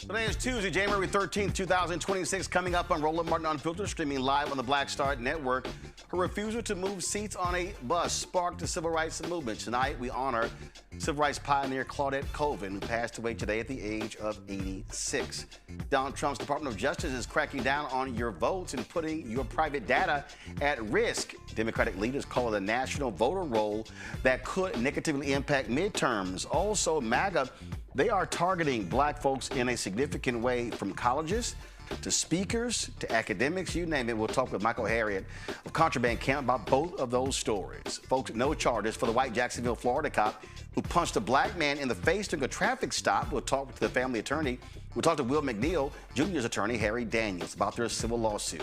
Today is Tuesday, January 13th, 2026. Coming up on Roland Martin Unfiltered, streaming live on the Black Star Network. Her refusal to move seats on a bus sparked the civil rights movement. Tonight, we honor civil rights pioneer Claudette Colvin, who passed away today at the age of 86. Donald Trump's Department of Justice is cracking down on your votes and putting your private data at risk. Democratic leaders call it a national voter roll that could negatively impact midterms. Also, MAGA, they are targeting black folks in a significant way, from colleges to speakers to academics, you name it. We'll talk with Michael Harriet of Contraband Camp about both of those stories. Folks, no charges for the white Jacksonville, Florida cop who punched a black man in the face during a traffic stop. We'll talk to the family attorney. We'll talk to Will McNeil, Jr.'s attorney, Harry Daniels, about their civil lawsuit.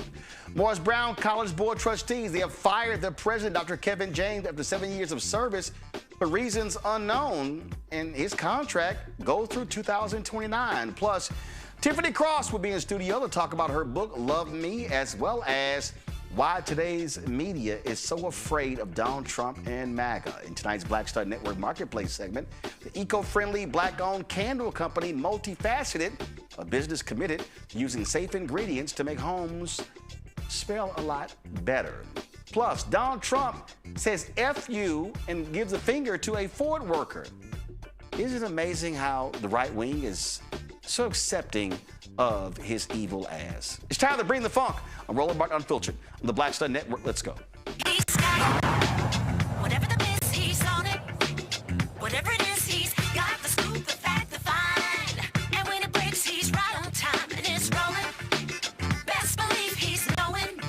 Morris Brown College Board trustees, they have fired their president, Dr. Kevin James, after 7 years of service for reasons unknown, and his contract goes through 2029. Plus, Tiffany Cross will be in studio to talk about her book, Love Me, as well as why today's media is so afraid of Donald Trump and MAGA. In tonight's Black Star Network Marketplace segment, the eco-friendly, black-owned candle company, Multifaceted, a business committed to using safe ingredients to make homes smell a lot better. Plus, Donald Trump says F you and gives a finger to a Ford worker. Isn't it amazing how the right wing is so accepting of his evil ass? It's time to bring the funk on Roland Martin Unfiltered on the Black Star Network. Let's go. He's got it. Whatever the miss, he's on it. Whatever it is, he's got the scoop, the fact, the find. And when it breaks, he's right on time and it's rolling. Best believe he's knowing.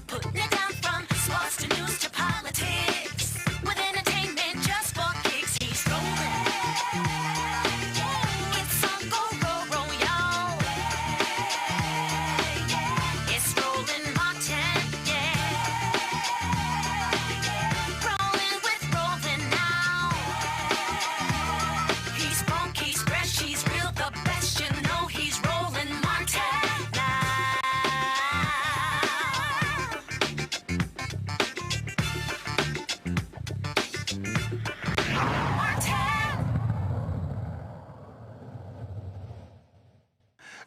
Putting it down from sports to news to politics. With entertainment just for kicks, he's rolling. It's on go, roll, y'all. It's Roland Martin, yeah. Rolling with Roland now. He's funky, he's fresh, he's real, the best, you know he's Roland Martin now.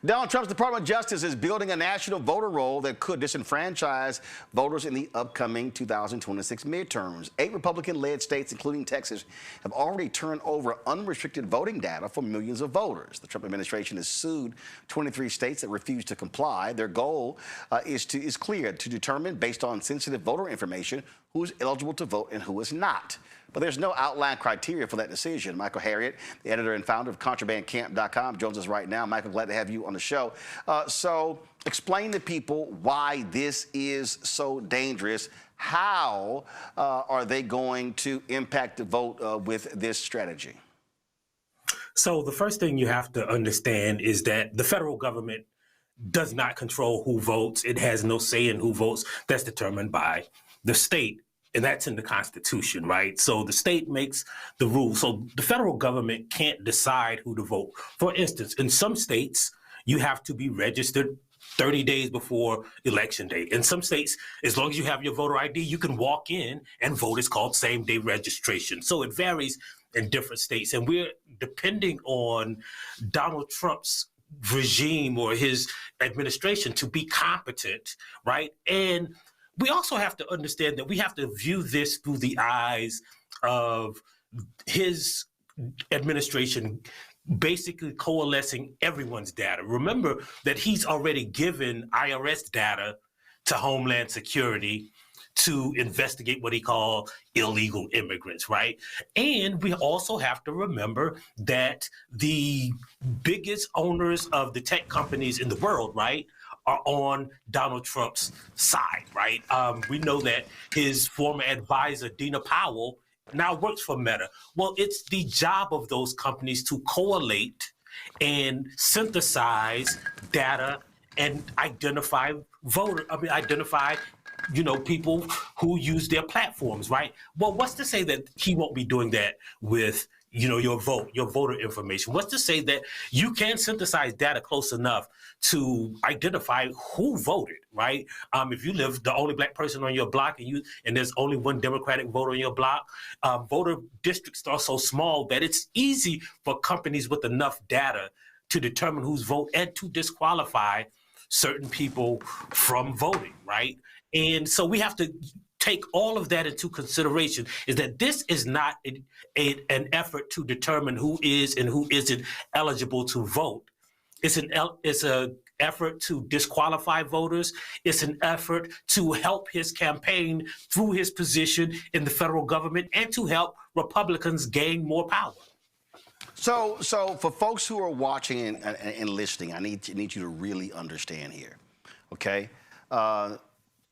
Donald Trump's Department of Justice is building a national voter roll that could disenfranchise voters in the upcoming 2026 midterms. 8 Republican-led states, including Texas, have already turned over unrestricted voting data for millions of voters. The Trump administration has sued 23 states that refuse to comply. Their goal is clear: to determine, based on sensitive voter information, who is eligible to vote and who is not. But there's no outline criteria for that decision. Michael Harriet, the editor and founder of ContrabandCamp.com, joins us right now. Michael, glad to have you on the show. So explain to people why this is so dangerous. How are they going to impact the vote with this strategy? So the first thing you have to understand is that the federal government does not control who votes. It has no say in who votes. That's determined by the state. And that's in the Constitution, right? So the state makes the rules. So the federal government can't decide who to vote. For instance, in some states, you have to be registered 30 days before election day. In some states, as long as you have your voter ID, you can walk in and vote. It's called same-day registration. So it varies in different states. And we're depending on Donald Trump's regime or his administration to be competent, right? And we also have to understand that we have to view this through the eyes of his administration basically coalescing everyone's data. Remember that he's already given IRS data to Homeland Security to investigate what he called illegal immigrants, right? And we also have to remember that the biggest owners of the tech companies in the world, right, are on Donald Trump's side, right? We know that his former advisor, Dina Powell, now works for Meta. Well, it's the job of those companies to collate and synthesize data and identify people who use their platforms, right? Well, what's to say that he won't be doing that with, your voter information? What's to say that you can synthesize data close enough to identify who voted, right? If you live the only black person on your block and there's only one Democratic voter on your block, voter districts are so small that it's easy for companies with enough data to determine who's vote and to disqualify certain people from voting, right? And so we have to take all of that into consideration, is that this is not an effort to determine who is and who isn't eligible to vote. It's an effort to disqualify voters. It's an effort to help his campaign through his position in the federal government and to help Republicans gain more power. So for folks who are watching and listening, I need you to really understand here, okay?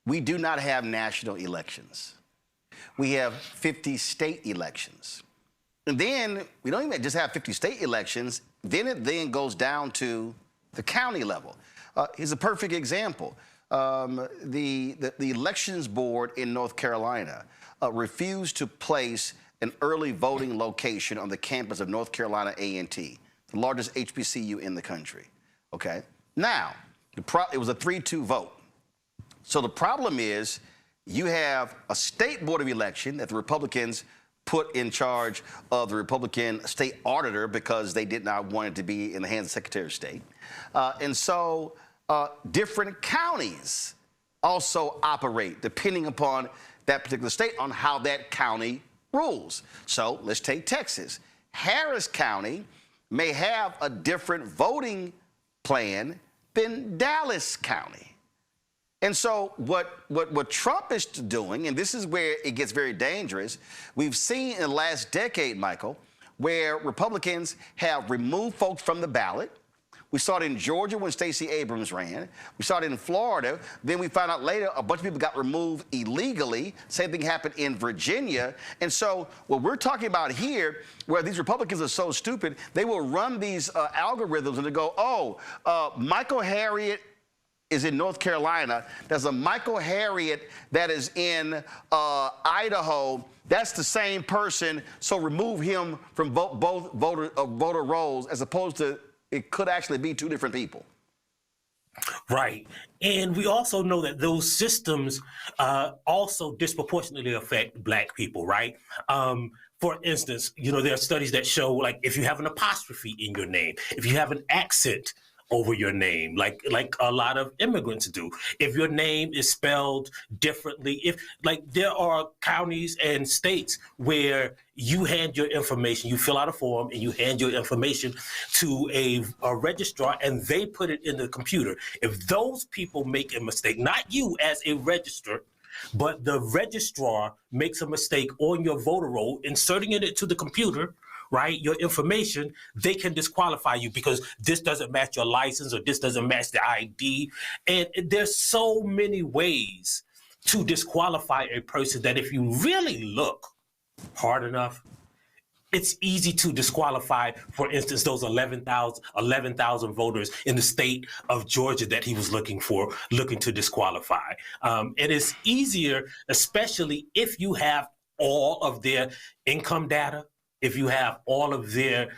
We do not have national elections. We have 50 state elections. And then we don't even just have 50 state elections. Then it then goes down to the county level. Here's a perfect example. The elections board in North Carolina refused to place an early voting location on the campus of North Carolina A&T, the largest HBCU in the country, okay? Now, it was a 3-2 vote. So the problem is you have a state board of election that the Republicans put in charge of the Republican state auditor because they did not want it to be in the hands of the Secretary of State. And so different counties also operate depending upon that particular state on how that county rules. So let's take Texas. Harris County may have a different voting plan than Dallas County. And so what Trump is doing, and this is where it gets very dangerous, we've seen in the last decade, Michael, where Republicans have removed folks from the ballot. We saw it in Georgia when Stacey Abrams ran. We saw it in Florida. Then we found out later a bunch of people got removed illegally. Same thing happened in Virginia. And so what we're talking about here, where these Republicans are so stupid, they will run these algorithms and they go, Michael Harriet is in North Carolina. There's a Michael Harriet that is in Idaho. That's the same person, so remove him from both voter rolls, as opposed to it could actually be two different people. Right. And we also know that those systems also disproportionately affect Black people, right? For instance, there are studies that show, like, if you have an apostrophe in your name, if you have an accent over your name, like a lot of immigrants do. If your name is spelled differently, there are counties and states where you hand your information, you fill out a form and you hand your information to a registrar and they put it in the computer. If those people make a mistake, not you as a registrar, but the registrar makes a mistake on your voter roll, inserting it to the computer, right, your information, they can disqualify you because this doesn't match your license or this doesn't match the ID. And there's so many ways to disqualify a person that if you really look hard enough, it's easy to disqualify, for instance, those 11,000 voters in the state of Georgia that he was looking to disqualify. And it's easier, especially if you have all of their income data, if you have all of their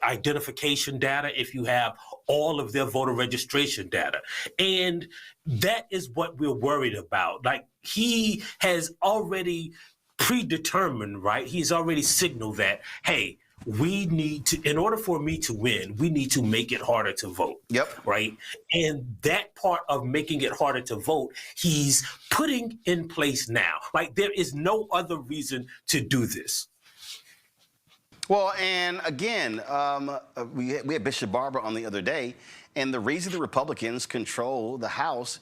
identification data, if you have all of their voter registration data. And that is what we're worried about. Like, he has already predetermined, right? He's already signaled that, hey, we need to, in order for me to win, we need to make it harder to vote. Yep. Right. And that part of making it harder to vote, he's putting in place now. Like, there is no other reason to do this. Well, and again, we had Bishop Barber on the other day, and the reason the Republicans control the House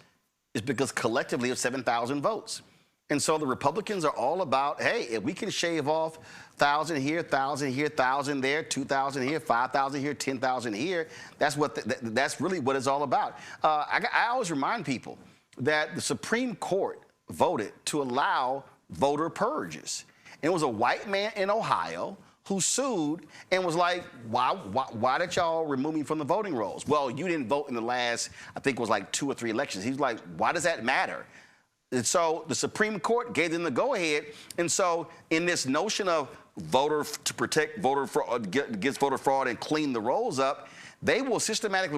is because collectively of 7,000 votes. And so the Republicans are all about, hey, if we can shave off 1,000 here, 1,000 here, 1,000 there, 2,000 here, 5,000 here, 10,000 here, that's what that's really what it's all about. I always remind people that the Supreme Court voted to allow voter purges. And it was a white man in Ohio who sued and was like, why did y'all remove me from the voting rolls? Well, you didn't vote in the last, I think it was like 2 or 3 elections. He was like, why does that matter? And so the Supreme Court gave them the go-ahead. And so in this notion of to protect voter fraud, against voter fraud and clean the rolls up, they will systematically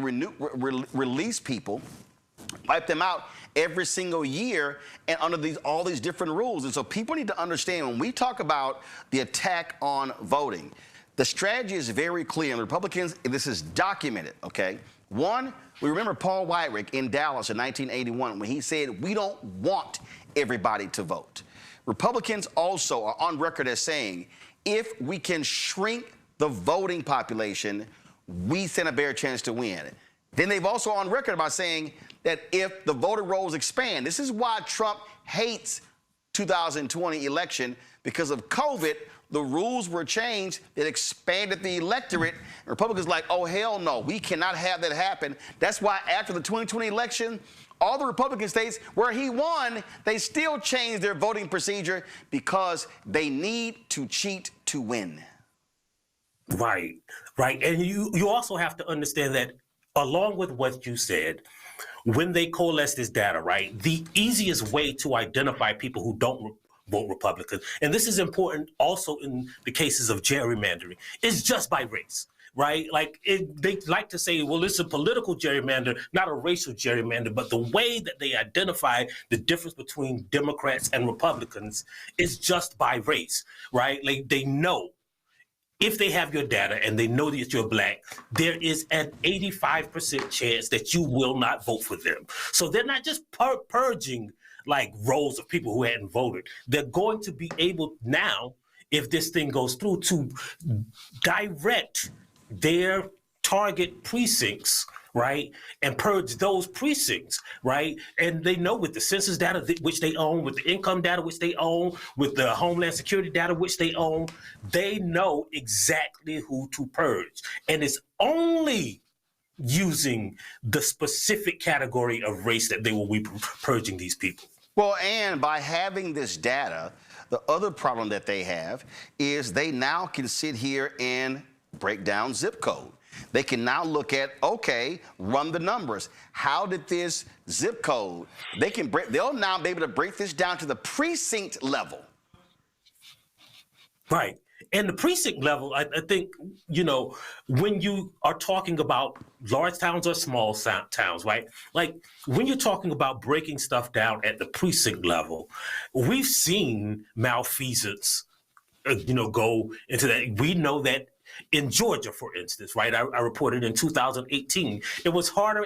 release people, wipe them out every single year and under all these different rules. And so people need to understand when we talk about the attack on voting, the strategy is very clear. And the Republicans, this is documented, okay? One, we remember Paul Weyrich in Dallas in 1981 when he said, we don't want everybody to vote. Republicans also are on record as saying, if we can shrink the voting population, we stand a better chance to win. Then they've also on record about saying that if the voter rolls expand, this is why Trump hates 2020 election, because of COVID, the rules were changed that expanded the electorate. And Republicans like, oh, hell no, we cannot have that happen. That's why after the 2020 election, all the Republican states where he won, they still changed their voting procedure because they need to cheat to win. Right, right. And you also have to understand that along with what you said, when they coalesce this data, right, the easiest way to identify people who don't vote Republican, and this is important also in the cases of gerrymandering, is just by race, right? Like they like to say, well, it's a political gerrymander, not a racial gerrymander, but the way that they identify the difference between Democrats and Republicans is just by race, right? Like they know if they have your data and they know that you're Black, there is an 85% chance that you will not vote for them. So they're not just purging like rolls of people who hadn't voted. They're going to be able now, if this thing goes through, to direct their target precincts, right, and purge those precincts, right? And they know with the census data which they own, with the income data which they own, with the Homeland Security data which they own, they know exactly who to purge. And it's only using the specific category of race that they will be purging these people. Well, and by having this data, the other problem that they have is they now can sit here and break down zip code. They can now look at, okay, run the numbers. How did this zip code, they'll now be able to break this down to the precinct level. Right. And the precinct level, I think, you know, when you are talking about large towns or small towns, right? Like when you're talking about breaking stuff down at the precinct level, we've seen malfeasance, go into that. We know that in Georgia, for instance, right? I reported in 2018, it was harder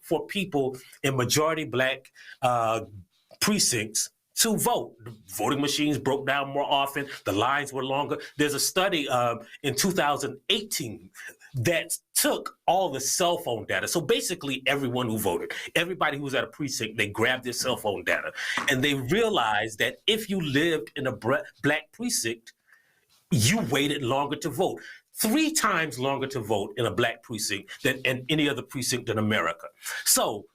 for people in majority Black precincts to vote. The voting machines broke down more often. The lines were longer. There's a study in 2018 that took all the cell phone data. So basically everyone who voted, everybody who was at a precinct, they grabbed their cell phone data. And they realized that if you lived in a Black precinct, you waited longer to vote. 3 times longer to vote in a Black precinct than in any other precinct in America. So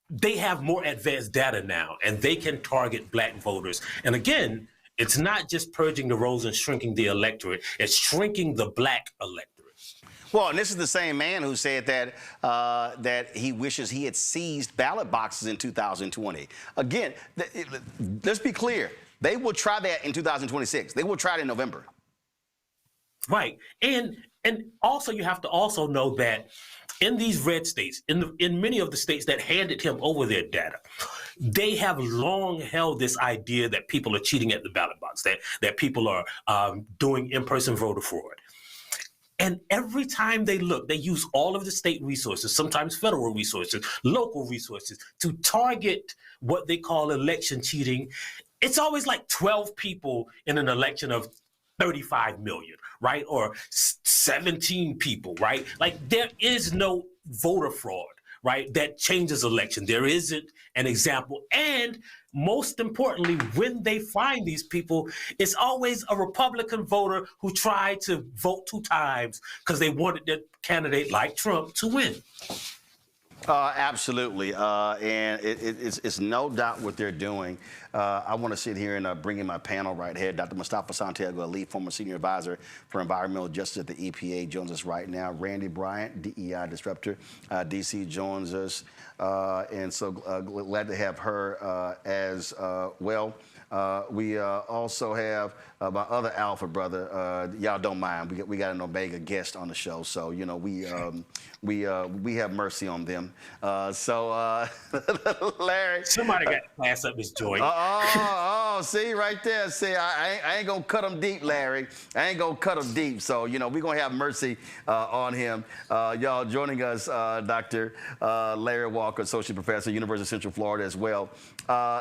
they have more advanced data now, and they can target Black voters. And again, it's not just purging the rolls and shrinking the electorate, it's shrinking the Black electorate. Well, and this is the same man who said that that he wishes he had seized ballot boxes in 2020. Again, let's be clear. They will try that in 2026. They will try it in November. Right. And also you have to also know that in these red states, in many of the states that handed him over their data, they have long held this idea that people are cheating at the ballot box, that people are doing in-person voter fraud. And every time they look, they use all of the state resources, sometimes federal resources, local resources, to target what they call election cheating. It's always like 12 people in an election of 35 million, right? Or 17 people, right? Like there is no voter fraud, right? That changes election. There isn't an example. And most importantly, when they find these people, it's always a Republican voter who tried to vote 2 times because they wanted their candidate like Trump to win. Absolutely, and it's no doubt what they're doing. I want to sit here and bring in my panel right here. Dr. Mustafa Santiago Ali, former senior advisor for environmental justice at the EPA, joins us right now. Randy Bryant, DEI disruptor, DC, joins us, and so glad to have her as well. We also have my other alpha brother. Y'all don't mind. We got an Omega guest on the show, so you know we have mercy on them. Larry. Somebody got to class up this joint. See right there. See, I ain't gonna cut him deep, Larry. I ain't gonna cut him deep. So you know we're gonna have mercy on him. Y'all joining us, Dr. Larry Walker, associate professor, University of Central Florida as well.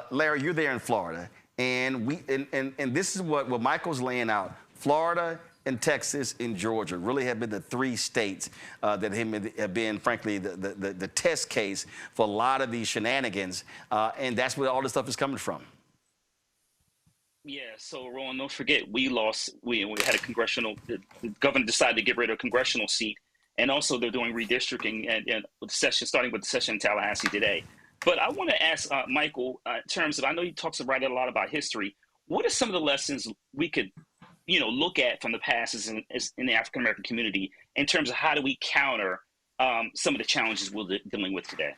Larry, you're there in Florida. And this is what Michael's laying out. Florida and Texas and Georgia really have been the 3 states that have been, frankly, the test case for a lot of these shenanigans. And that's where all this stuff is coming from. Yeah, so Rowan, don't forget, we lost, we had a congressional, the governor decided to get rid of a congressional seat. And also they're doing redistricting and with the session, starting with the session in Tallahassee today. But I want to ask Michael, in terms of, I know he talks about it a lot about history. What are some of the lessons we could, look at from the past in the African American community in terms of how do we counter some of the challenges we're dealing with today?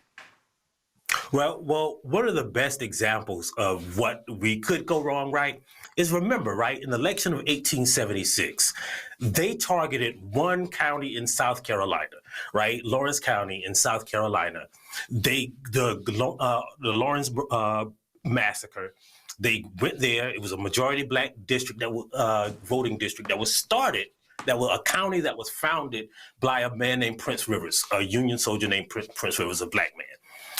Well, one of the best examples of what we could go wrong, right, is remember, right, in the election of 1876, they targeted one county in South Carolina, right, Lawrence County in South Carolina. The Lawrence massacre. They went there. It was a majority black district that voting district that was started. That was a county that was founded by a man named Prince Rivers, a Union soldier named Prince Rivers, a black man.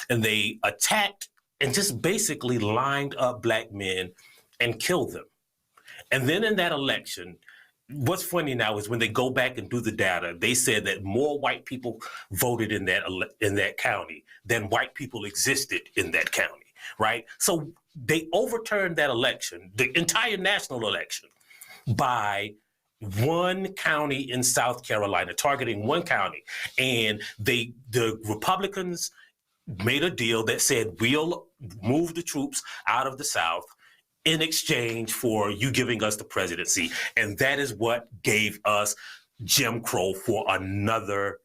And they attacked and just basically lined up black men and killed them. And then in that election, what's funny now is when they go back and do the data, they said that more white people voted in that county than white people existed in that county, right? So they overturned that election, the entire national election, by one county in South Carolina, targeting one county. And the Republicans made a deal that said, we'll move the troops out of the South in exchange for you giving us the presidency. And that is what gave us Jim Crow for another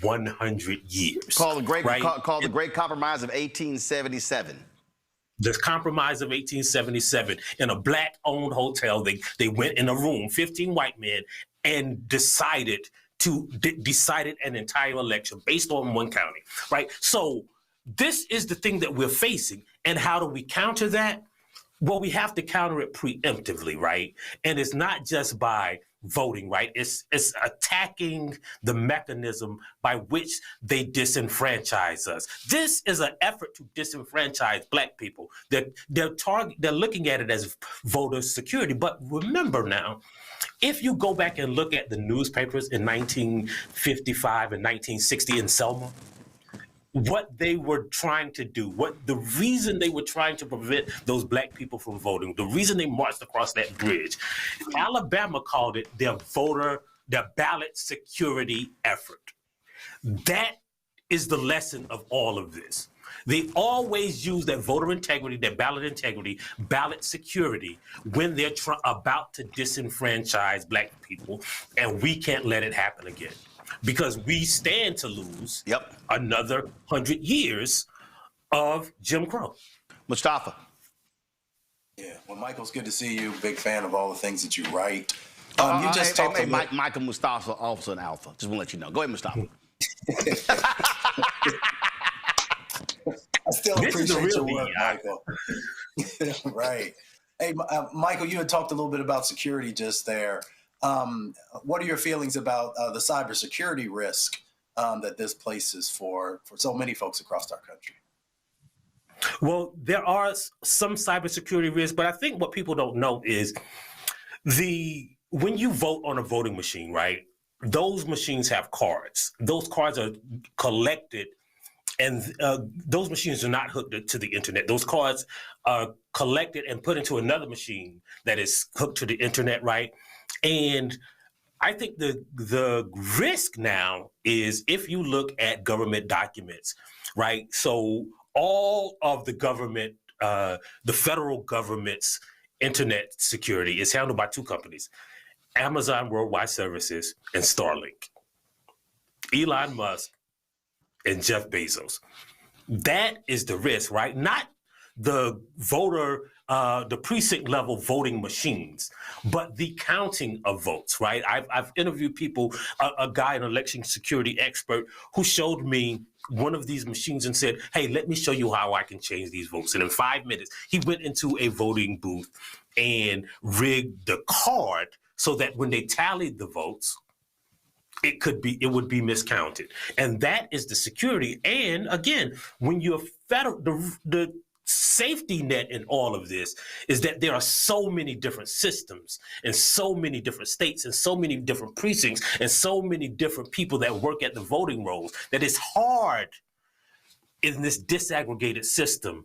100 years. Called the Great Compromise of 1877. The Compromise of 1877. In a black-owned hotel, they went in a room, 15 white men, and decided an entire election based on one county, right? So this is the thing that we're facing. And how do we counter that? Well, we have to counter it preemptively, right? And it's not just by voting, right? It's attacking the mechanism by which they disenfranchise us. This is an effort to disenfranchise black people. They're looking at it as voter security. But remember now, if you go back and look at the newspapers in 1955 and 1960 in Selma, what they were trying to do, the reason they were trying to prevent those black people from voting, the reason they marched across that bridge, Alabama called it their ballot security effort. That is the lesson of all of this. They always use that voter integrity, that ballot integrity, ballot security when they're about to disenfranchise black people, and we can't let it happen again. Because we stand to lose another 100 years of Jim Crow. Mustafa. Yeah, well, Michael, it's good to see you. Big fan of all the things that you write. You just talked about Michael Mustafa, also an alpha. Just want to let you know. Go ahead, Mustafa. I still appreciate your work, Michael. Right. Hey, Michael, you had talked a little bit about security just there. What are your feelings about the cybersecurity risk that this places for so many folks across our country? Well, there are some cybersecurity risks, but I think what people don't know is when you vote on a voting machine, right? Those machines have cards. Those cards are collected, and those machines are not hooked to the internet. Those cards are collected and put into another machine that is hooked to the internet, right? And I think the risk now is if you look at government documents, right? So all of the government, the federal government's internet security is handled by two companies, Amazon Worldwide Services and Starlink. Elon Musk and Jeff Bezos. That is the risk, right? Not the the precinct level voting machines, but the counting of votes, right? I've interviewed people, a guy, an election security expert, who showed me one of these machines and said, hey, let me show you how I can change these votes. And in 5 minutes, he went into a voting booth and rigged the card so that when they tallied the votes, it would be miscounted. And that is the security. And again, when you're the safety net in all of this is that there are so many different systems and so many different states and so many different precincts and so many different people that work at the voting rolls that it's hard in this disaggregated system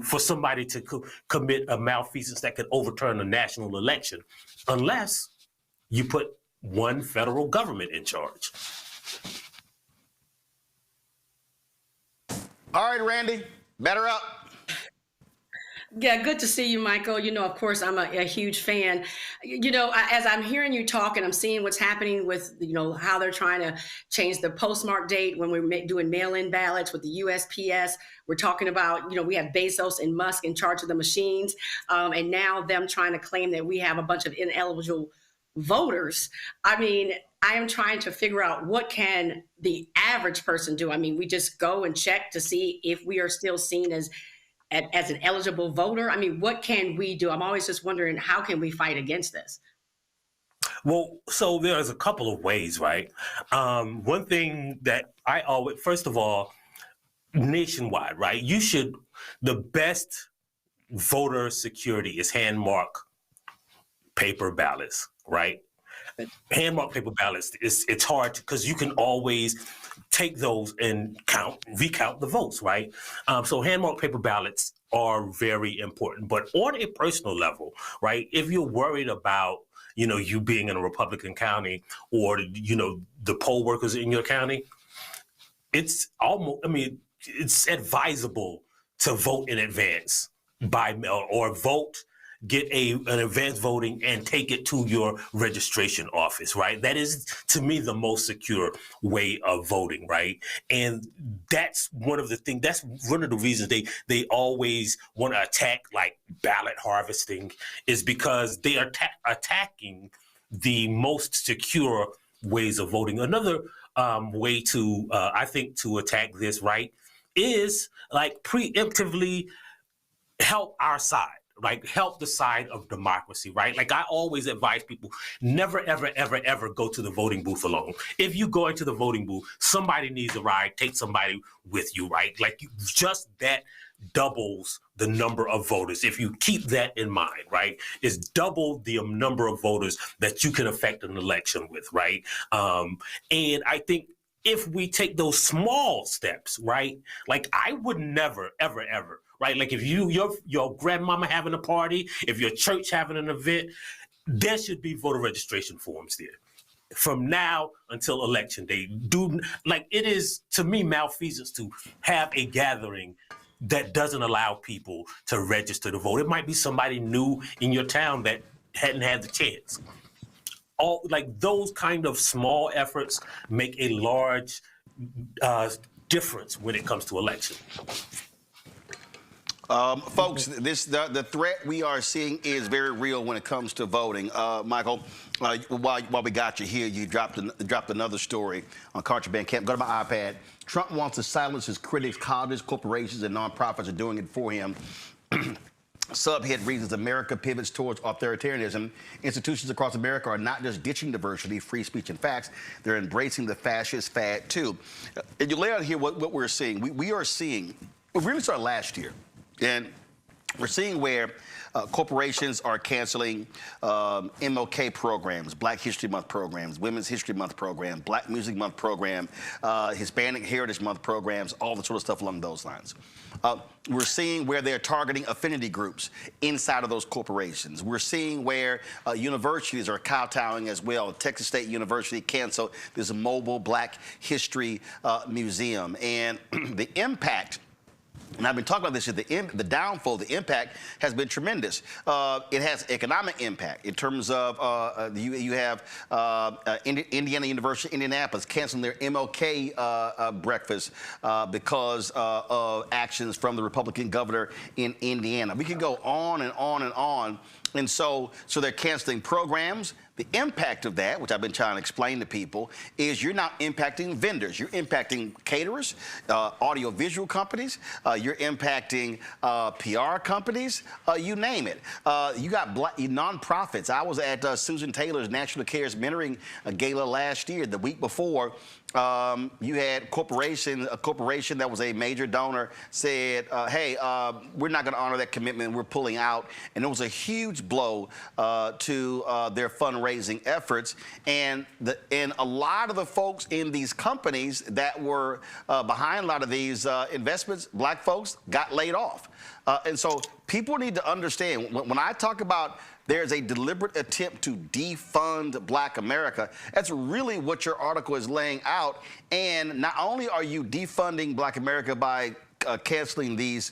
for somebody to commit a malfeasance that could overturn a national election unless you put one federal government in charge. All right, Randy, batter up. Yeah, good to see you, Michael. You know, of course, I'm a huge fan. You know, as I'm hearing you talk and I'm seeing what's happening with, you know, how they're trying to change the postmark date when we're doing mail-in ballots with the USPS. We're talking about, you know, we have Bezos and Musk in charge of the machines, and now them trying to claim that we have a bunch of ineligible voters. I mean, I am trying to figure out what can the average person do. I mean, we just go and check to see if we are still seen as an eligible voter. I mean, what can we do? I'm always just wondering, how can we fight against this? Well, so there's a couple of ways, right? One thing that I always, first of all, nationwide, right? The best voter security is hand mark paper ballots, right? Hand mark paper ballots, it's hard because you can always take those and recount the votes, right? So hand mark paper ballots are very important. But on a personal level, right, if you're worried about, you know, you being in a Republican county or, you know, the poll workers in your county, it's advisable to vote in advance by mail or get an advance voting and take it to your registration office, right? That is, to me, the most secure way of voting, right? And that's one of the reasons they always want to attack like ballot harvesting, is because they are attacking the most secure ways of voting. Another way to, I think, to attack this, right, is like preemptively help our side. Like help the side of democracy, right? Like I always advise people, never, ever, ever, ever go to the voting booth alone. If you go into the voting booth, somebody needs a ride, take somebody with you, right? Like just that doubles the number of voters. If you keep that in mind, right? It's double the number of voters that you can affect an election with, right? And I think if we take those small steps, right? Like I would never, ever, ever, right? Like if your grandmama having a party, if your church having an event, there should be voter registration forms there. From now until election day, it is, to me, malfeasance to have a gathering that doesn't allow people to register to vote. It might be somebody new in your town that hadn't had the chance. Those kind of small efforts make a large difference when it comes to election. Folks, the threat we are seeing is very real when it comes to voting. Michael, while we got you here, you dropped another story on Contraband Camp. Go to my iPad. Trump wants to silence his critics. Colleges, corporations, and nonprofits are doing it for him. Subhead reads, as America pivots towards authoritarianism, institutions across America are not just ditching diversity, free speech, and facts, they're embracing the fascist fad too. And you lay out here what we're seeing. We are seeing, we really started last year, and we're seeing where corporations are canceling MLK programs, Black History Month programs, Women's History Month program, Black Music Month program, Hispanic Heritage Month programs, all the sort of stuff along those lines. We're seeing where they're targeting affinity groups inside of those corporations. We're seeing where universities are kowtowing as well. Texas State University canceled this mobile Black History Museum. And the impact, and I've been talking about this, the downfall, the impact has been tremendous. It has economic impact in terms of you have Indiana University, Indianapolis canceling their MLK breakfast because of actions from the Republican governor in Indiana. We can go on and on and on. And so they're canceling programs. The impact of that, which I've been trying to explain to people, is you're now impacting vendors. You're impacting caterers, audiovisual companies. You're impacting PR companies. You name it. You got nonprofits. I was at Susan Taylor's National Cares Mentoring Gala last year. The week before, you had a corporation that was a major donor said, hey, we're not going to honor that commitment. We're pulling out. And it was a huge blow to their fundraising efforts. And a lot of the folks in these companies that were behind a lot of these investments, Black folks, got laid off. And so people need to understand, when I talk about there's a deliberate attempt to defund Black America, that's really what your article is laying out. And not only are you defunding Black America by canceling these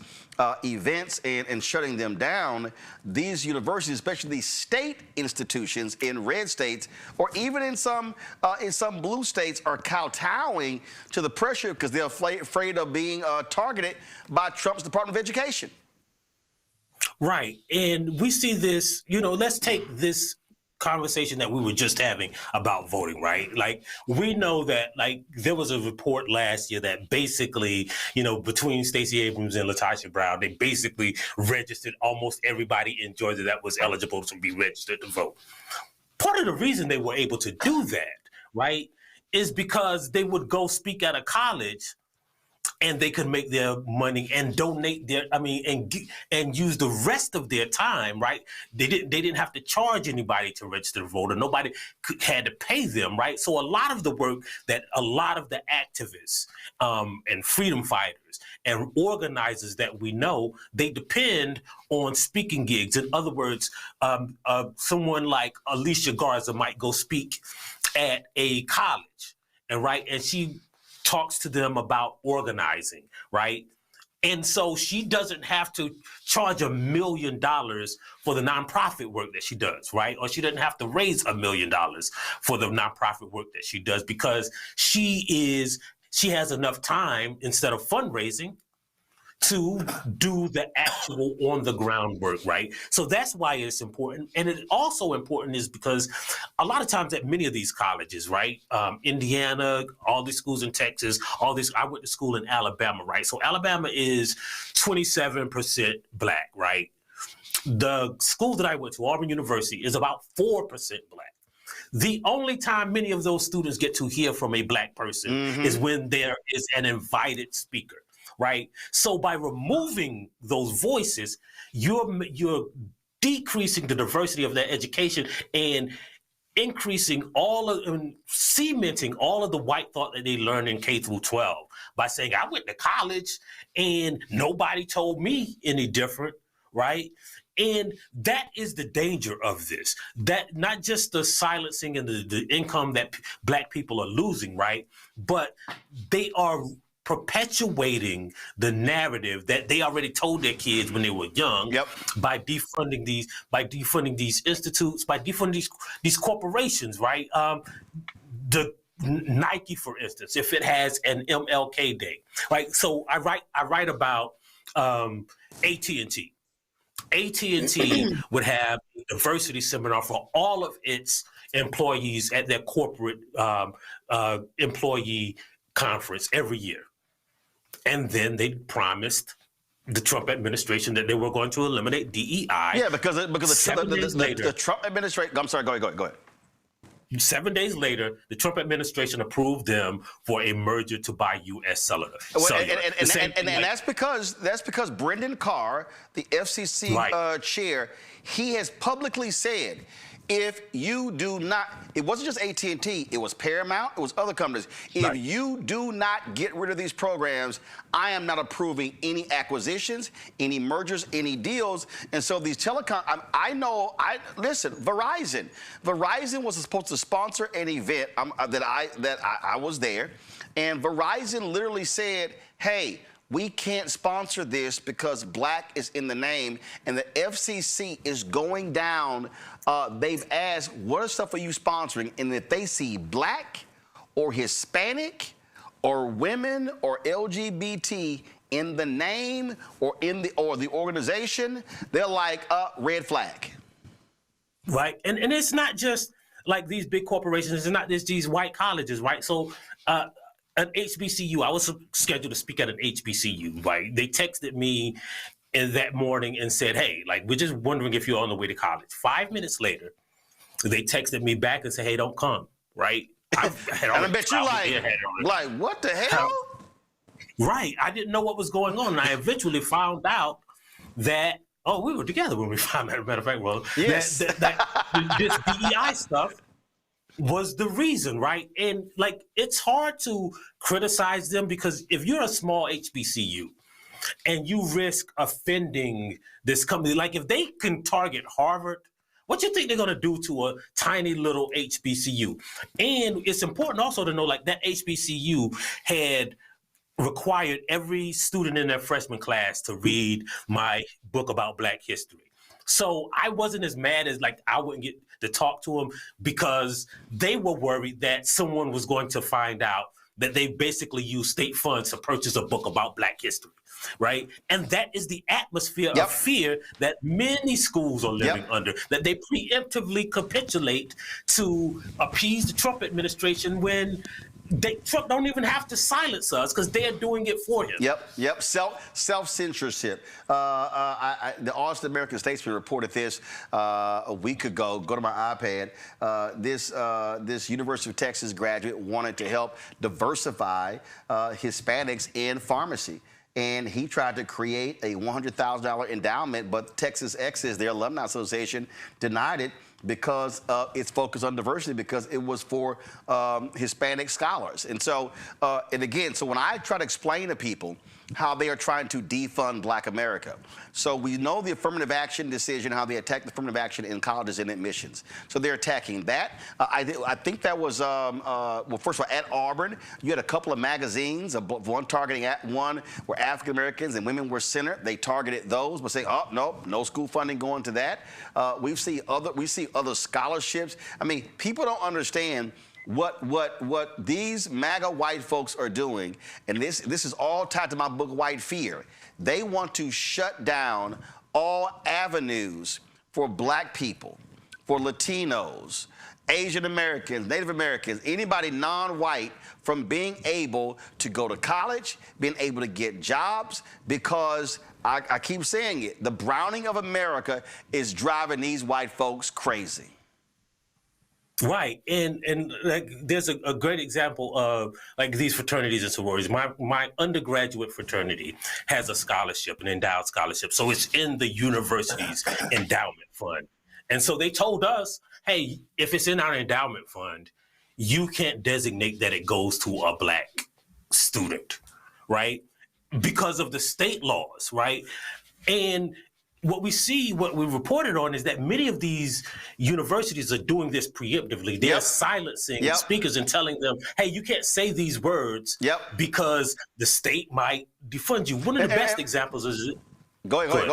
events and shutting them down, these universities, especially these state institutions in red states, or even in some blue states, are kowtowing to the pressure because they're afraid of being targeted by Trump's Department of Education. Right. And we see this, let's take this conversation that we were just having about voting, right? Like, we know that, there was a report last year that basically, between Stacey Abrams and LaTosha Brown, they basically registered almost everybody in Georgia that was eligible to be registered to vote. Part of the reason they were able to do that, right, is because they would go speak at a college and they could make their money and donate and use the rest of their time, right? They didn't have to charge anybody to register to vote, or nobody had to pay them, right? So a lot of the work that a lot of the activists and freedom fighters and organizers that we know, they depend on speaking gigs. In other words, someone like Alicia Garza might go speak at a college, and she talks to them about organizing, right? And so she doesn't have to charge $1 million for the nonprofit work that she does, right? Or she doesn't have to raise $1 million for the nonprofit work that she does, because she has enough time, instead of fundraising, to do the actual on-the-ground work, right? So that's why it's important. And it's also important is because a lot of times at many of these colleges, right, Indiana, all these schools in Texas, I went to school in Alabama, right? So Alabama is 27% Black, right? The school that I went to, Auburn University, is about 4% Black. The only time many of those students get to hear from a Black person is when there is an invited speaker. Right. So by removing those voices, you're decreasing the diversity of their education and increasing cementing all of the white thought that they learn in K through 12 by saying, I went to college and nobody told me any different. Right. And that is the danger of this, that not just the silencing and the income that Black people are losing. Right. But they are perpetuating the narrative that they already told their kids when they were young. Yep. by defunding these institutes, by defunding these corporations, right? The Nike, for instance, if it has an MLK Day, right? So I write about AT&T. AT&T would have a diversity seminar for all of its employees at their corporate employee conference every year. And then they promised the Trump administration that they were going to eliminate DEI. Yeah, because the Trump administration. I'm sorry. Go ahead. 7 days later, the Trump administration approved them for a merger to buy U.S. Cellular. And that's because Brendan Carr, the FCC chair, he has publicly said, if you do not, it wasn't just AT&T, it was Paramount, it was other companies. If you do not get rid of these programs, I am not approving any acquisitions, any mergers, any deals. And so these telecom, listen, Verizon was supposed to sponsor an event that I was there, and Verizon literally said, hey, we can't sponsor this because black is in the name, and the FCC is going down. They've asked, what stuff are you sponsoring? And if they see black or Hispanic or women or LGBT in the name or the organization, they're like, red flag. Right, and it's not just like these big corporations. It's not just these white colleges, right? So. An HBCU, I was scheduled to speak at an HBCU, right? They texted me that morning and said, hey, like, we're just wondering if you're on the way to college. 5 minutes later, they texted me back and said, hey, don't come, right? And I bet you like, what the hell? Right. I didn't know what was going on. And I eventually found out that, we were together when we found out, as a matter of fact, well, yes. that this DEI stuff was the reason, right? And like, it's hard to criticize them because if you're a small HBCU and you risk offending this company, like if they can target Harvard, what do you think they're going to do to a tiny little HBCU? And it's important also to know, like, that HBCU had required every student in their freshman class to read my book about Black history. So I wasn't as mad as, like, I wouldn't get to talk to them because they were worried that someone was going to find out that they basically used state funds to purchase a book about Black history, right? And that is the atmosphere of fear that many schools are living under, that they preemptively capitulate to appease the Trump administration when Trump don't even have to silence us because they're doing it for him. Yep. Self-censorship. The Austin American Statesman reported this a week ago. Go to my iPad. This University of Texas graduate wanted to help diversify Hispanics in pharmacy. And he tried to create a $100,000 endowment, but Texas Exes, their alumni association, denied it because it's focused on diversity, because it was for Hispanic scholars. And so, and again, so when I try to explain to people how they are trying to defund Black America. So we know the affirmative action decision, how they attack the affirmative action in colleges and admissions. So they're attacking that. I think that was, well, first of all, at Auburn, you had a couple of magazines, one targeting one where African Americans and women were centered. They targeted those, but saying, oh, no school funding going to that. We see other scholarships. I mean, people don't understand what these MAGA white folks are doing, and this is all tied to my book, White Fear. They want to shut down all avenues for Black people, for Latinos, Asian Americans, Native Americans, anybody non-white from being able to go to college, being able to get jobs, because I keep saying it, the browning of America is driving these white folks crazy. Right, and like there's a great example of like these fraternities and sororities. My undergraduate fraternity has a scholarship, an endowed scholarship, so it's in the university's endowment fund. And so they told us, hey, if it's in our endowment fund, you can't designate that it goes to a Black student, right? Because of the state laws, right? And what we reported on is that many of these universities are doing this preemptively. They're silencing speakers and telling them, hey, you can't say these words because the state might defund you. One of the best examples is... Go ahead.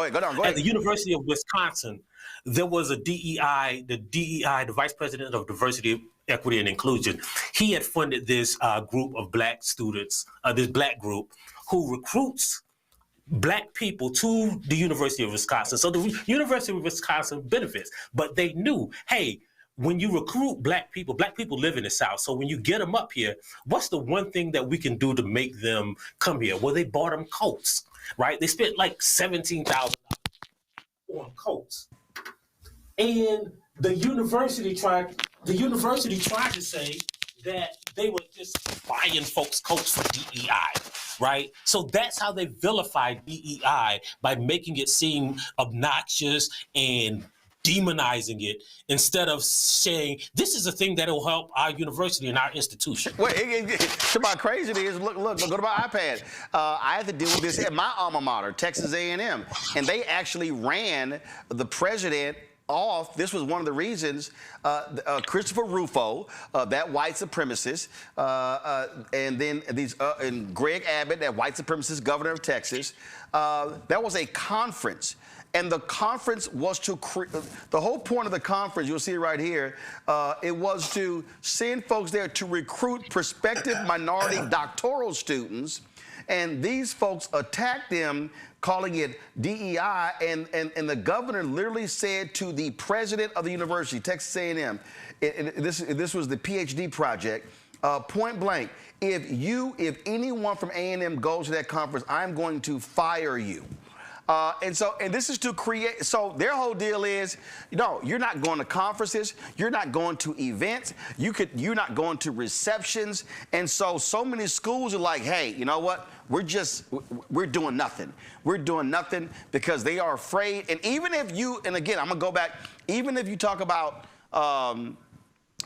At the University of Wisconsin, there was the Vice President of Diversity, Equity, and Inclusion. He had funded this group of Black students, this Black group, who recruits Black people to the University of Wisconsin. So the University of Wisconsin benefits, but they knew, hey, when you recruit Black people live in the South. So when you get them up here, what's the one thing that we can do to make them come here? Well, they bought them coats. right? They spent like $17,000 on coats. And the university tried to say that they were just buying folks coats for DEI, right? So that's how they vilified DEI, by making it seem obnoxious and demonizing it, instead of saying this is a thing that will help our university and our institution. Wait, my crazy is look, go to my iPad. I had to deal with this at my alma mater, Texas A&M, and they actually ran the president off. This was one of the reasons. Christopher Rufo, that white supremacist, and then and Greg Abbott, that white supremacist governor of Texas. That was a conference. And the conference was to the whole point of the conference, you'll see it right here, it was to send folks there to recruit prospective minority doctoral students. And these folks attacked them, calling it DEI, and the governor literally said to the president of the university, Texas A&M, this was the PhD project, point blank, if anyone from A&M goes to that conference, I'm going to fire you. And this is to create, so their whole deal is, no, you're not going to conferences, you're not going to events, you're not going to receptions. And so many schools are like, hey, you know what? We're doing nothing. We're doing nothing because they are afraid. And even if and again, I'm gonna go back, even if you talk about,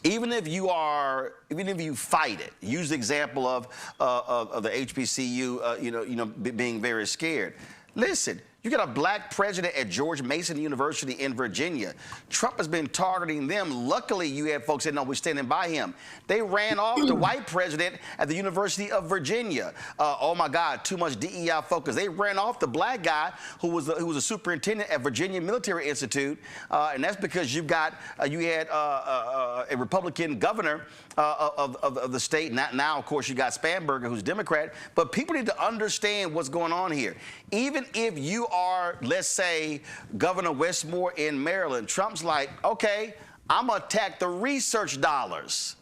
even if you fight it, use the example of the HBCU, being very scared. Listen, you got a black president at George Mason University in Virginia. Trump has been targeting them. Luckily, you had folks that know we're standing by him. They ran off the white president at the University of Virginia. Oh my God, too much DEI focus. They ran off the black guy who was a superintendent at Virginia Military Institute, and that's because you had a Republican governor of the state. Now, of course, you got Spanberger, who's Democrat. But people need to understand what's going on here. Even if you are, let's say, Governor Westmore in Maryland, Trump's like, okay, I'm going to attack the research dollars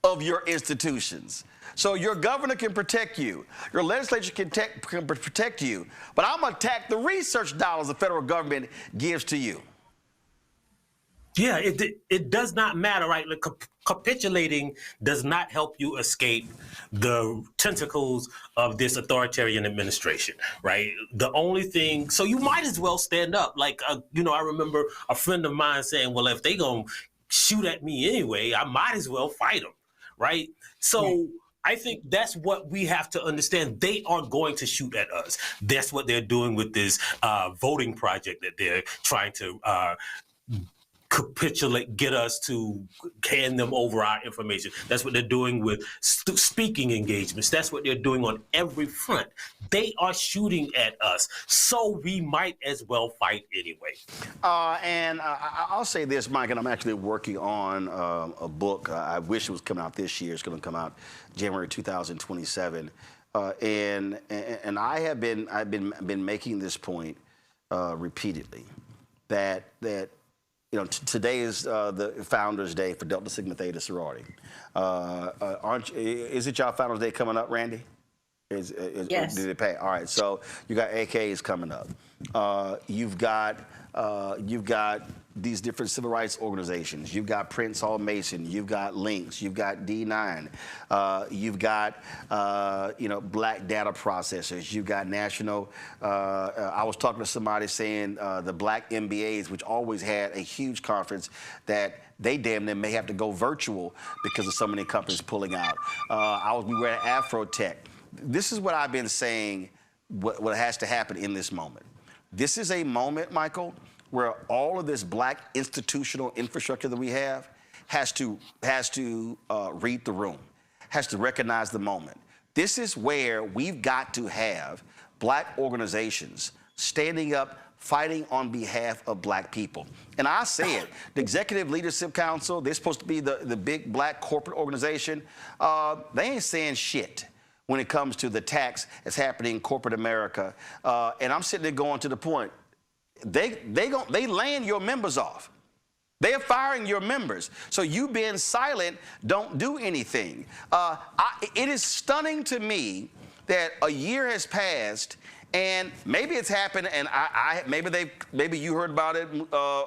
of your institutions. So your governor can protect you. Your legislature can protect you. But I'm going to attack the research dollars the federal government gives to you. Yeah, it does not matter, right? Like, capitulating does not help you escape the tentacles of this authoritarian administration, right? The only thing, so you might as well stand up. Like, I remember a friend of mine saying, well, if they gonna shoot at me anyway, I might as well fight them, right? So I think that's what we have to understand. They are going to shoot at us. That's what they're doing with this voting project that they're trying to capitulate, get us to hand them over our information. That's what they're doing with speaking engagements. That's what they're doing on every front. They are shooting at us, so we might as well fight anyway. I'll say this, Mike, and I'm actually working on a book. I wish it was coming out this year. It's going to come out January 2027. And I've been making this point repeatedly that today is the Founders Day for Delta Sigma Theta sorority. Is it y'all Founders Day coming up, Randy? Yes. Did it pay? All right. So you got AKs coming up. You've got these different civil rights organizations. You've got Prince Hall Mason. You've got Links. You've got D9. You've got Black Data Processors. You've got National. I was talking to somebody saying the Black MBAs, which always had a huge conference, that they damn near may have to go virtual because of so many companies pulling out. We were at Afrotech. This is what I've been saying. What has to happen in this moment. This is a moment, Michael, where all of this black institutional infrastructure that we have has to read the room, has to recognize the moment. This is where we've got to have black organizations standing up, fighting on behalf of black people. And I say it, the Executive Leadership Council, they're supposed to be the big black corporate organization. They ain't saying shit when it comes to the tax that's happening in corporate America. And I'm sitting there going to the point, they laying your members off. They're firing your members. So you being silent don't do anything. It is stunning to me that a year has passed, and maybe it's happened, and maybe you heard about it,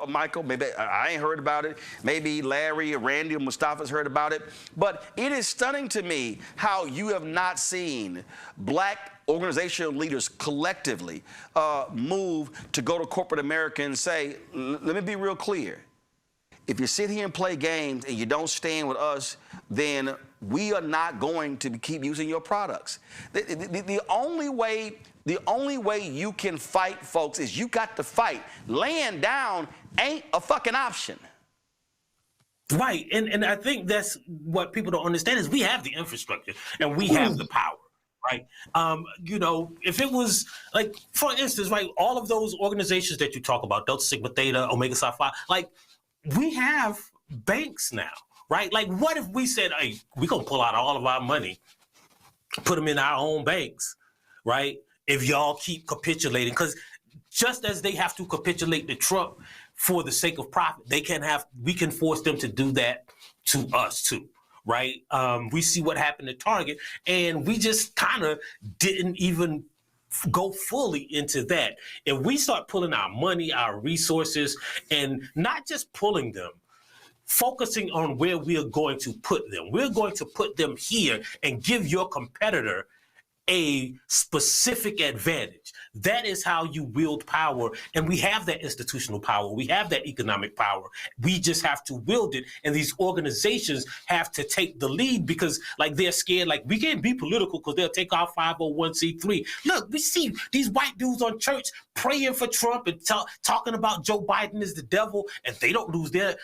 Michael. Maybe I ain't heard about it. Maybe Larry or Randy or Mustafa's heard about it. But it is stunning to me how you have not seen black organizational leaders collectively move to go to corporate America and say, let me be real clear. If you sit here and play games and you don't stand with us, then we are not going to keep using your products. The only way you can fight, folks, is you got to fight. Laying down ain't a fucking option. Right, and I think that's what people don't understand is we have the infrastructure and we have the power. Right. You know, if it was like, for instance, right, all of those organizations that you talk about, Delta Sigma Theta, Omega Psi Phi, like we have banks now, right? Like what if we said, hey, we're going to pull out all of our money, put them in our own banks, right? If y'all keep capitulating, because just as they have to capitulate to Trump for the sake of profit, we can force them to do that to us too. Right? We see what happened at Target, and we just kind of didn't even go fully into that. If we start pulling our money, our resources, and not just pulling them, focusing on where we are going to put them. We're going to put them here and give your competitor a specific advantage. That is how you wield power. And we have that institutional power. We have that economic power. We just have to wield it. And these organizations have to take the lead because like they're scared, like we can't be political because they'll take our 501c3. Look, we see these white dudes on church praying for Trump and talking about Joe Biden is the devil, and they don't lose their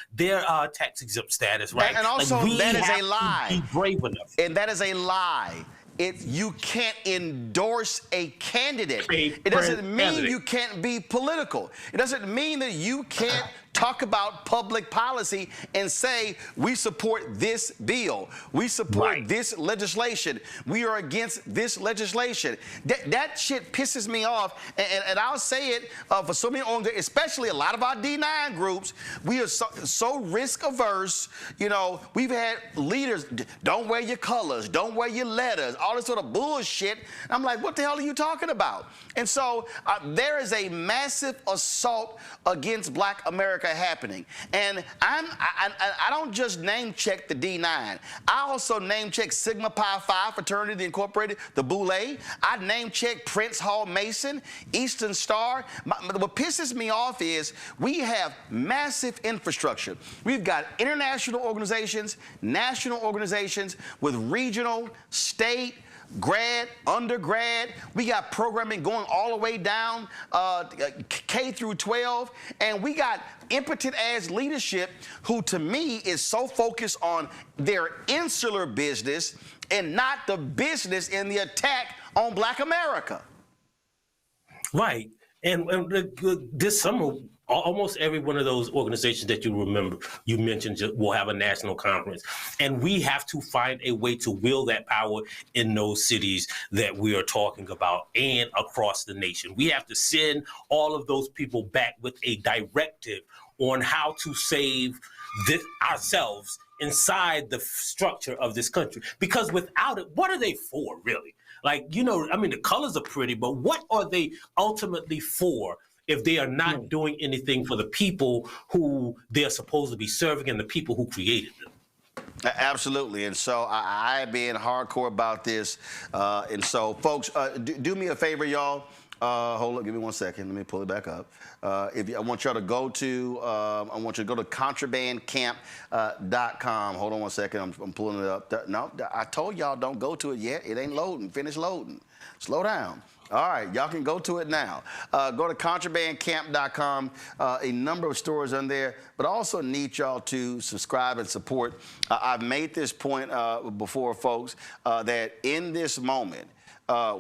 tax exempt status, right? And also like, that is a lie. Be brave enough. And that is a lie. You can't endorse a candidate. It doesn't mean you can't be political. It doesn't mean that you can't talk about public policy and say, we support this bill. We support this legislation. We are against this legislation. That shit pisses me off. And I'll say it for so many organizations, especially a lot of our D9 groups, we are so risk averse. You know, we've had leaders, don't wear your colors, don't wear your letters, all this sort of bullshit. I'm like, what the hell are you talking about? And so there is a massive assault against Black America happening. And I don't just name check the D9. I also name check Sigma Pi Phi Fraternity Incorporated, the Boule. I name check Prince Hall Mason, Eastern Star. What pisses me off is we have massive infrastructure. We've got international organizations, national organizations with regional, state, grad, undergrad. We got programming going all the way down K through 12. And we got impotent ass leadership who to me is so focused on their insular business and not the business in the attack on Black America. Right. And this summer, almost every one of those organizations that you mentioned will have a national conference. And we have to find a way to wield that power in those cities that we are talking about and across the nation. We have to send all of those people back with a directive on how to save ourselves inside the structure of this country. Because without it, what are they for, really? Like, you know, I mean, the colors are pretty, but what are they ultimately for if they are not doing anything for the people who they're supposed to be serving and the people who created them? Absolutely. And so I being hardcore about this. And so, folks, do me a favor, y'all. Hold on, give me 1 second. Let me pull it back up. I want y'all to go to contrabandcamp.com. Hold on 1 second. I'm pulling it up. No, I told y'all don't go to it yet. It ain't loading. Finish loading. Slow down. All right, y'all can go to it now. Go to contrabandcamp.com. A number of stores on there, but I also need y'all to subscribe and support. I've made this point before, folks, that in this moment,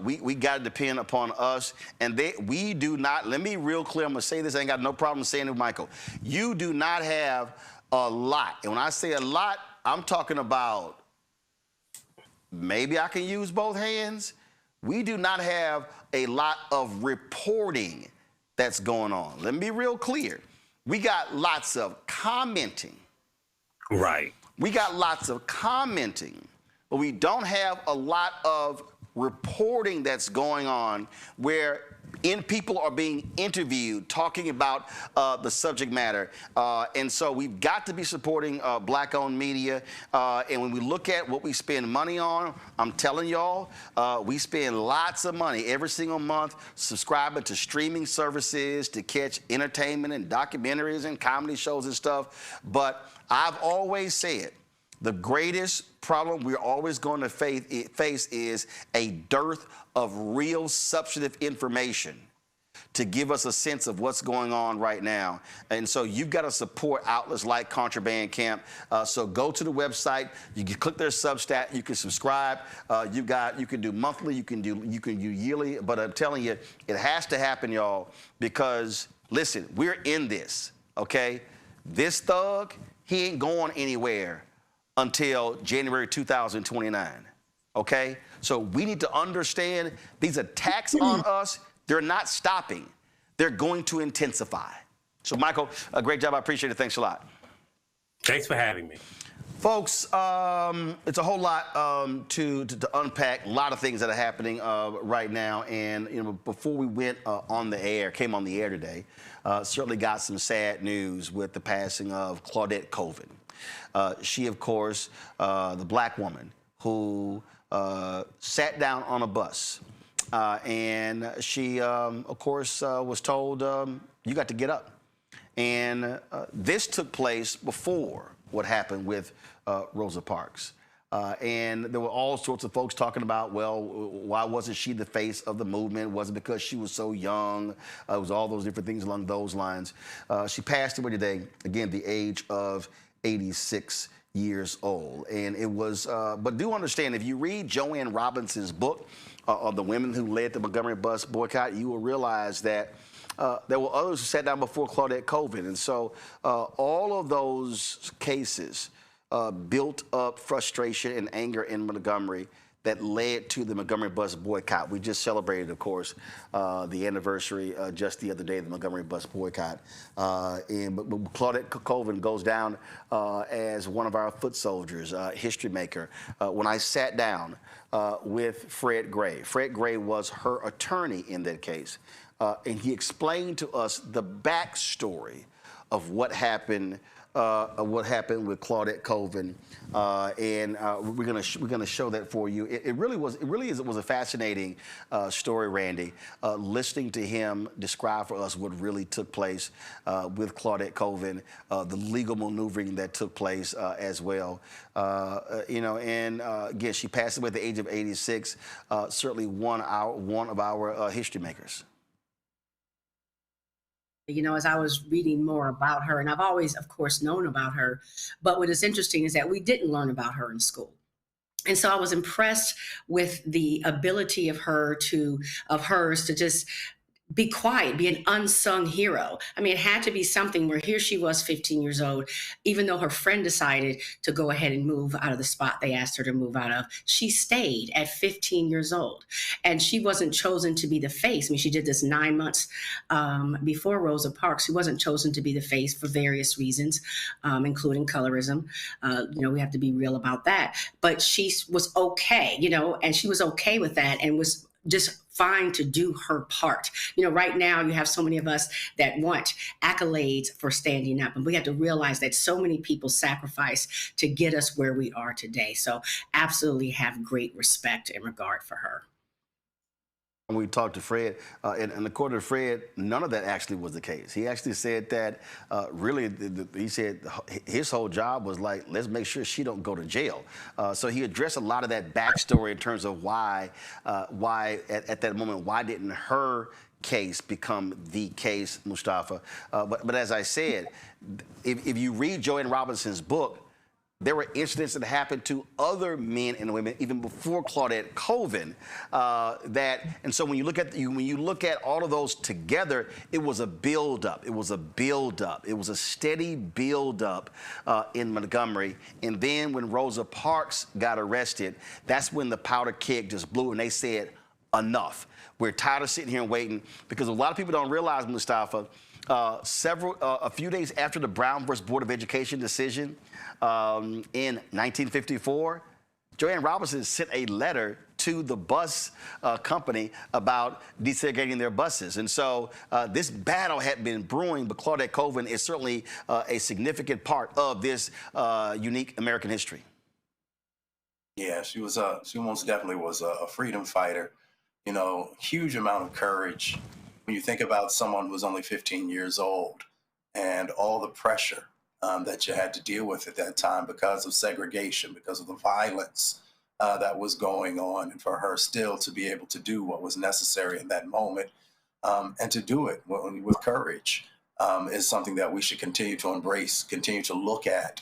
we got to depend upon us, and we do not. Let me be real clear. I'm gonna say this. I ain't got no problem saying it, Michael. You do not have a lot, and when I say a lot, I'm talking about maybe I can use both hands. We do not have a lot of reporting that's going on. Let me be real clear. We got lots of commenting. Right. We got lots of commenting, but we don't have a lot of reporting that's going on where people are being interviewed talking about the subject matter. And so we've got to be supporting Black-owned media. And when we look at what we spend money on, I'm telling y'all, we spend lots of money every single month subscribing to streaming services to catch entertainment and documentaries and comedy shows and stuff. But I've always said the greatest problem we're always going to face is a dearth of real substantive information to give us a sense of what's going on right now. And so you've got to support outlets like Contraband Camp. So go to the website, you can click their Substack, you can subscribe. You can do monthly, you can do yearly, but I'm telling you, it has to happen, y'all, because listen, we're in this, okay? This thug, he ain't going anywhere until January 2029, okay? So we need to understand these attacks on us, they're not stopping. They're going to intensify. So, Michael, a great job. I appreciate it. Thanks a lot. Thanks for having me. Folks, it's a whole lot to unpack, a lot of things that are happening right now. And, you know, before we went came on the air today, certainly got some sad news with the passing of Claudette Colvin. She, of course, the Black woman who sat down on a bus. And she, of course, was told, you got to get up. And this took place before what happened with Rosa Parks. And there were all sorts of folks talking about, well, why wasn't she the face of the movement? Was it because she was so young? It was all those different things along those lines. She passed away today, again, the age of 86 years old. And it was, but do understand, if you read Joanne Robinson's book of the women who led the Montgomery bus boycott, you will realize that there were others who sat down before Claudette Colvin. And so all of those cases built up frustration and anger in Montgomery that led to the Montgomery bus boycott. We just celebrated, of course, the anniversary just the other day of the Montgomery bus boycott. But Claudette Colvin goes down as one of our foot soldiers, history maker. When I sat down with Fred Gray was her attorney in that case, and he explained to us the backstory of what happened with Claudette Colvin, and we're gonna show that for you. It really was a fascinating story, Randy. Listening to him describe for us what really took place with Claudette Colvin, the legal maneuvering that took place as well. Again, she passed away at the age of 86. Certainly one of our history makers. You know, as I was reading more about her, and I've always, of course, known about her, but what is interesting is that we didn't learn about her in school. And so I was impressed with the ability of hers to just be quiet, be an unsung hero. I mean, it had to be something where here she was 15 years old, even though her friend decided to go ahead and move out of the spot they asked her to move out of. She stayed at 15 years old, and she wasn't chosen to be the face. I mean, she did this 9 months before Rosa Parks. She wasn't chosen to be the face for various reasons, including colorism. We have to be real about that. But she was okay, and she was okay with that and was just fine to do her part. Right now you have so many of us that want accolades for standing up, and we have to realize that so many people sacrifice to get us where we are today. So absolutely have great respect and regard for her. We talked to Fred, and according to Fred, none of that actually was the case. He actually said that he said his whole job was like, let's make sure she don't go to jail. So he addressed a lot of that backstory in terms of why at that moment, why didn't her case become the case, Mustafa? But as I said, if you read Joanne Robinson's book, there were incidents that happened to other men and women even before Claudette Colvin. And so when you look at all of those together, it was a buildup. It was a steady buildup in Montgomery. And then when Rosa Parks got arrested, that's when the powder keg just blew, and they said, enough. We're tired of sitting here and waiting, because a lot of people don't realize, Mustafa, a few days after the Brown versus Board of Education decision in 1954, Joanne Robinson sent a letter to the bus company about desegregating their buses. And so this battle had been brewing, but Claudette Colvin is certainly a significant part of this unique American history. Yeah, she most definitely was a freedom fighter. You know, huge amount of courage. When you think about someone who was only 15 years old and all the pressure that you had to deal with at that time because of segregation, because of the violence that was going on, and for her still to be able to do what was necessary in that moment and to do it with courage is something that we should continue to embrace, continue to look at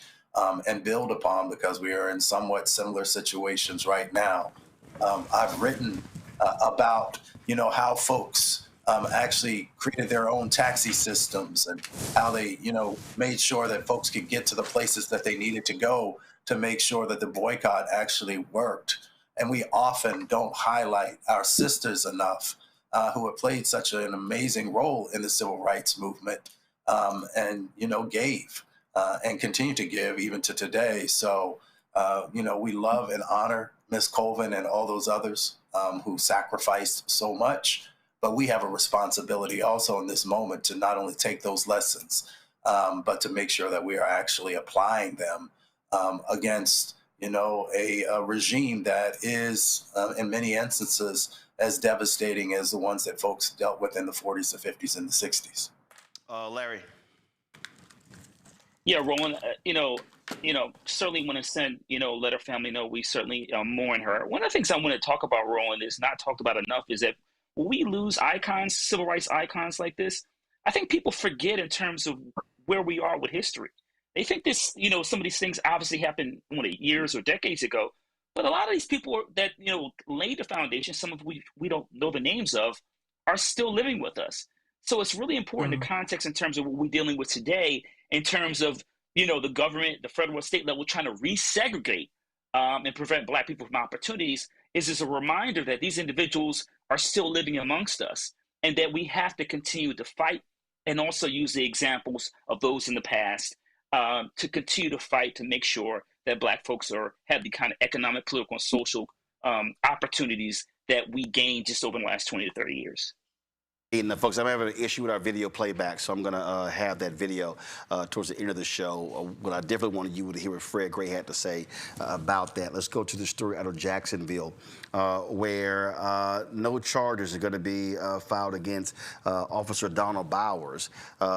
and build upon, because we are in somewhat similar situations right now. I've written about, you know, how folks actually created their own taxi systems and how they, you know, made sure that folks could get to the places that they needed to go to make sure that the boycott actually worked. And we often don't highlight our sisters enough who have played such an amazing role in the civil rights movement and, you know, gave and continue to give even to today. So, you know, we love and honor Miss Colvin and all those others who sacrificed so much. But we have a responsibility also in this moment to not only take those lessons, but to make sure that we are actually applying them against, you know, a regime that is, in many instances, as devastating as the ones that folks dealt with in the 40s, the 50s, and the 60s. Larry. Yeah, Roland, certainly want to send, let her family know we certainly mourn her. One of the things I want to talk about, Roland, is not talked about enough, is that when we lose icons, civil rights icons like this, I think people forget in terms of where we are with history. They think this, some of these things obviously happened years or decades ago, but a lot of these people that, laid the foundation, some of we don't know the names of, are still living with us. So it's really important, the context in terms of what we're dealing with today, in terms of, the government, the federal, state level trying to resegregate and prevent Black people from opportunities, is a reminder that these individuals are still living amongst us, and that we have to continue to fight and also use the examples of those in the past to continue to fight to make sure that Black folks have the kind of economic, political, and social opportunities that we gained just over the last 20 to 30 years. And folks, I'm having an issue with our video playback, so I'm going to have that video towards the end of the show. But I definitely wanted you to hear what Fred Gray had to say about that. Let's go to the story out of Jacksonville, where no charges are going to be filed against Officer Donald Bowers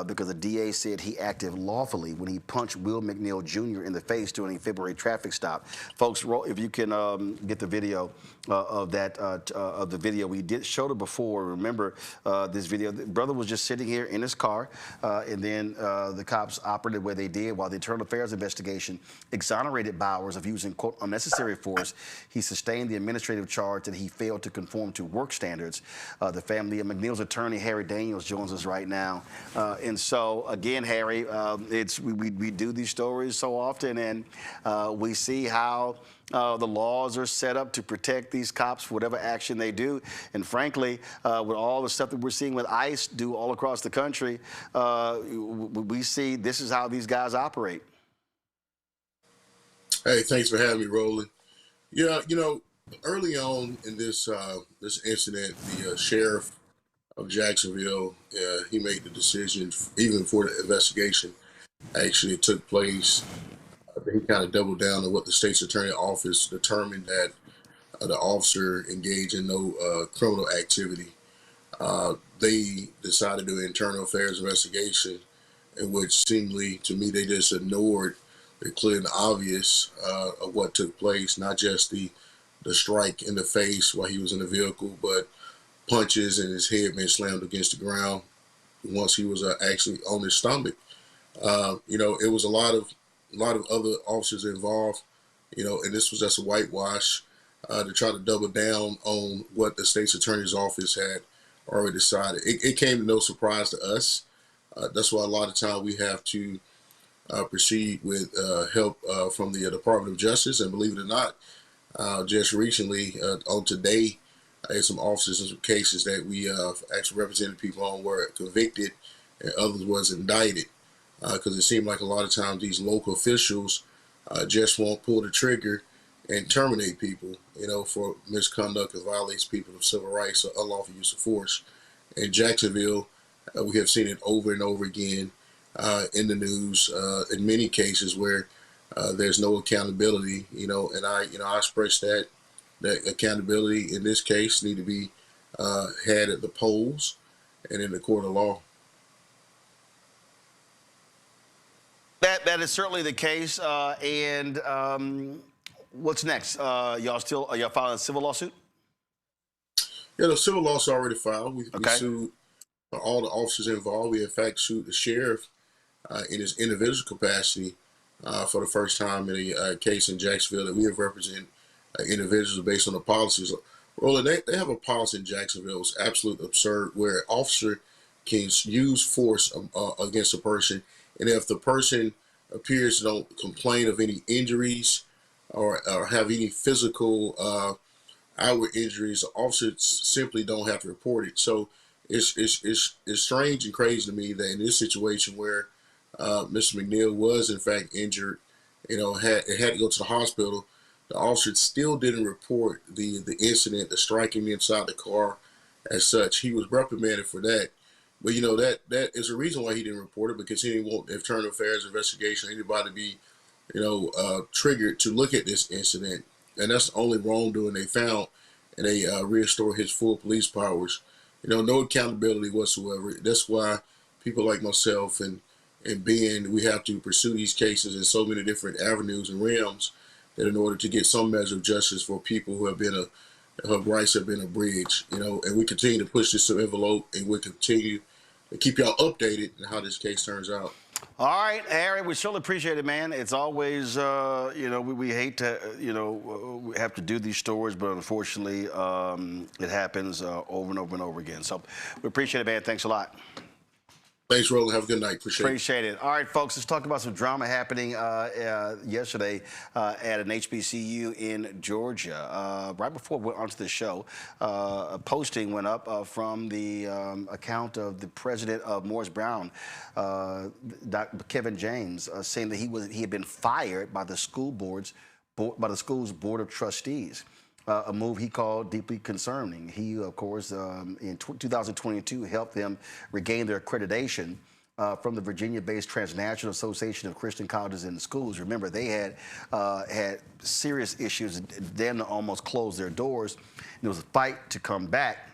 because the DA said he acted lawfully when he punched Will McNeil Jr. in the face during a February traffic stop. Folks, if you can get the video of the video, we did showed it before. Remember. This video, the brother was just sitting here in his car, and then the cops operated where they did while the Internal Affairs investigation exonerated Bowers of using, quote, unnecessary force. He sustained the administrative charge that he failed to conform to work standards. The family of McNeil's attorney, Harry Daniels, joins us right now. And so, again, Harry, we do these stories so often, and we see how the laws are set up to protect these cops for whatever action they do. And frankly, with all the stuff that we're seeing with ICE do all across the country, we see this is how these guys operate. Hey, thanks for having me, Roland. Yeah, early on in this incident, the sheriff of Jacksonville, he made the decision, even before the investigation actually took place. He kind of doubled down on what the state's attorney office determined, that the officer engaged in no criminal activity. They decided to do an internal affairs investigation, in which seemingly, to me, they just ignored the clear and obvious of what took place, not just the strike in the face while he was in the vehicle, but punches and his head being slammed against the ground once he was actually on his stomach. It was a lot of other officers involved, and this was just a whitewash to try to double down on what the state's attorney's office had already decided. It came to no surprise to us. That's why a lot of time we have to proceed with help from the Department of Justice. And believe it or not, just recently, on today, I had some officers in some cases that we actually represented people on were convicted and others was indicted. Because it seemed like a lot of times these local officials just won't pull the trigger and terminate people, for misconduct that violates people's civil rights or unlawful use of force. In Jacksonville, we have seen it over and over again in the news in many cases where there's no accountability, and I express that accountability in this case need to be had at the polls and in the court of law. That is certainly the case. What's next? Are y'all filing a civil lawsuit? Yeah, the civil lawsuit already filed. We Okay. sued all the officers involved. We in fact sued the sheriff in his individual capacity for the first time in a case in Jacksonville that we have represent individuals based on the policies. Roland, they have a policy in Jacksonville. It's absolutely absurd where an officer can use force against a person, and if the person appears to don't complain of any injuries or have any physical outward injuries, the officers simply don't have to report it. So it's strange and crazy to me that in this situation where Mr. McNeil was in fact injured, had to go to the hospital, the officer still didn't report the incident, the striking inside the car as such. He was reprimanded for that. But that is a reason why he didn't report it, because he didn't want the internal affairs investigation, anybody to be, triggered to look at this incident. And that's the only wrongdoing they found, and they restored his full police powers. No accountability whatsoever. That's why people like myself and Ben, we have to pursue these cases in so many different avenues and realms that in order to get some measure of justice for people who have rights have been abridged, and we continue to push this envelope, and we continue to keep y'all updated on how this case turns out. All right, Harry, we surely appreciate it, man. It's always, we hate to, we have to do these stories, but unfortunately, it happens over and over and over again. So we appreciate it, man. Thanks a lot. Thanks, Roland. Have a good night. Appreciate it. All right, folks, let's talk about some drama happening yesterday at an HBCU in Georgia. Right before we went onto the show, a posting went up from the account of the president of Morris Brown, Dr. Kevin James, saying that he had been fired by the school's board of trustees. A move he called deeply concerning. He, of course, in 2022 helped them regain their accreditation from the Virginia-based Transnational Association of Christian Colleges and Schools. Remember, they had serious issues, then almost closed their doors. There was a fight to come back.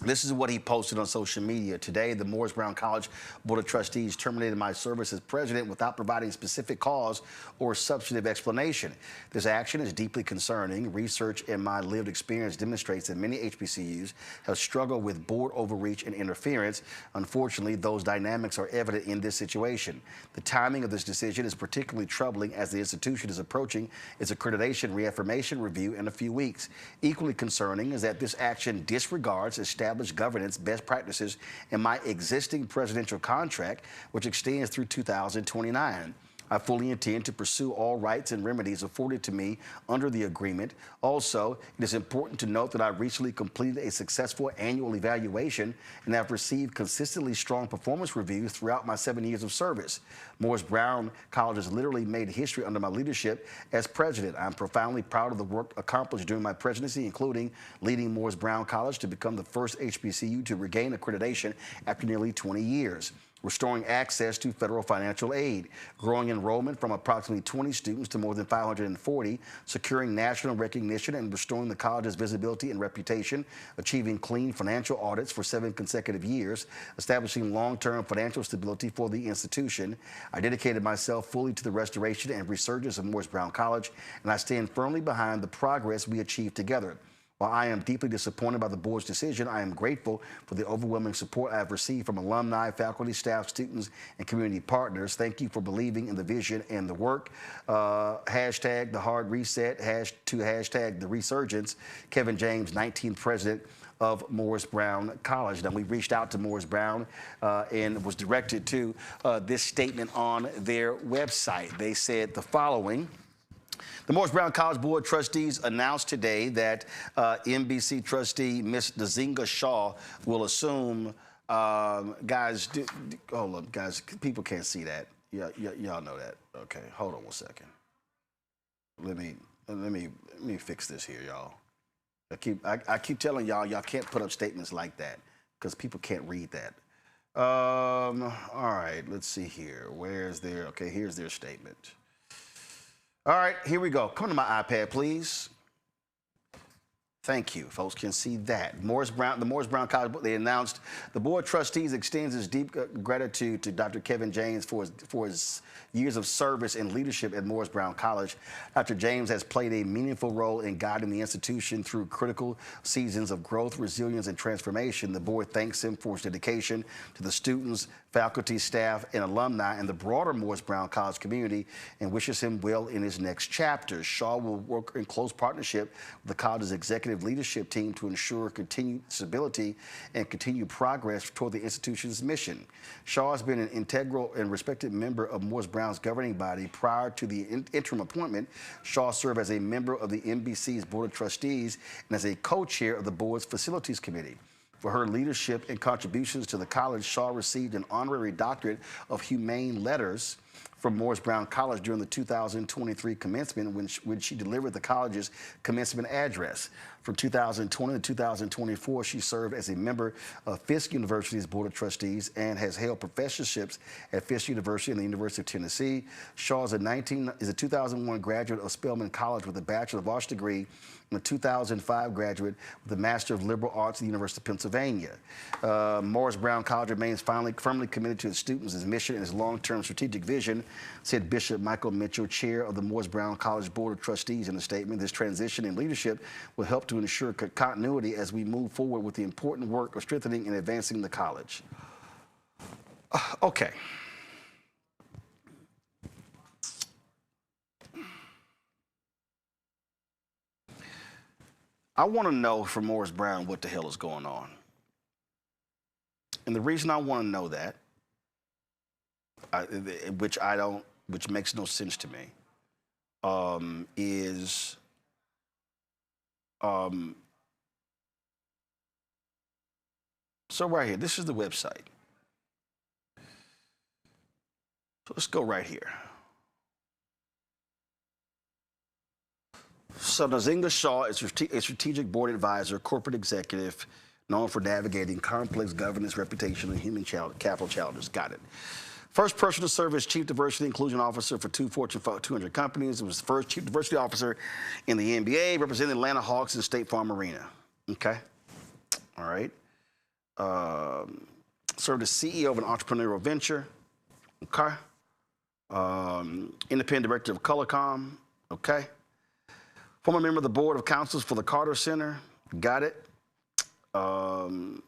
This is what he posted on social media. Today, the Morris Brown College Board of Trustees terminated my service as president without providing specific cause or substantive explanation. This action is deeply concerning. Research and my lived experience demonstrates that many HBCUs have struggled with board overreach and interference. Unfortunately, those dynamics are evident in this situation. The timing of this decision is particularly troubling as the institution is approaching its accreditation reaffirmation review in a few weeks. Equally concerning is that this action disregards established governance best practices in my existing presidential contract, which extends through 2029. I fully intend to pursue all rights and remedies afforded to me under the agreement. Also, it is important to note that I recently completed a successful annual evaluation and have received consistently strong performance reviews throughout my 7 years of service. Morris Brown College has literally made history under my leadership as president. I'm profoundly proud of the work accomplished during my presidency, including leading Morris Brown College to become the first HBCU to regain accreditation after nearly 20 years. Restoring access to federal financial aid, growing enrollment from approximately 20 students to more than 540, securing national recognition and restoring the college's visibility and reputation, achieving clean financial audits for 7 consecutive years, establishing long-term financial stability for the institution. I dedicated myself fully to the restoration and resurgence of Morris Brown College, and I stand firmly behind the progress we achieved together. While I am deeply disappointed by the board's decision, I am grateful for the overwhelming support I have received from alumni, faculty, staff, students, and community partners. Thank you for believing in the vision and the work. Hashtag the hard reset, hashtag the resurgence. Kevin James, 19th president of Morris Brown College. Now, we reached out to Morris Brown and was directed to this statement on their website. They said the following. The Morris Brown College Board of Trustees announced today that MBC trustee Ms. Nzinga Shaw will assume, guys, hold up, guys, people can't see that. Y'all know that. Okay, hold on one second. Let me let me fix this here, y'all. I keep telling y'all can't put up statements like that because people can't read that. All right, let's see here. Where's their? Okay, here's their statement. All right, here we go. Come to my iPad, please. Thank you. Folks can see that. The Morris Brown College, they announced the Board of Trustees extends its deep gratitude to Dr. Kevin James for his years of service and leadership at Morris Brown College. Dr. James has played a meaningful role in guiding the institution through critical seasons of growth, resilience, and transformation. The board thanks him for his dedication to the students, faculty, staff, and alumni and the broader Morris Brown College community and wishes him well in his next chapter. Shaw will work in close partnership with the college's executive leadership team to ensure continued stability and continued progress toward the institution's mission. Shaw has been an integral and respected member of Morris Brown's governing body. Prior to the interim appointment, Shaw served as a member of the MBC's Board of Trustees and as a co-chair of the board's Facilities Committee. For her leadership and contributions to the college, Shaw received an honorary doctorate of humane letters from Morris Brown College during the 2023 commencement when she delivered the college's commencement address. From 2020 to 2024, she served as a member of Fisk University's Board of Trustees and has held professorships at Fisk University and the University of Tennessee. Shaw is a 2001 graduate of Spelman College with a Bachelor of Arts degree and a 2005 graduate with a Master of Liberal Arts at the University of Pennsylvania. Morris Brown College remains firmly committed to its students, its mission, and its long-term strategic vision, said Bishop Michael Mitchell, chair of the Morris Brown College Board of Trustees in a statement. This transition in leadership will help to ensure continuity as we move forward with the important work of strengthening and advancing the college. Okay. I want to know from Morris Brown what the hell is going on. And the reason I want to know that, which makes no sense to me, is so right here, this is the website. So let's go right here. So Nzinga Shaw is a strategic board advisor, corporate executive, known for navigating complex governance, reputation, and human capital challenges. Got it. First person to serve as Chief Diversity Inclusion Officer for 2 Fortune 200 companies. It was the first Chief Diversity Officer in the NBA, representing the Atlanta Hawks and State Farm Arena. Okay. All right. Served as CEO of an entrepreneurial venture. Okay. Independent Director of Colorcom. Okay. Former member of the Board of Counsels for the Carter Center. Got it. Sought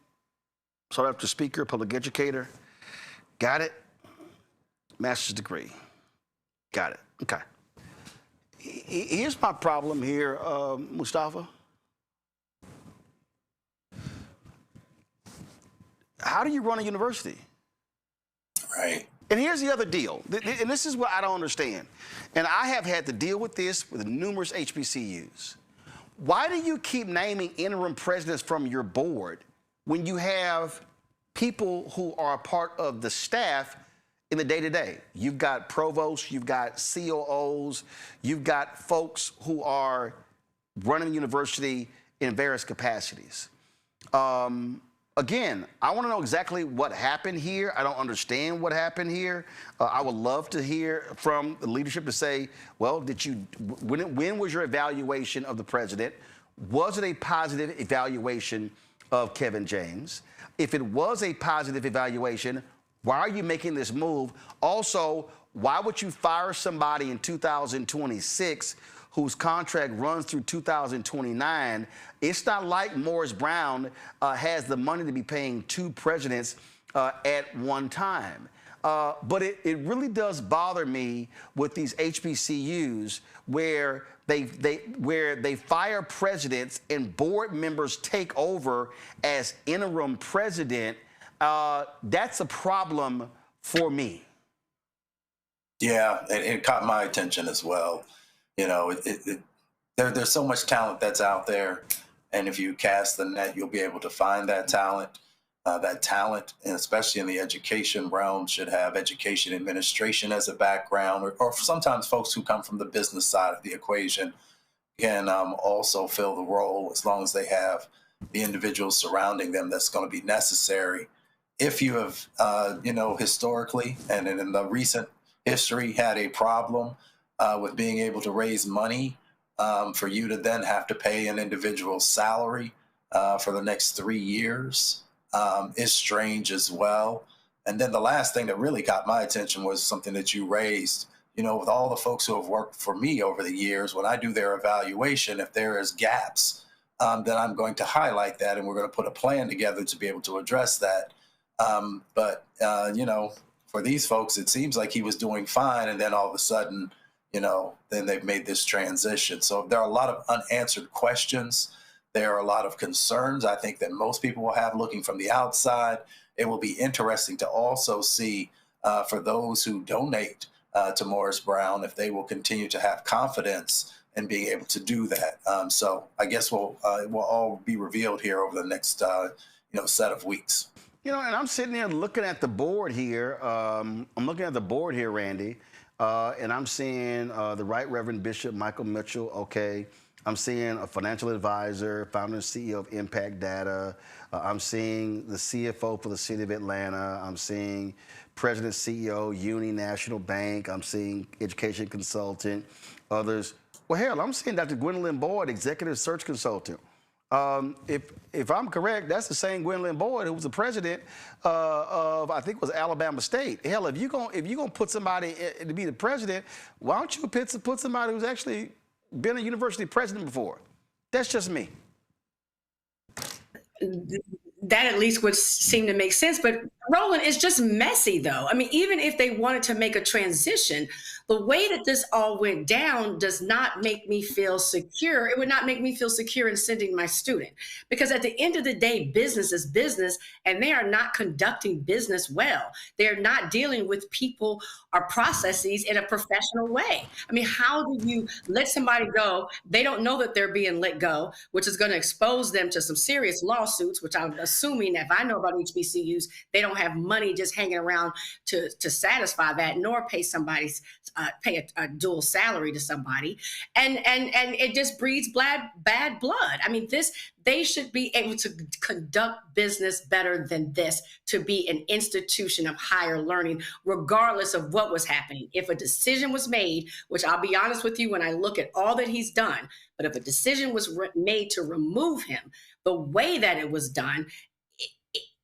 after speaker, public educator. Got it. Master's degree. Got it. Okay. Here's my problem here, Mustafa. How do you run a university? Right. And here's the other deal, and this is what I don't understand. And I have had to deal with this with numerous HBCUs. Why do you keep naming interim presidents from your board when you have people who are a part of the staff in the day-to-day? You've got provosts, you've got COOs, you've got folks who are running the university in various capacities. Again, I want to know exactly what happened here. I don't understand what happened here. I would love to hear from the leadership to say, well, when was your evaluation of the president? Was it a positive evaluation of Kevin James? If it was a positive evaluation, why are you making this move? Also, why would you fire somebody in 2026 whose contract runs through 2029? It's not like Morris Brown has the money to be paying 2 presidents at one time. But it really does bother me with these HBCUs where they fire presidents and board members take over as interim president. That's a problem for me. Yeah, it caught my attention as well. You know, there's so much talent that's out there, and if you cast the net, you'll be able to find that talent. That talent, and especially in the education realm, should have education administration as a background, or sometimes folks who come from the business side of the equation. can also fill the role as long as they have the individuals surrounding them that's going to be necessary. If you have, historically and in the recent history had a problem with being able to raise money for you to then have to pay an individual's salary for the next 3 years is strange as well. And then the last thing that really got my attention was something that you raised. With all the folks who have worked for me over the years, when I do their evaluation, if there is gaps, then I'm going to highlight that, and we're going to put a plan together to be able to address that. But for these folks, it seems like he was doing fine, and then all of a sudden, then they've made this transition. So there are a lot of unanswered questions. There are a lot of concerns I think that most people will have looking from the outside. It will be interesting to also see for those who donate to Morris Brown, if they will continue to have confidence in being able to do that. So I guess it will all be revealed here over the next set of weeks. And I'm sitting there looking at the board here. I'm looking at the board here, Randy, and I'm seeing the Right Reverend Bishop Michael Mitchell. Okay. I'm seeing a financial advisor, founder and CEO of Impact Data. I'm seeing the CFO for the city of Atlanta. I'm seeing President, CEO, Uni National Bank. I'm seeing education consultant, others. Well, hell, I'm seeing Dr. Gwendolyn Boyd, executive search consultant. If I'm correct, that's the same Gwendolyn Boyd who was the president of, I think it was Alabama State. Hell, if you're gonna put somebody to be the president, why don't you put somebody who's actually been a university president before? That's just me. That at least would seem to make sense. But Roland, it's just messy, though. I mean, even if they wanted to make a transition, the way that this all went down does not make me feel secure. It would not make me feel secure in sending my student, because at the end of the day, business is business, and they are not conducting business well. They're not dealing with people or processes in a professional way. I mean, how do you let somebody go? They don't know that they're being let go, which is going to expose them to some serious lawsuits, which I'm assuming, if I know about HBCUs, they don't have money just hanging around to satisfy that, nor pay somebody's pay a dual salary to somebody, and it just breeds bad blood. I mean, they should be able to conduct business better than this, to be an institution of higher learning, regardless of what was happening. If a decision was made, which I'll be honest with you, when I look at all that he's done, but if a decision was made to remove him, the way that it was done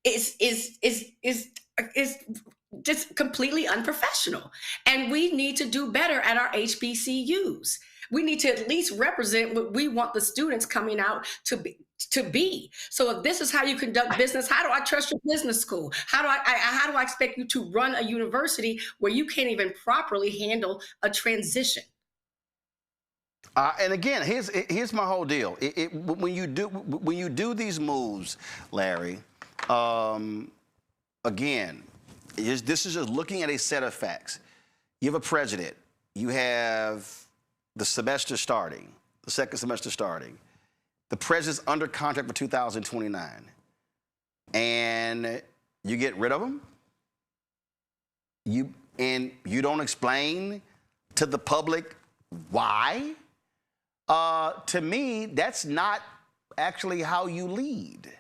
is just completely unprofessional. And we need to do better at our HBCUs. We need to at least represent what we want the students coming out to be. So if this is how you conduct business, how do I trust your business school? How do I expect you to run a university where you can't even properly handle a transition? And again, here's my whole deal. When you do these moves, Larry, again, this is just looking at a set of facts. You have a president. You have the semester starting, the second semester starting. The president's under contract for 2029. And you get rid of him? You don't explain to the public why? To me, that's not actually how you lead.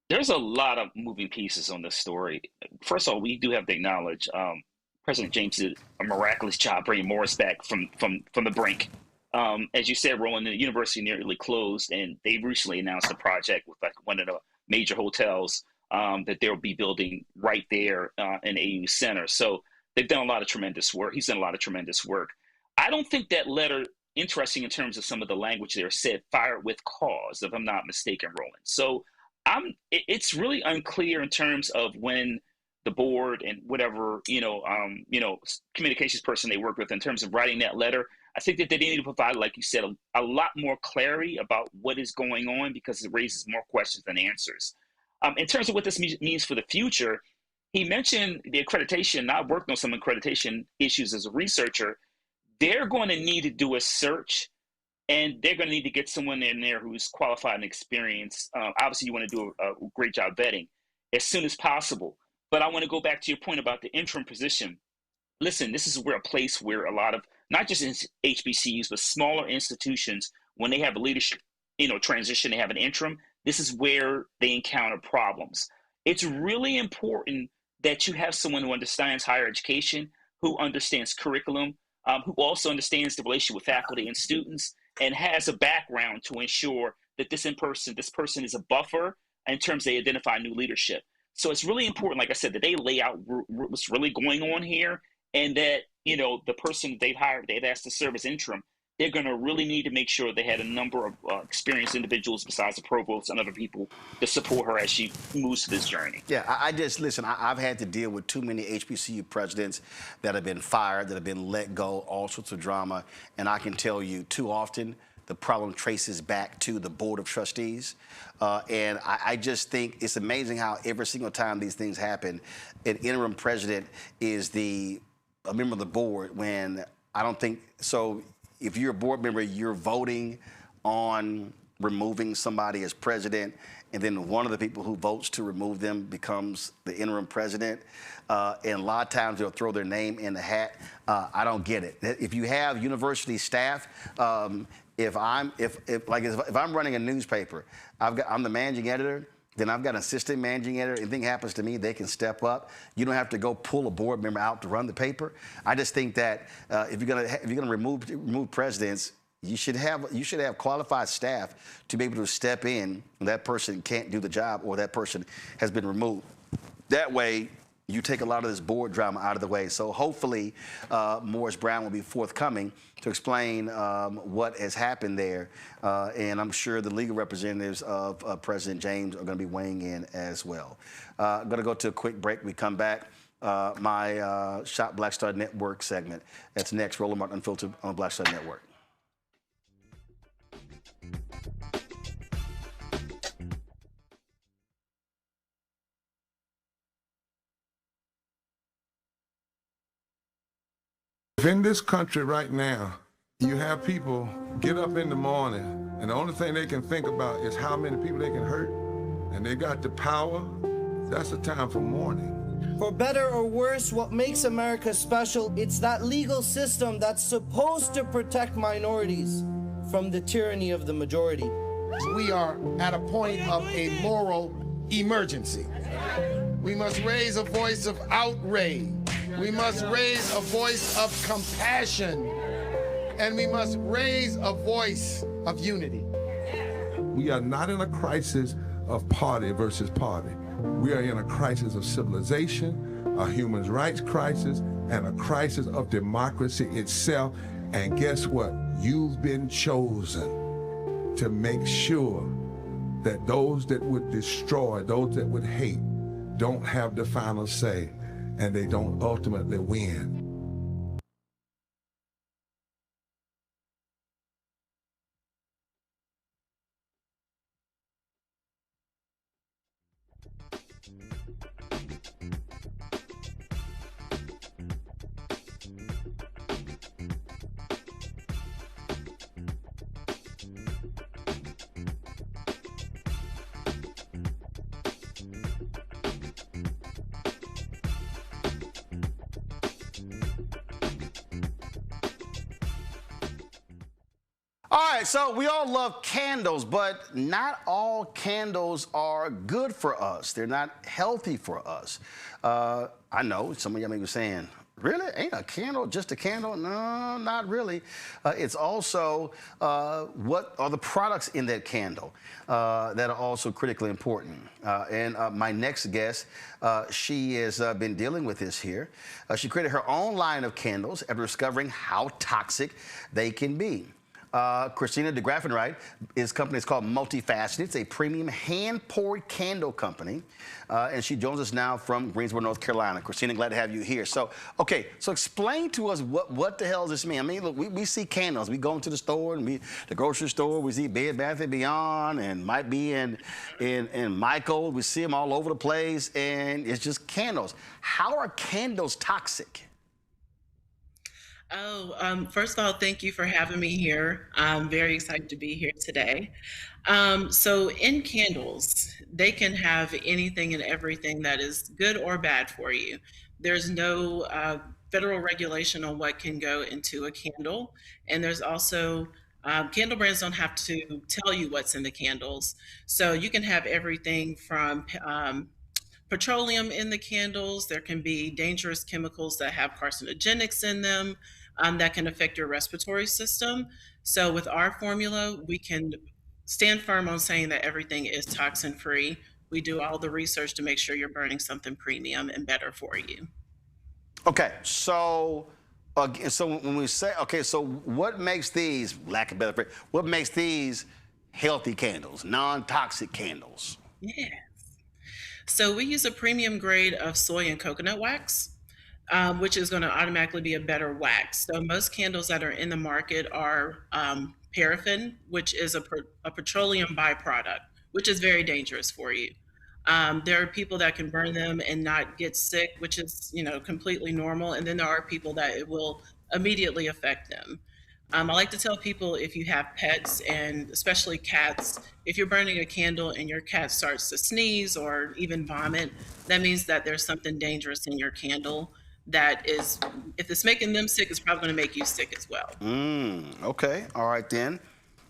There's a lot of moving pieces on this story. First of all, we do have to acknowledge President James did a miraculous job bringing Morris back from the brink. As you said, Roland, the university nearly closed, and they recently announced a project with like one of the major hotels that they'll be building right there in AU Center. So they've done a lot of tremendous work. He's done a lot of tremendous work. I don't think that letter, interesting in terms of some of the language there, said fired with cause, if I'm not mistaken, Roland. So it's really unclear in terms of when the board and whatever, communications person they work with in terms of writing that letter. I think that they need to provide, like you said, a lot more clarity about what is going on, because it raises more questions than answers. In terms of what this means for the future, he mentioned the accreditation. I've worked on some accreditation issues as a researcher. They're going to need to do a search, and they're going to need to get someone in there who's qualified and experienced. Obviously, you want to do a great job vetting as soon as possible. But I want to go back to your point about the interim position. Listen, this is a place where a lot of not just in HBCUs, but smaller institutions, when they have a leadership, transition, they have an interim, this is where they encounter problems. It's really important that you have someone who understands higher education, who understands curriculum, who also understands the relationship with faculty and students, and has a background to ensure that this person is a buffer in terms they identify new leadership. So it's really important, like I said, that they lay out what's really going on here, and that the person they've hired, they've asked to serve as interim, they're going to really need to make sure they had a number of experienced individuals besides the provost and other people to support her as she moves to this journey. Yeah, I've had to deal with too many HBCU presidents that have been fired, that have been let go, all sorts of drama, and I can tell you too often the problem traces back to the board of trustees. And I just think it's amazing how every single time these things happen, an interim president is a member of the board, when I don't think so. If you're a board member, you're voting on removing somebody as president, and then one of the people who votes to remove them becomes the interim president. And a lot of times they'll throw their name in the hat. I don't get it. If you have university staff, if I'm running a newspaper, I'm the managing editor. Then I've got an assistant managing editor. Anything happens to me, they can step up. You don't have to go pull a board member out to run the paper. I just think that if you're gonna remove presidents, you should have qualified staff to be able to step in when that person can't do the job or that person has been removed. That way, you take a lot of this board drama out of the way. So hopefully, Morris Brown will be forthcoming to explain what has happened there. And I'm sure the legal representatives of President James are going to be weighing in as well. I'm going to go to a quick break. We come back. My Shop Black Star Network segment. That's next. Roland Martin Unfiltered on Black Star Network. In this country right now, you have people get up in the morning and the only thing they can think about is how many people they can hurt, and they got the power. That's the time for mourning. For better or worse, what makes America special, it's that legal system that's supposed to protect minorities from the tyranny of the majority. We are at a point of a moral emergency. We must raise a voice of outrage. We must raise a voice of compassion, and we must raise a voice of unity. We are not in a crisis of party versus party. We are in a crisis of civilization, a human rights crisis, and a crisis of democracy itself. And guess what? You've been chosen to make sure that those that would destroy, those that would hate, don't have the final say, and they don't ultimately win. All right, so we all love candles, but not all candles are good for us. They're not healthy for us. I know some of y'all may be saying, really? Ain't a candle just a candle? No, not really. It's also what are the products in that candle that are also critically important. And my next guest, she has been dealing with this here. She created her own line of candles after discovering how toxic they can be. Christina DeGraffenreich, his company is called Multifaceted. It's a premium hand-poured candle company. And she joins us now from Greensboro, North Carolina. Christina, glad to have you here. So, okay, so explain to us what the hell does this mean? I mean, look, we see candles. We go into the store, and the grocery store, we see Bed Bath & Beyond, and might be in Michael. We see them all over the place, and it's just candles. How are candles toxic? First of all, thank you for having me here. I'm very excited to be here today. So in candles, they can have anything and everything that is good or bad for you. There's no federal regulation on what can go into a candle. And there's also candle brands don't have to tell you what's in the candles. So you can have everything from petroleum in the candles. There can be dangerous chemicals that have carcinogenics in them that can affect your respiratory system. So with our formula, we can stand firm on saying that everything is toxin free. We do all the research to make sure you're burning something premium and better for you. Okay, so when we say, okay, so what makes these, lack of better phrase, what makes these healthy candles, non-toxic candles? Yes. So we use a premium grade of soy and coconut wax, which is going to automatically be a better wax. So most candles that are in the market are paraffin, which is a petroleum byproduct, which is very dangerous for you. There are people that can burn them and not get sick, which is, completely normal. And then there are people that it will immediately affect them. I like to tell people, if you have pets, and especially cats, if you're burning a candle and your cat starts to sneeze or even vomit, that means that there's something dangerous in your candle that is, if it's making them sick, it's probably going to make you sick as well. Okay, all right then.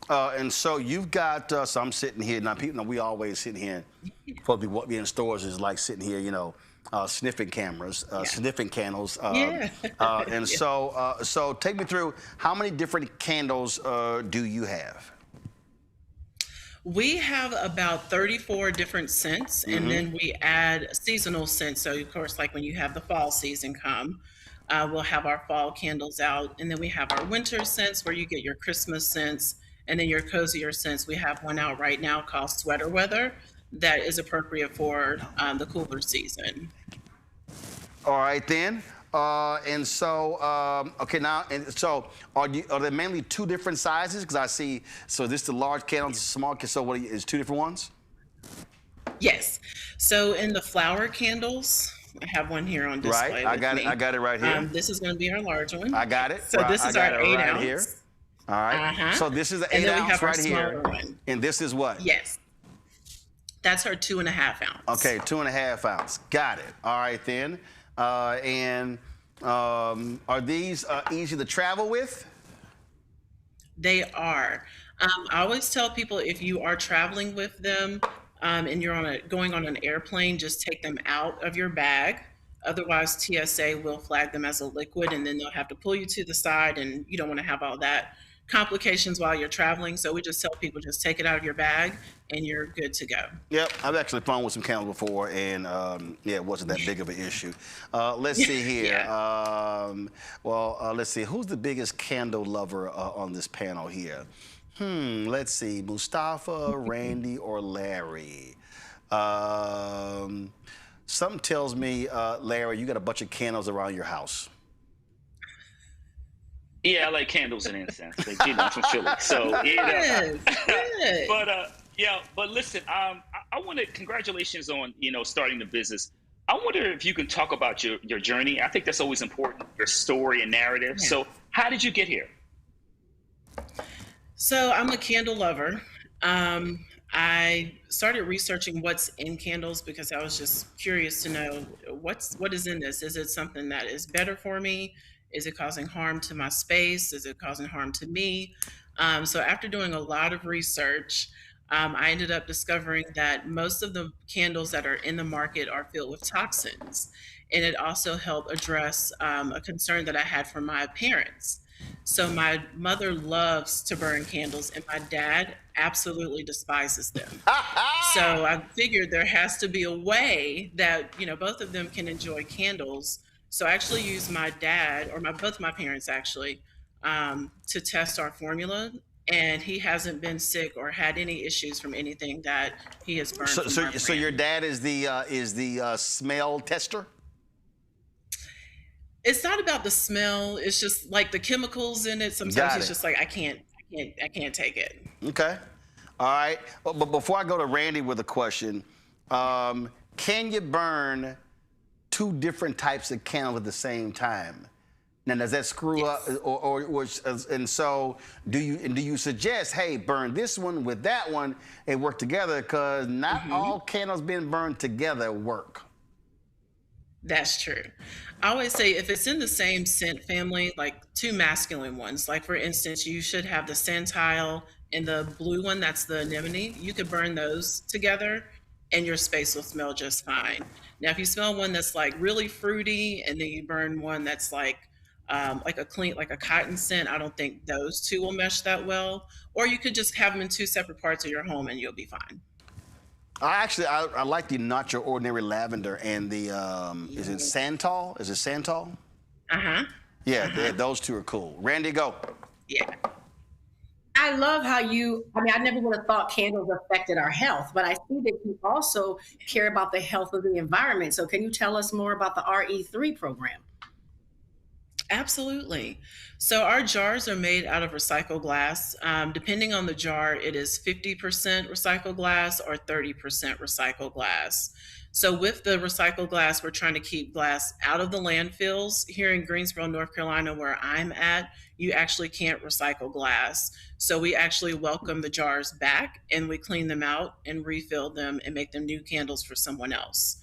And so you've got, so I'm sitting here, now people know we always sitting here, supposed to be in stores is like sitting here, sniffing cameras, sniffing candles. And so take me through, how many different candles do you have? We have about 34 different scents, and then we add seasonal scents. So of course, like when you have the fall season come, we'll have our fall candles out, and then we have our winter scents where you get your Christmas scents, and then your cozier scents. We have one out right now called Sweater Weather that is appropriate for the cooler season. All right then. And so, okay, now, and so are there mainly two different sizes? Because I see, so this is the large candle, this is small candle, so what is two different ones? Yes. So in the flower candles, I have one here on display. Right, I got it. I got it right here. This is going to be our large one. I got it. So this is our 8 ounce. Here. All right. So this is an 8 ounce right here. One. And this is what? Yes. That's her 2.5 ounce. Okay, 2.5 ounce. Got it. All right then. And are these easy to travel with? They are. I always tell people, if you are traveling with them and you're going on an airplane, just take them out of your bag. Otherwise, TSA will flag them as a liquid, and then they'll have to pull you to the side, and you don't want to have all that complications while you're traveling. So we just tell people, just take it out of your bag and you're good to go. Yep, I've actually flown with some candles before, and yeah, it wasn't that big of an issue. Let's see here. Let's see, who's the biggest candle lover on this panel here? Let's see, Mustafa, Randy, or Larry? Something tells me, Larry, you got a bunch of candles around your house. Yeah, I like candles and incense. I'm from Philly, so But listen, I want to congratulations on starting the business. I wonder if you can talk about your journey. I think that's always important, your story and narrative. Yeah. So how did you get here? So I'm a candle lover. I started researching what's in candles because I was just curious to know what is in this. Is it something that is better for me? Is it causing harm to my space? Is it causing harm to me? So after doing a lot of research, I ended up discovering that most of the candles that are in the market are filled with toxins. And it also helped address a concern that I had from my parents. So my mother loves to burn candles, and my dad absolutely despises them. So I figured there has to be a way that both of them can enjoy candles. So I actually used my dad, or both my parents actually, to test our formula, and he hasn't been sick or had any issues from anything that he has burned. So your dad is the smell tester? It's not about the smell. It's just like the chemicals in it. Sometimes he's just like, I can't take it. Okay, all right. But before I go to Randy with a question, can you burn two different types of candles at the same time? Now, does that screw up, and so do you suggest, hey, burn this one with that one and work together? Because not all candles being burned together work. That's true. I always say if it's in the same scent family, like two masculine ones, like for instance, you should have the Sentile and the blue one, that's the anemone. You could burn those together and your space will smell just fine. Now, if you smell one that's like really fruity and then you burn one that's like a clean, like a cotton scent, I don't think those two will mesh that well. Or you could just have them in two separate parts of your home and you'll be fine. I like the not your ordinary lavender and the is it Santal? Is it Santal? Yeah, those two are cool. Randy, go. Yeah. I love how I never would have thought candles affected our health, but I see that you also care about the health of the environment. So can you tell us more about the RE3 program? Absolutely. So our jars are made out of recycled glass. Depending on the jar, it is 50% recycled glass or 30% recycled glass. So with the recycled glass, we're trying to keep glass out of the landfills. Here in Greensboro, North Carolina, where I'm at, you actually can't recycle glass. So we actually welcome the jars back and we clean them out and refill them and make them new candles for someone else.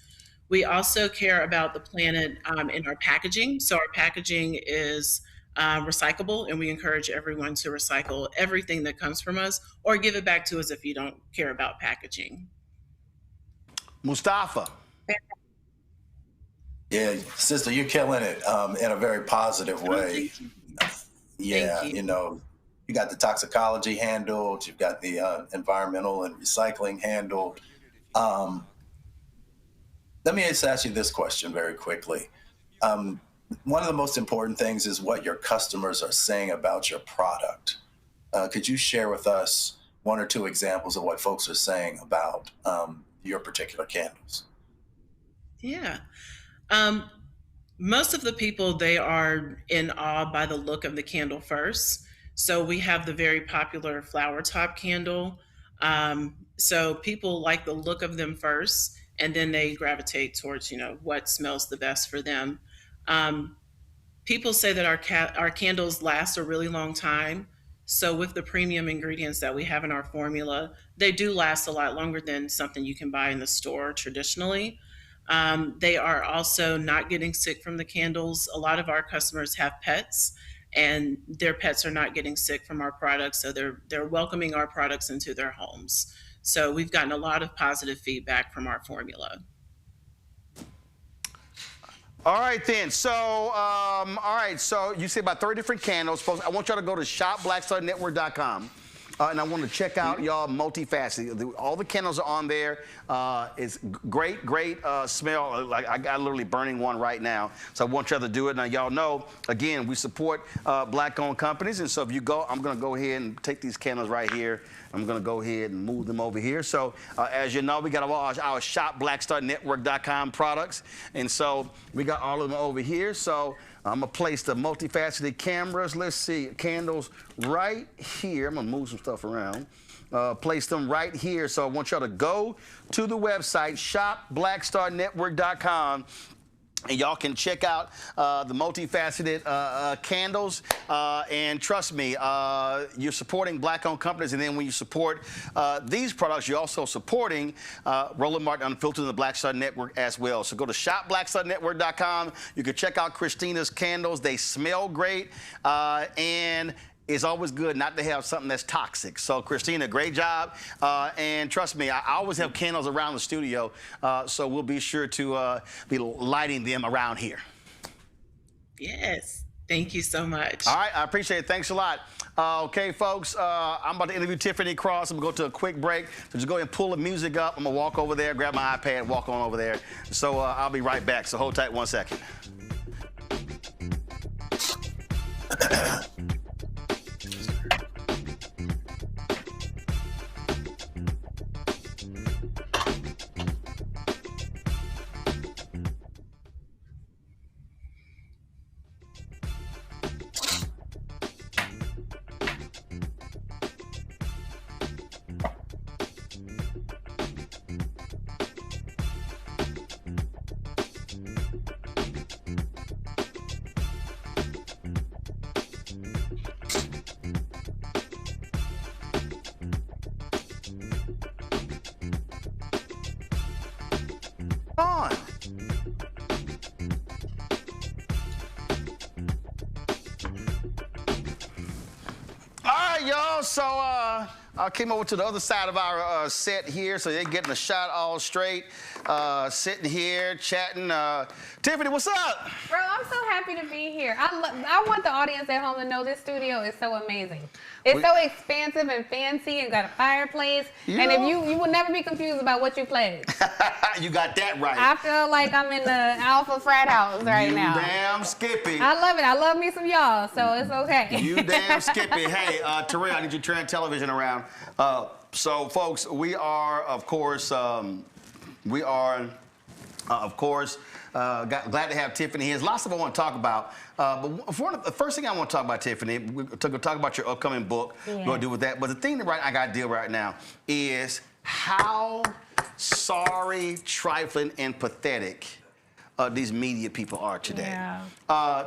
We also care about the planet in our packaging. So our packaging is recyclable, and we encourage everyone to recycle everything that comes from us or give it back to us if you don't care about packaging. Mustafa. Yeah, sister, you're killing it in a very positive way. Yeah, you know, you got the toxicology handled, you've got the environmental and recycling handled. Let me just ask you this question very quickly. One of the most important things is what your customers are saying about your product. Could you share with us one or two examples of what folks are saying about your particular candles? Yeah. Most of the people, they are in awe by the look of the candle first. So we have the very popular flower top candle. So people like the look of them first, and then they gravitate towards, you know, what smells the best for them. People say that our candles last a really long time. So with the premium ingredients that we have in our formula, they do last a lot longer than something you can buy in the store traditionally. They are also not getting sick from the candles. A lot of our customers have pets, and their pets are not getting sick from our products. So they're welcoming our products into their homes. So we've gotten a lot of positive feedback from our formula. All right, then. So, so you say about 30 different candles. Folks, I want y'all to go to shopblackstarnetwork.com. And I want to check out y'all multifaceted. All the candles are on there. It's great smell. Like I got literally burning one right now. So I want y'all to do it. Now y'all know, again, we support black-owned companies. And so if you go, I'm going to go ahead and take these candles right here. I'm going to go ahead and move them over here. So as you know, we got our shopblackstarnetwork.com products. And so we got all of them over here. So I'm going to place the multifaceted cameras. Let's see, candles right here. I'm going to move some stuff around. Place them right here. So I want y'all to go to the website, shopblackstarnetwork.com. And y'all can check out the multifaceted candles. And trust me, you're supporting black-owned companies. And then when you support these products, you're also supporting Roland Martin Unfiltered and the Black Star Network as well. So go to shopblackstarnetwork.com. You can check out Christina's candles. They smell great. And it's always good not to have something that's toxic. So, Christina, great job. And trust me, I always have candles around the studio, so we'll be sure to be lighting them around here. Yes. Thank you so much. All right. I appreciate it. Thanks a lot. Okay, folks, I'm about to interview Tiffany Cross. I'm going to go to a quick break. So just go ahead and pull the music up. I'm going to walk over there, grab my iPad, walk on over there. So I'll be right back. So hold tight 1 second. so I came over to the other side of our set here, so they're getting a shot all straight. Sitting here, chatting. Tiffany, what's up? Bro, I'm so happy to be here. I want the audience at home to know this studio is so amazing. It's so expansive and fancy and got a fireplace. And if you will never be confused about what you played. You got that right. I feel like I'm in the alpha frat house right now. You damn Skippy. I love it. I love me some y'all, so it's okay. You damn Skippy. Hey, Terrell, I need you to turn television around. So, folks, we are, of course, glad to have Tiffany here. There's lots of I want to talk about. But the first thing I want to talk about, Tiffany, we're going to talk about your upcoming book. Yeah. We're going to do with that. But the thing that I got to deal right now is how sorry, trifling, and pathetic these media people are today. Yeah.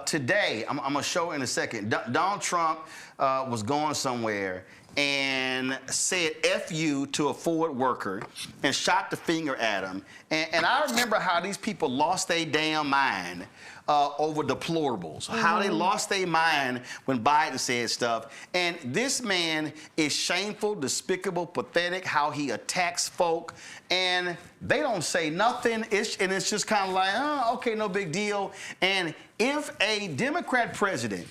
Today, I'm going to show in a second, Donald Trump was going somewhere and said F you to a Ford worker and shot the finger at him. And I remember how these people lost their damn mind over deplorables, how they lost their mind when Biden said stuff. And this man is shameful, despicable, pathetic, how he attacks folk. And they don't say nothing, and it's just kind of like, oh, okay, no big deal. And if a Democrat president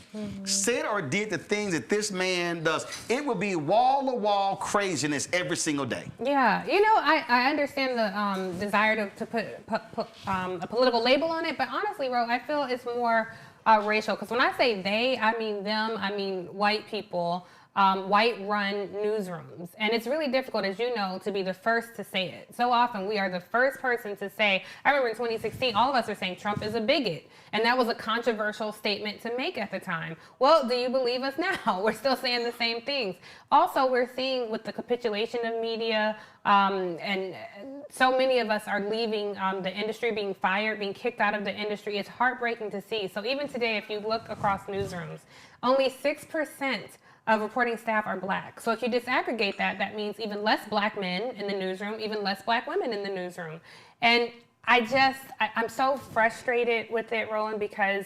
said or did the things that this man does, it would be wall-to-wall craziness every single day. Yeah, you know, I understand the desire to put a political label on it, but honestly, Ro, I feel it's more racial. Because when I say they, I mean them, I mean white people. White-run newsrooms. And it's really difficult, as you know, to be the first to say it. So often we are the first person to say, I remember in 2016, all of us were saying Trump is a bigot. And that was a controversial statement to make at the time. Well, do you believe us now? We're still saying the same things. Also, we're seeing with the capitulation of media, and so many of us are leaving the industry, being fired, being kicked out of the industry. It's heartbreaking to see. So even today, if you look across newsrooms, only 6% of reporting staff are black. So if you disaggregate that, that means even less black men in the newsroom, even less black women in the newsroom. And I'm so frustrated with it, Roland, because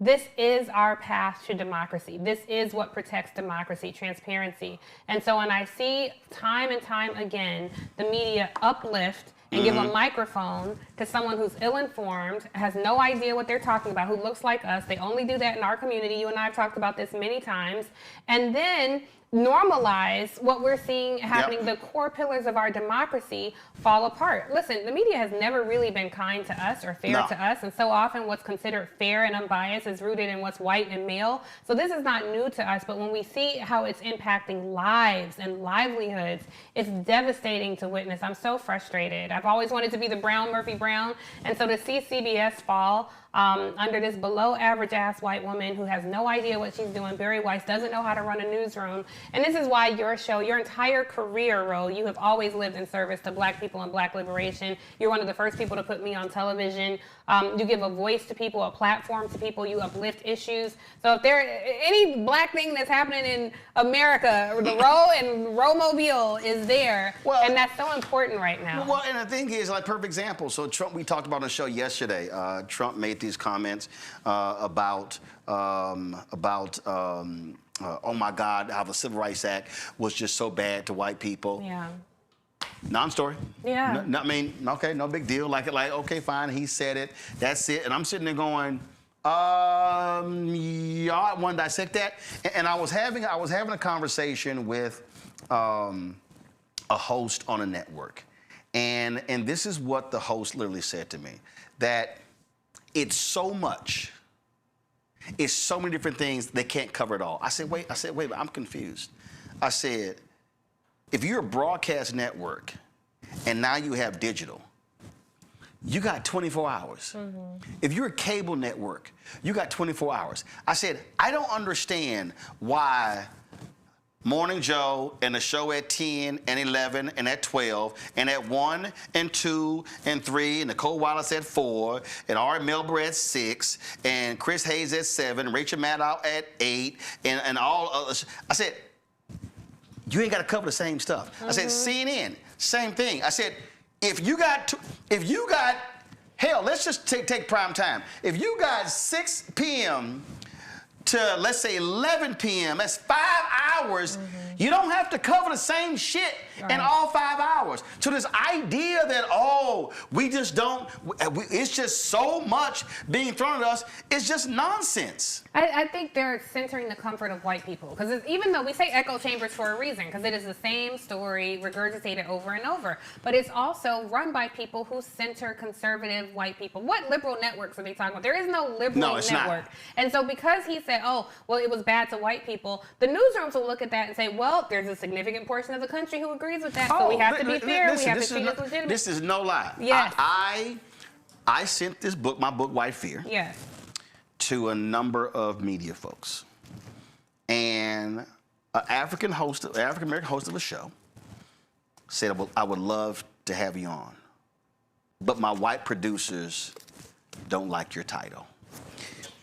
this is our path to democracy. This is what protects democracy, transparency. And so when I see time and time again, the media uplift and give a microphone to someone who's ill-informed, has no idea what they're talking about, who looks like us. They only do that in our community. You and I have talked about this many times. And then normalize what we're seeing happening. The core pillars of our democracy fall apart. Listen, the media has never really been kind to us or fair to us, and so often what's considered fair and unbiased is rooted in what's white and male. So this is not new to us, but when we see how it's impacting lives and livelihoods, it's devastating to witness. I'm so frustrated. I've always wanted to be the Brown Murphy Brown, and so to see CBS fall under this below average ass white woman who has no idea what she's doing. Barry Weiss doesn't know how to run a newsroom. And this is why your show, your entire career, Ro, you have always lived in service to black people and black liberation. You're one of the first people to put me on television. You give a voice to people, a platform to people. You uplift issues. So if there any black thing that's happening in America, the Ro and Ro-mobile is there. Well, and that's so important right now. Well, and the thing is, like, perfect example. So Trump, we talked about on the show yesterday. Trump made these comments about oh my God, how the Civil Rights Act was just so bad to white people. Yeah. Non-story. Yeah. I mean, okay, no big deal. Like, okay, fine, he said it. That's it. And I'm sitting there going, y'all want to dissect that? And I was having a conversation with a host on a network, and this is what the host literally said to me, that it's so much. It's so many different things, they can't cover it all. I said, wait, I'm confused. I said, if you're a broadcast network and now you have digital, you got 24 hours. If you're a cable network, you got 24 hours. I said, I don't understand why Morning Joe and the show at 10 and 11 and at 12 and at 1 and 2 and 3 and Nicole Wallace at 4 and Ari Melber at 6 and Chris Hayes at 7, Rachel Maddow at 8 and all others. I said, you ain't got to cover the same stuff. I said, CNN, same thing. I said, if you got, hell, let's just take prime time. If you got 6 p.m. to, let's say, 11 p.m., that's 5 hours. You don't have to cover the same shit in all 5 hours. So this idea that, oh, we just don't, it's just so much being thrown at us, is just nonsense. I think they're centering the comfort of white people. Because even though we say echo chambers for a reason, because it is the same story regurgitated over and over, but it's also run by people who center conservative white people. What liberal networks are they talking about? There is no liberal network. Not. And so because he said, oh, well, it was bad to white people, the newsrooms will look at that and say, well, there's a significant portion of the country who agrees with that, so we have to be fair. We have to treat it legitimate. This is no lie. Yes. I sent this book, my book, White Fear, yes, to a number of media folks. And an African American host of a show said, well, I would love to have you on, but my white producers don't like your title.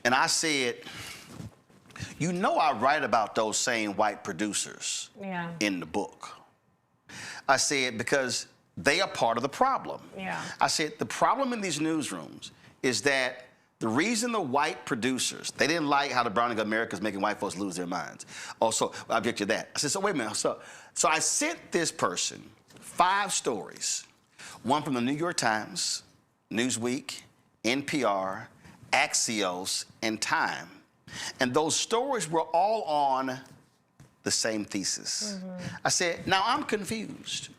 And I said, you know I write about those same white producers in the book. I said, because they are part of the problem. Yeah. I said, the problem in these newsrooms is that the reason the white producers, they didn't like how the Browning of America is making white folks lose their minds. Also, I object to that. I said, so wait a minute. So I sent this person 5 stories, one from the New York Times, Newsweek, NPR, Axios, and Time. And those stories were all on the same thesis. I said, now I'm confused.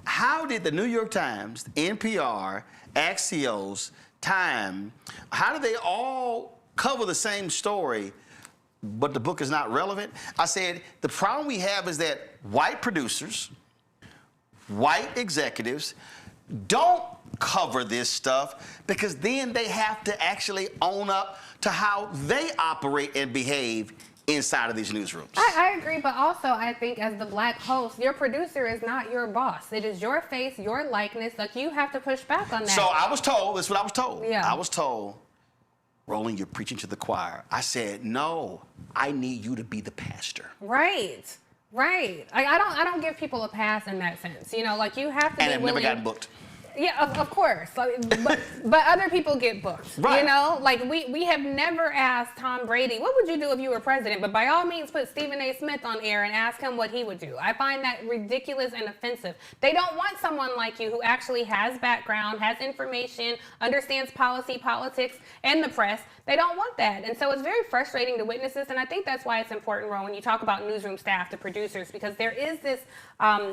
How did the New York Times, NPR, Axios, Time, how do they all cover the same story, but the book is not relevant? I said, the problem we have is that white producers, white executives don't cover this stuff because then they have to actually own up to how they operate and behave inside of these newsrooms. I agree, but also I think as the black host, your producer is not your boss. It is your face, your likeness. Like, you have to push back on that. So I was told, this is what I was told. Yeah. I was told, Roland, you're preaching to the choir. I said, no, I need you to be the pastor. Right. Like, I don't give people a pass in that sense. You know, like, you have to be And I've willing. never gotten booked. Yeah, of course. But other people get booked. Right. You know, like we have never asked Tom Brady, what would you do if you were president? But by all means, put Stephen A. Smith on air and ask him what he would do. I find that ridiculous and offensive. They don't want someone like you who actually has background, has information, understands policy, politics, and the press. They don't want that. And so it's very frustrating to witness this. And I think that's why it's important, Ron, when you talk about newsroom staff, the producers, because there is this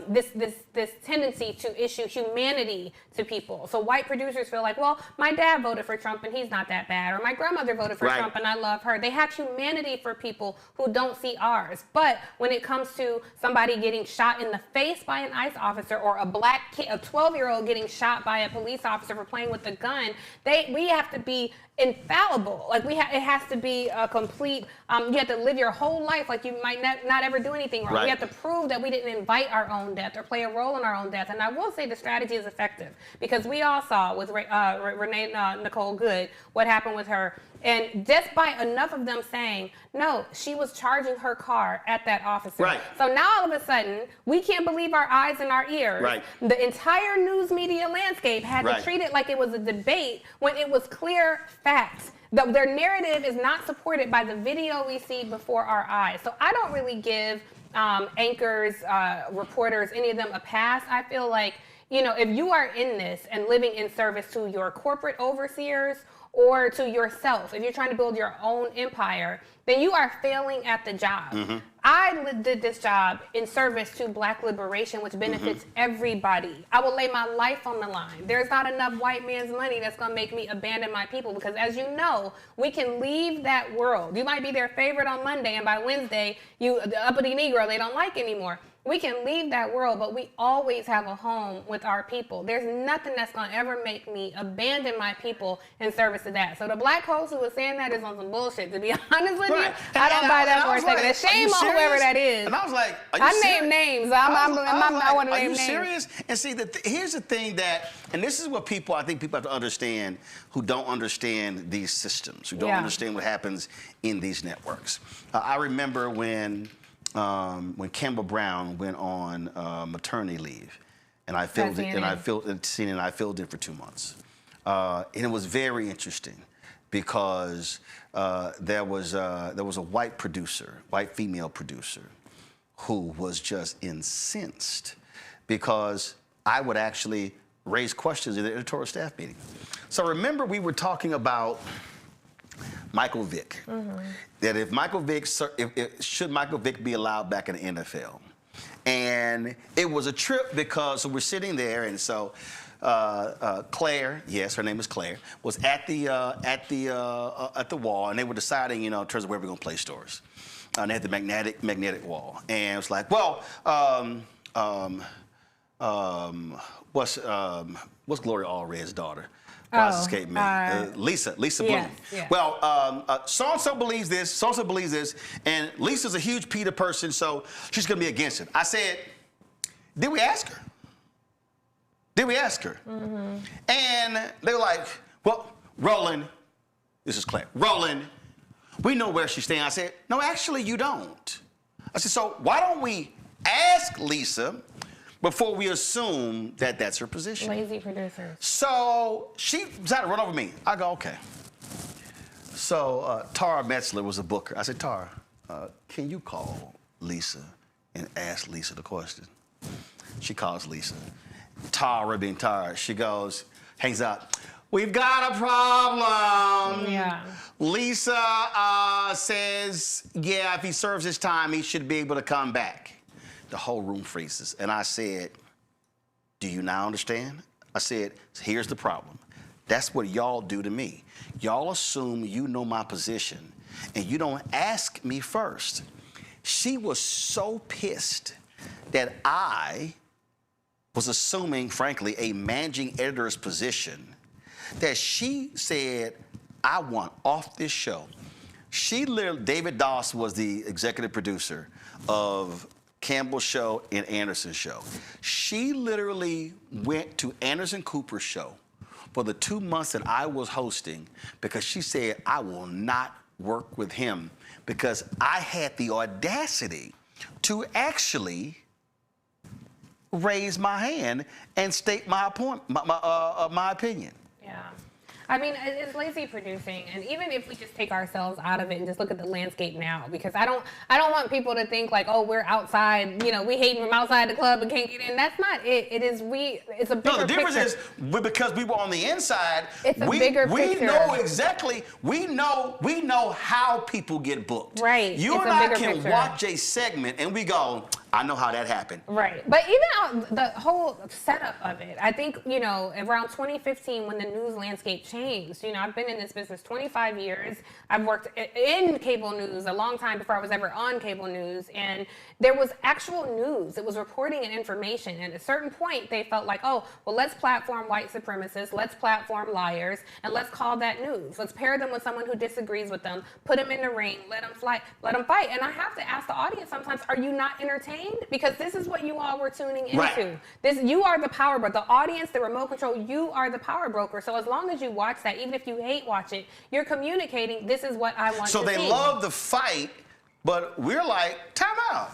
this tendency to issue humanity to people. So white producers feel like, well, my dad voted for Trump and he's not that bad, or my grandmother voted for Trump and I love her. They have humanity for people who don't see ours. But when it comes to somebody getting shot in the face by an ICE officer, or a black kid, a 12-year-old getting shot by a police officer for playing with a gun, we have to be infallible. Like, it has to be a complete, you have to live your whole life like you might not ever do anything wrong. We have to prove that we didn't invite our own death or play a role in our own death. And I will say the strategy is effective, because we all saw with Renee Nicole Good what happened with her. And just by enough of them saying, no, she was charging her car at that officer. Right. So now all of a sudden, we can't believe our eyes and our ears. Right. The entire news media landscape had to treat it like it was a debate when it was clear facts. Their narrative is not supported by the video we see before our eyes. So I don't really give anchors, reporters, any of them a pass. I feel like, you know, if you are in this and living in service to your corporate overseers or to yourself, if you're trying to build your own empire, then you are failing at the job. I did this job in service to Black liberation, which benefits everybody. I will lay my life on the line. There's not enough white man's money that's gonna make me abandon my people, because as you know, we can leave that world. You might be their favorite on Monday, and by Wednesday, the uppity Negro they don't like anymore. We can leave that world, but we always have a home with our people. There's nothing that's going to ever make me abandon my people in service to that. So the black host who was saying that is on some bullshit, to be honest with you. I don't buy that for a second. Like, shame on whoever that is. And I was like, are you serious? Name names. I want to name names. Are you serious? And see, here's the thing that, and this is what I think people have to understand who don't understand these systems, who don't understand what happens in these networks. I remember when Campbell Brown went on maternity leave, and I filled it, and I filled in for 2 months, and it was very interesting because there was a white female producer, who was just incensed because I would actually raise questions in the editorial staff meeting. So remember, we were talking about Michael Vick. That if Michael Vick, should Michael Vick be allowed back in the NFL? And it was a trip because we're sitting there, and so Claire, yes, her name is Claire, was at the wall, and they were deciding, you know, in terms of where we're gonna place stores. And they had the magnetic wall, and it was like, well, what's Gloria Allred's daughter? Escape me. Lisa Bloom. Yeah. Well, so-and-so believes this, so-and-so believes this, and Lisa's a huge PETA person, so she's gonna be against it. I said, did we ask her? Did we ask her? And they were like, well, Roland, this is Claire, Roland, we know where she's staying. I said, no, actually you don't. I said, so why don't we ask Lisa before we assume that that's her position? Lazy producer. So she decided to run over me. I go, okay. So Tara Metzler was a booker. I said, Tara, can you call Lisa and ask Lisa the question? She calls Lisa. Tara being Tara, she goes, hangs out. We've got a problem. Yeah. Lisa says, yeah, if he serves his time, he should be able to come back. The whole room freezes. And I said, do you now understand? I said, here's the problem. That's what y'all do to me. Y'all assume you know my position, and you don't ask me first. She was so pissed that I was assuming, frankly, a managing editor's position, that she said, I want off this show. She literally, David Doss was the executive producer of Campbell's show and Anderson's show. She literally went to Anderson Cooper's show for the 2 months that I was hosting because she said, I will not work with him because I had the audacity to actually raise my hand and state my opinion. Yeah. I mean, it's lazy producing, and even if we just take ourselves out of it and just look at the landscape now, because I don't want people to think like, oh, we're outside, you know, we hate from outside the club and can't get in. That's not it. It's a bigger No, the difference picture. is because we were on the inside. It's a bigger picture. We know exactly. We know how people get booked. Right. You It's and a I bigger can picture. watch a segment and we go, I know how that happened. Right. But even the whole setup of it, I think, you know, around 2015 when the news landscape changed, you know, I've been in this business 25 years. I've worked in cable news a long time before I was ever on cable news. And there was actual news. It was reporting and information. And at a certain point, they felt like, oh, well, let's platform white supremacists. Let's platform liars. And let's call that news. Let's pair them with someone who disagrees with them. Put them in the ring. Let them fight. And I have to ask the audience sometimes, are you not entertained? Because this is what you all were tuning into. Right. You are the power broker. The audience, the remote control, you are the power broker. So as long as you watch that, even if you hate watch it, you're communicating, this is what I want to see. So they love the fight, but we're like, time out.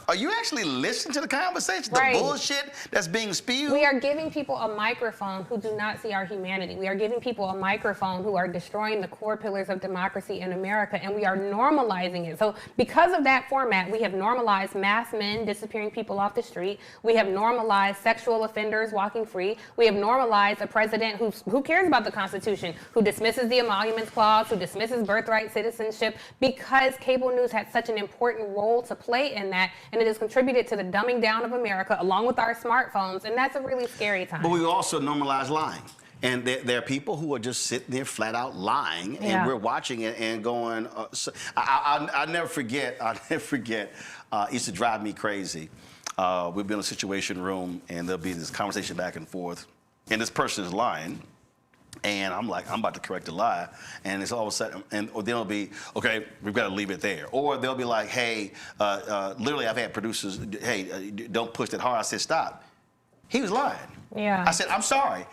Are you actually listening to the conversation, Right. the bullshit that's being spewed? We are giving people a microphone who do not see our humanity. We are giving people a microphone who are destroying the core pillars of democracy in America, and we are normalizing it. So because of that format, we have normalized mass men disappearing people off the street. We have normalized sexual offenders walking free. We have normalized a president who cares about the Constitution, who dismisses the Emoluments Clause, who dismisses birthright citizenship, because cable news had such an important role to play in that, and it has contributed to the dumbing down of America along with our smartphones, and that's a really scary time. But we also normalize lying. And there are people who are just sitting there flat out lying, and Yeah. we're watching it and going, I'll never forget, it used to drive me crazy. We'd be in a situation room, and there'll be this conversation back and forth, and this person is lying. And I'm like, I'm about to correct a lie. And it's all of a sudden, or then it'll be, okay, we've got to leave it there. Or they'll be like, hey, literally I've had producers, hey, don't push that hard. I said, stop. He was lying. Yeah. I said, I'm sorry.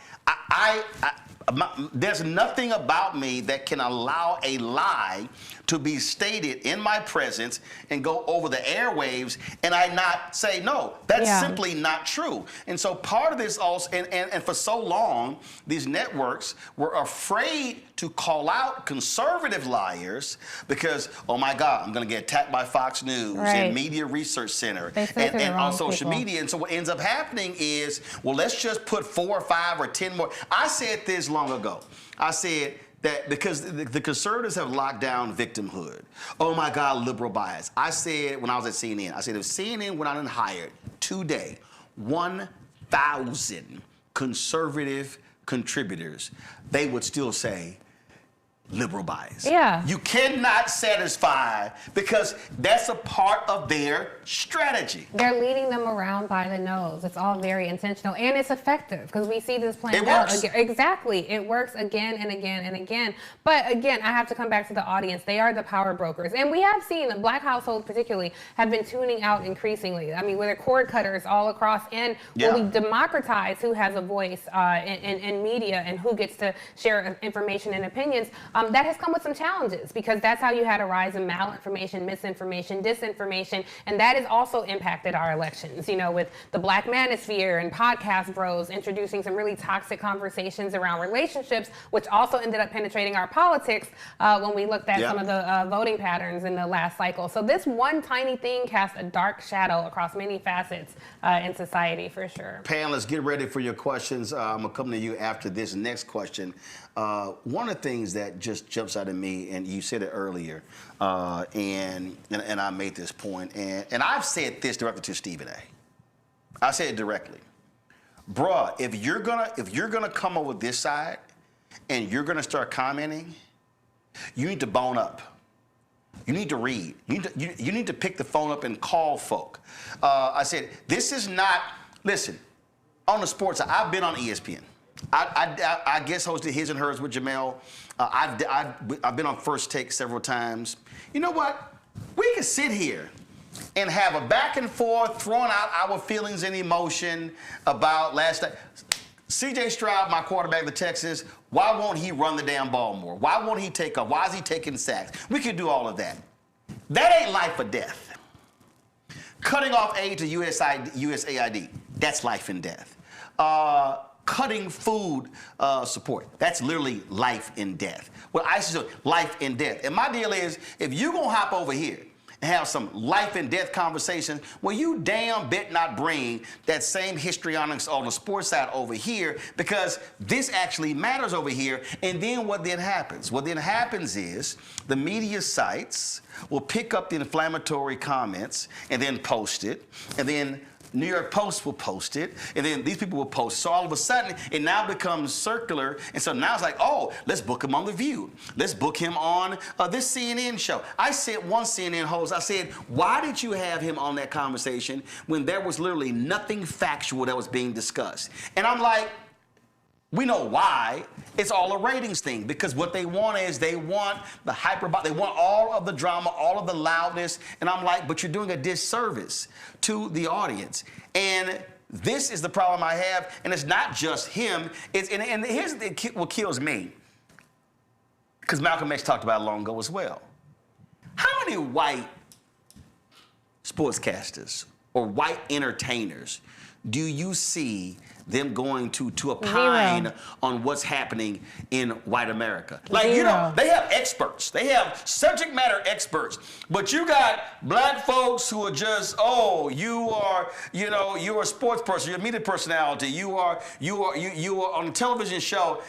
There's nothing about me that can allow a lie to be stated in my presence and go over the airwaves and I not say, no, that's simply not true. And so part of this also, and for so long, these networks were afraid to call out conservative liars because, oh my God, I'm going to get attacked by Fox News and Media Research Center and on social media. And so what ends up happening is, well, let's just put 4 or 5 or 10 more. I said this long ago. I said that because the conservatives have locked down victimhood. Oh my God, liberal bias. I said when I was at CNN, I said if CNN went out and hired today 1,000 conservative contributors, they would still say liberal bias. Yeah. You cannot satisfy because that's a part of their strategy. They're leading them around by the nose. It's all very intentional and it's effective because we see this playing out. Exactly. It works again and again and again. But again, I have to come back to the audience. They are the power brokers. And we have seen that Black households particularly have been tuning out increasingly. I mean, with their cord cutters all across and when we democratize who has a voice in media and who gets to share information and opinions, that has come with some challenges because that's how you had a rise in malinformation, misinformation, disinformation, and that has also impacted our elections, you know, with the Black Manosphere and podcast bros introducing some really toxic conversations around relationships, which also ended up penetrating our politics when we looked at some of the voting patterns in the last cycle. So this one tiny thing casts a dark shadow across many facets in society for sure. Panelists, get ready for your questions. I'm going to come to you after this next question. One of the things that just jumps out at me, and you said it earlier, and I made this point, and I've said this directly to Stephen A. I said it directly. Bruh, if you're gonna come over this side and you're gonna start commenting, you need to bone up. You need to read. You need to pick the phone up and call folk. I said, this is not, listen, on the sports side, I've been on ESPN. I guest hosted His and Hers with Jamel. I've been on First Take several times. You know what? We can sit here and have a back and forth, throwing out our feelings and emotion about last night. C.J. Stroud, my quarterback of the Texans, why won't he run the damn ball more? Why won't he take off? Why is he taking sacks? We could do all of that. That ain't life or death. Cutting off aid to USAID, that's life and death. Cutting food support, that's literally life and death. Well, I say life and death. And my deal is, if you're gonna hop over here and have some life and death conversations, well, you damn bet not bring that same histrionics on the sports side over here, because this actually matters over here. And then what then happens? What then happens is the media sites will pick up the inflammatory comments and then post it, and then New York Post will post it, and then these people will post. So all of a sudden, it now becomes circular, and so now it's like, oh, let's book him on The View. Let's book him on this CNN show. I said one CNN host, I said, why did you have him on that conversation when there was literally nothing factual that was being discussed? And I'm like, we know why. It's all a ratings thing, because what they want is they want the they want all of the drama, all of the loudness. And I'm like, but you're doing a disservice to the audience. And this is the problem I have. And it's not just him. And here's what kills me, because Malcolm X talked about it long ago as well. How many white sportscasters or white entertainers do you see them going to opine on what's happening in white America? Like, you know, they have experts. They have subject matter experts. But you got black folks who are just, oh, you are a sports person, you're a media personality, you are on a television show.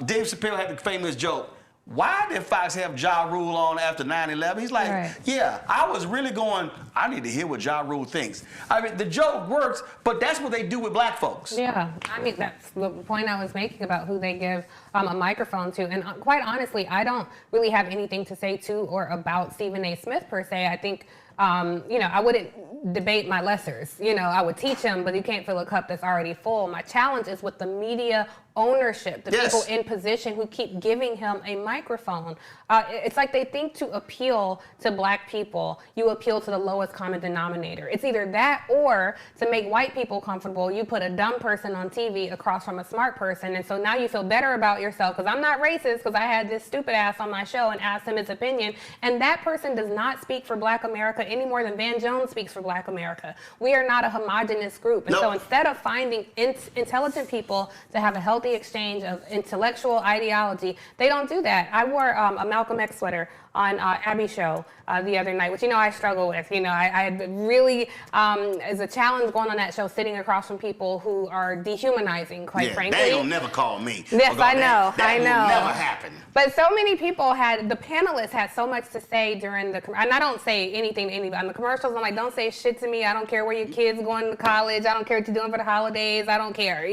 Dave Chappelle had the famous joke, why did Fox have Ja Rule on after 9/11? He's like, yeah, I was really going, I need to hear what Ja Rule thinks. I mean, the joke works, but that's what they do with black folks. Yeah, I mean, that's the point I was making about who they give a microphone to. And quite honestly, I don't really have anything to say to or about Stephen A. Smith per se. I think I wouldn't debate my lessers. I would teach them, but you can't fill a cup that's already full. My challenge is with the media ownership, the people in position who keep giving him a microphone. It's like they think to appeal to black people, you appeal to the lowest common denominator. It's either that or to make white people comfortable, you put a dumb person on TV across from a smart person. And so now you feel better about yourself because I'm not racist because I had this stupid ass on my show and asked him his opinion. And that person does not speak for black America any more than Van Jones speaks for black America. We are not a homogenous group. And so instead of finding intelligent people to have a healthy exchange of intellectual ideology, they don't do that. I wore a Malcolm X sweater on Abby's show the other night, which I struggle with. I had really, as a challenge going on that show, sitting across from people who are dehumanizing, quite frankly. They don't never call me. Yes, I know. That will never happen. But so many people the panelists had so much to say during and I don't say anything to anybody. On the commercials, I'm like, don't say shit to me. I don't care where your kid's going to college. I don't care what you're doing for the holidays. I don't care,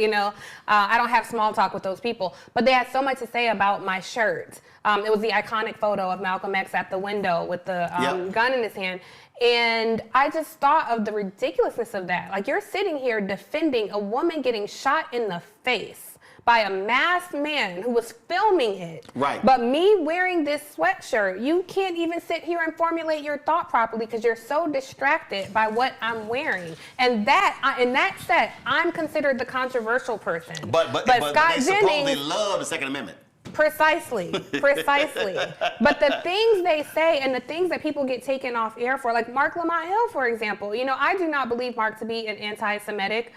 I don't have small talk with those people. But they had so much to say about my shirt. It was the iconic photo of Malcolm X at the window with the gun in his hand. And I just thought of the ridiculousness of that. Like, you're sitting here defending a woman getting shot in the face by a masked man who was filming it. Right. But me wearing this sweatshirt, you can't even sit here and formulate your thought properly because you're so distracted by what I'm wearing. And in that set, I'm considered the controversial person. But Scott they supposedly love the Second Amendment. Precisely. But the things they say and the things that people get taken off air for, like Mark Lamont Hill, for example, I do not believe Mark to be an anti-Semitic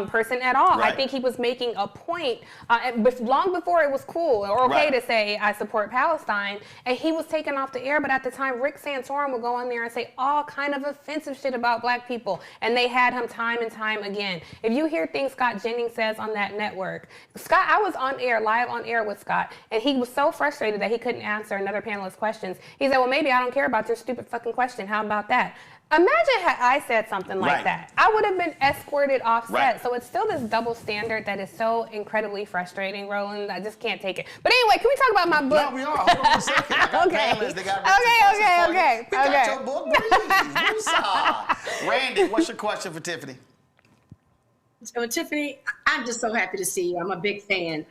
person at all. Right. I think he was making a point long before it was cool or okay to say I support Palestine, and he was taken off the air. But at the time, Rick Santorum would go on there and say all kind of offensive shit about black people, and they had him time and time again. If you hear things Scott Jennings says on that network, I was live on air with Scott, and he was so frustrated that he couldn't answer another panelist's questions. He said, well, maybe I don't care about your stupid fucking question. How about that? Imagine had I said something like that. I would have been escorted off set. Right. So it's still this double standard that is so incredibly frustrating, Roland. I just can't take it. But anyway, can we talk about my book? No, we are. Hold on a second. I got panelists. They got okay. We got your book. Breathe. Randy, what's your question for Tiffany? So, Tiffany, I'm just so happy to see you. I'm a big fan.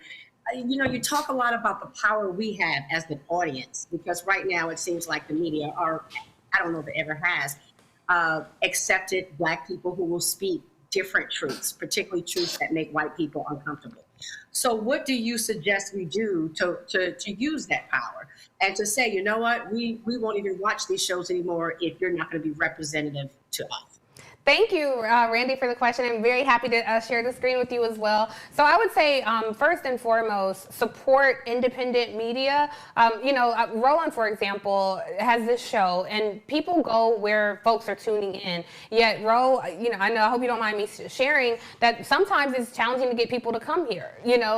You talk a lot about the power we have as the audience, because right now it seems like the media I don't know if it ever has, accepted black people who will speak different truths, particularly truths that make white people uncomfortable. So what do you suggest we do to use that power and to say, you know what, we won't even watch these shows anymore if you're not going to be representative to us? Thank you, Randy, for the question. I'm very happy to share the screen with you as well. So I would say, first and foremost, support independent media. Roland, for example, has this show, and people go where folks are tuning in. Yet, I hope you don't mind me sharing that sometimes it's challenging to get people to come here.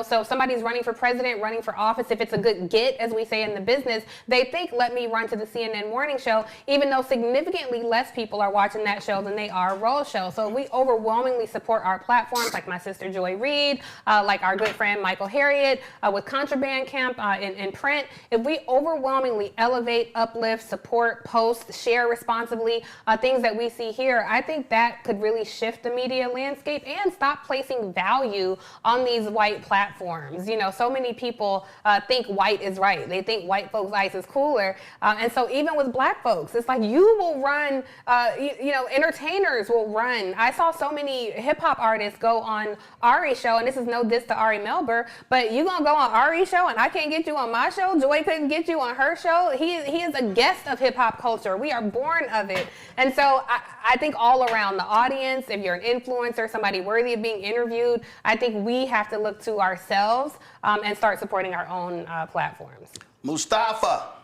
So if somebody's running for president, running for office, if it's a good get, as we say in the business, they think, let me run to the CNN morning show, even though significantly less people are watching that show than they are Roll show. So we overwhelmingly support our platforms, like my sister Joy Reid, like our good friend Michael Harriet with Contraband Camp in print. If we overwhelmingly elevate, uplift, support, post, share responsibly, things that we see here, I think that could really shift the media landscape and stop placing value on these white platforms. So many people think white is right. They think white folks' ice is cooler. And so even with black folks, it's like you will run, entertainers will run. I saw so many hip hop artists go on Ari's show, and this is no diss to Ari Melber, but you gonna go on Ari's show and I can't get you on my show? Joy couldn't get you on her show? He is a guest of hip hop culture. We are born of it. And so I think all around the audience, if you're an influencer, somebody worthy of being interviewed, I think we have to look to ourselves and start supporting our own platforms. Mustafa.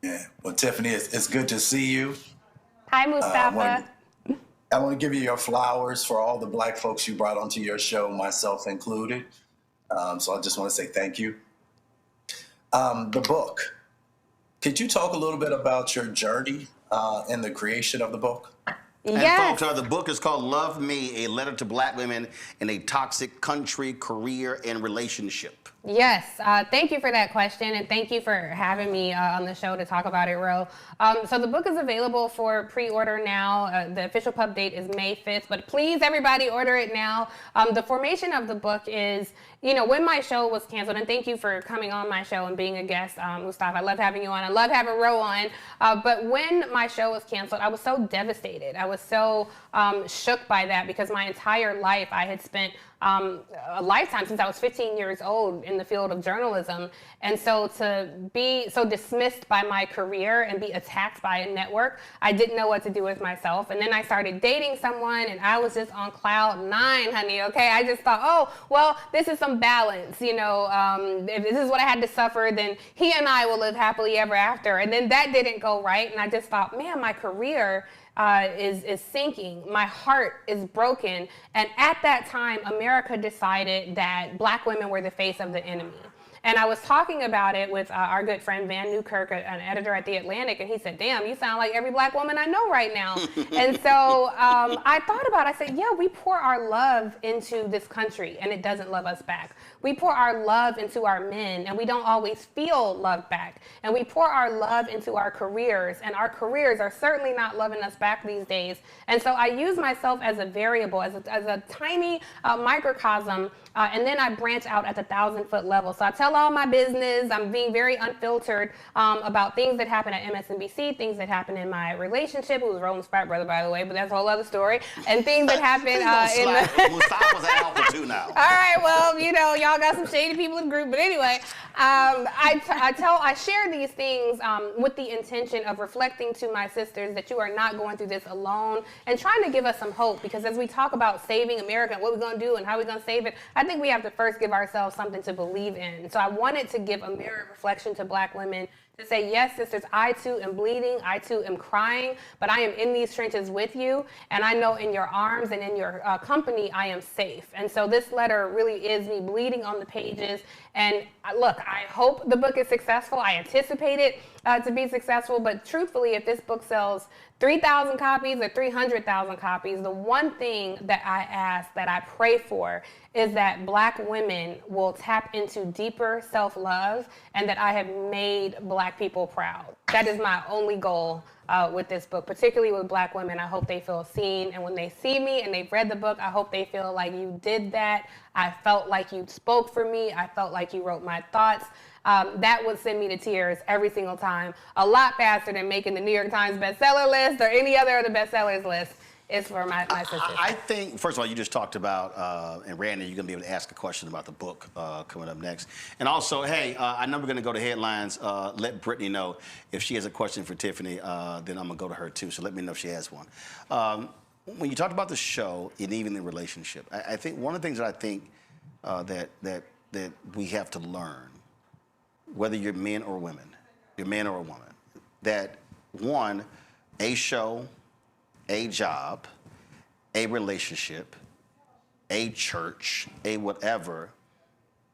Yeah, well, Tiffany, it's good to see you. Hi, Mustafa. I want to give you your flowers for all the black folks you brought onto your show, myself included. So I just want to say thank you. The book. Could you talk a little bit about your journey in the creation of the book? Yes. And folks, the book is called Love Me, A Letter to Black Women in a Toxic Country, Career, and Relationship. Yes, thank you for that question, and thank you for having me on the show to talk about it, Ro. So the book is available for pre-order now. The official pub date is May 5th, but please, everybody, order it now. The formation of the book is, you know, when my show was canceled, and thank you for coming on my show and being a guest, Mustafa. I love having you on. I love having Ro on. But when my show was canceled, I was so devastated. I was so shook by that because my entire life I had spent a lifetime since I was 15 years old in the field of journalism. And so to be so dismissed by my career and be attacked by a network, I didn't know what to do with myself. And then I started dating someone and I was just on cloud 9, honey, okay? I just thought, oh, well, this is some balance, you know, if this is what I had to suffer, then he and I will live happily ever after. And then that didn't go right. And I just thought, man, my career is sinking. My heart is broken. And at that time, America decided that Black women were the face of the enemy. And I was talking about it with our good friend Van Newkirk, an editor at The Atlantic, and he said, damn, you sound like every Black woman I know right now. And so I thought about it. I said, yeah, we pour our love into this country, and it doesn't love us back. We pour our love into our men, and we don't always feel love back. And we pour our love into our careers, and our careers are certainly not loving us back these days. And so I use myself as a variable, as a tiny microcosm, and then I branch out at the 1,000-foot level. So I tell all my business. I'm being very unfiltered about things that happen at MSNBC, things that happen in my relationship, who was Roland's frat brother, by the way, but that's a whole other story, and things that happen in the... Mustafa's an alpha too now. All right, well, you know, y'all got some shady people in the group, but anyway, I share these things with the intention of reflecting to my sisters that you are not going through this alone, and trying to give us some hope, because as we talk about saving America and what we're going to do and how we're going to save it, I think we have to first give ourselves something to believe in. So I wanted to give a mirror reflection to Black women to say, yes, sisters, I too am bleeding, I too am crying, but I am in these trenches with you, and I know in your arms and in your company, I am safe. And so this letter really is me bleeding on the pages. And look, I hope the book is successful. I anticipate it to be successful, but truthfully, if this book sells 3,000 copies or 300,000 copies, the one thing that I ask, that I pray for, is that Black women will tap into deeper self-love and that I have made Black people proud. That is my only goal with this book, particularly with Black women. I hope they feel seen, and when they see me and they've read the book, I hope they feel like you did that. I felt like you spoke for me. I felt like you wrote my thoughts. That would send me to tears every single time, a lot faster than making the New York Times bestseller list or any other of the bestsellers list. Is for my sisters. I think, first of all, you just talked about, and Randy, you're going to be able to ask a question about the book coming up next. And also, hey, I know we're going to go to headlines. Let Brittany know if she has a question for Tiffany, then I'm going to go to her too. So let me know if she has one. When you talked about the show and even the relationship, I think one of the things that I think that we have to learn, whether you're men or women, you're man or a woman, that one, a show, a job, a relationship, a church, a whatever,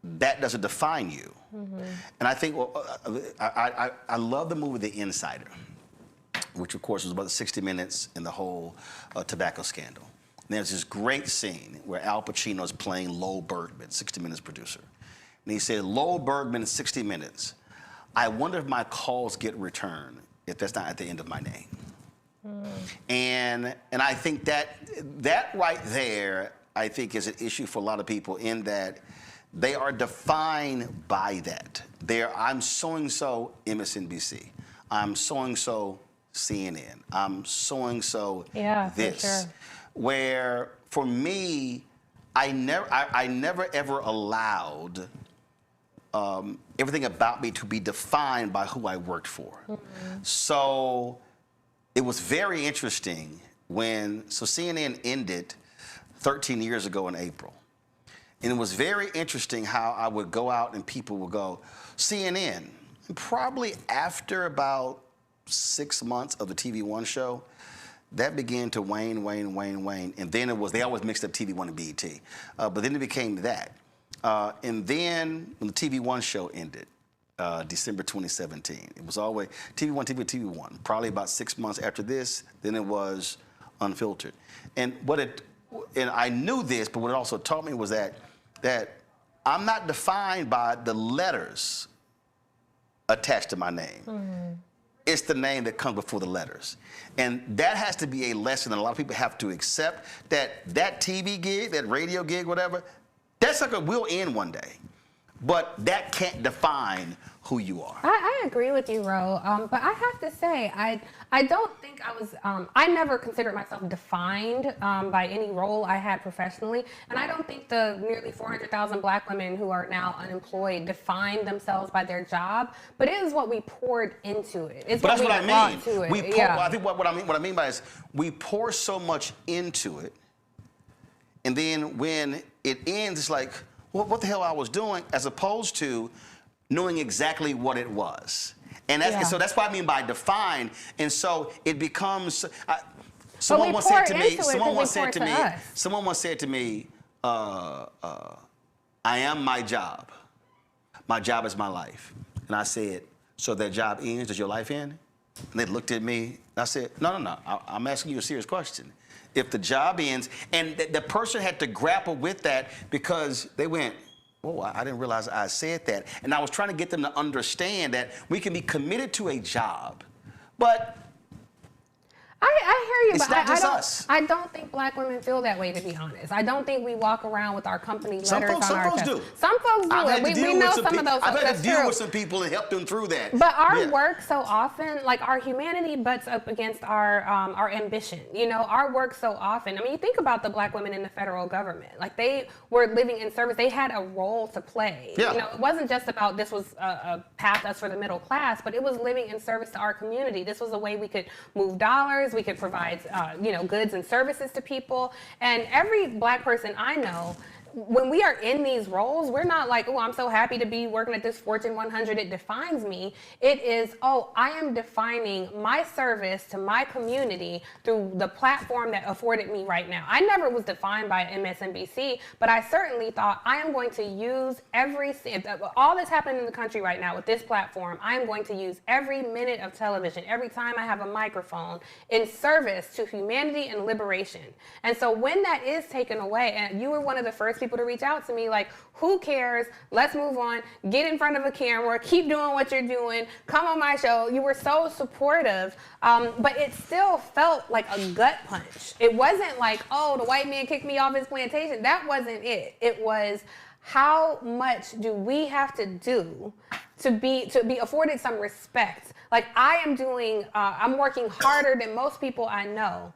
that doesn't define you. Mm-hmm. And I think, I love the movie The Insider, which of course was about the 60 Minutes and the whole tobacco scandal. And there's this great scene where Al Pacino is playing Lowell Bergman, 60 Minutes producer. And he said, Lowell Bergman in 60 Minutes, I wonder if my calls get returned if that's not at the end of my name. And I think that right there, I think, is an issue for a lot of people in that they are defined by that. I'm so-and-so MSNBC. I'm so-and-so CNN. I'm so-and-so this. For sure. Where, for me, I never ever allowed everything about me to be defined by who I worked for. Mm-hmm. So it was very interesting when CNN ended 13 years ago in April. And it was very interesting how I would go out and people would go, CNN. And probably after about 6 months of the TV One show, that began to wane. And then they always mixed up TV One and BET. But then it became that. And then when the TV One show ended, December 2017. It was always TV One. Probably about 6 months after this, then it was Unfiltered. And I knew this, but what it also taught me was that I'm not defined by the letters attached to my name. It's the name that comes before the letters. And that has to be a lesson that a lot of people have to accept, that TV gig, that radio gig, whatever, that sucker will end one day. But that can't define who you are. I agree with you, Ro. But I have to say, I don't think I was, I never considered myself defined by any role I had professionally. And I don't think the nearly 400,000 Black women who are now unemployed define themselves by their job. But it is what we poured into it. It's but what that's we what I mean. To it. We pour, Yeah. I think what I mean by it is we pour so much into it, and then when it ends, it's like, well, what the hell I was doing, as opposed to knowing exactly what it was. And that's, and so that's what I mean by define. And so it becomes, someone once said to me, I am my job. My job is my life. And I said, so that job ends, does your life end? And they looked at me, and I said, no, I'm asking you a serious question. If the job ends, and the person had to grapple with that because they went, oh, I didn't realize I said that. And I was trying to get them to understand that we can be committed to a job, but I hear you, it's but not just us. I don't think Black women feel that way, to be honest. I don't think we walk around with our company letters on our chest. Some folks do. Some folks do. We know some of those. I've had to deal true. with some people and help them through that. But our work so often, like our humanity butts up against our ambition. You know, our work so often. I mean, you think about the Black women in the federal government. Like they were living in service. They had a role to play. Yeah. You know, it wasn't just about this was a path us for the middle class, but it was living in service to our community. This was a way we could move dollars. We could provide goods and services to people. And every Black person I know, when we are in these roles, we're not like, oh, I'm so happy to be working at this Fortune 100, it defines me. It is, oh, I am defining my service to my community through the platform that afforded me right now. I never was defined by MSNBC, but I certainly thought I am going to use all that's happening in the country right now with this platform, I am going to use every minute of television, every time I have a microphone, in service to humanity and liberation. And so when that is taken away, and you were one of the first people to reach out to me, like, who cares? Let's move on. Get in front of a camera. Keep doing what you're doing. Come on my show. You were so supportive, but it still felt like a gut punch. It wasn't like, oh, the white man kicked me off his plantation. That wasn't it. It was, how much do we have to do to be afforded some respect? Like, I am doing, I'm working harder than most people I know.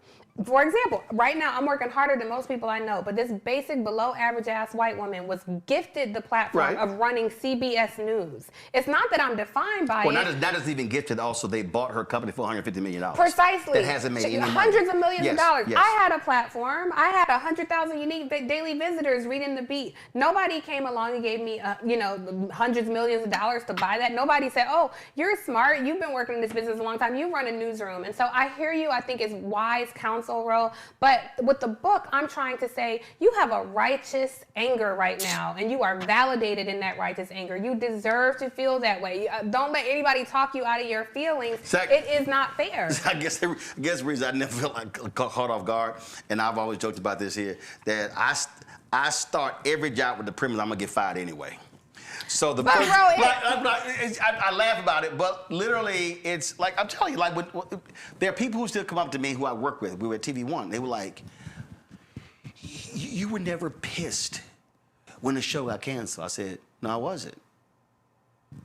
For example, right now I'm working harder than most people I know, but this basic below average ass white woman was gifted the platform of running CBS News. It's not that I'm defined by it. Well, not just even gifted, also they bought her company for $150 million. Precisely. That hasn't made any money. Hundreds of millions of dollars. Yes. I had a platform. I had 100,000 unique daily visitors reading the beat. Nobody came along and gave me, hundreds of millions of dollars to buy that. Nobody said, oh, you're smart. You've been working in this business a long time. You run a newsroom. And so I hear you. I think it's wise counsel, Ro. But with the book, I'm trying to say you have a righteous anger right now, and you are validated in that righteous anger. You deserve to feel that way. Don't let anybody talk you out of your feelings. It is not fair. I guess the reason I never felt like caught off guard, and I've always joked about this here, that I start every job with the premise I'm gonna get fired anyway. So the first, I laugh about it, but literally, it's like, I'm telling you, like, there are people who still come up to me who I work with. We were at TV One. They were like, you were never pissed when the show got canceled. I said, no, I wasn't.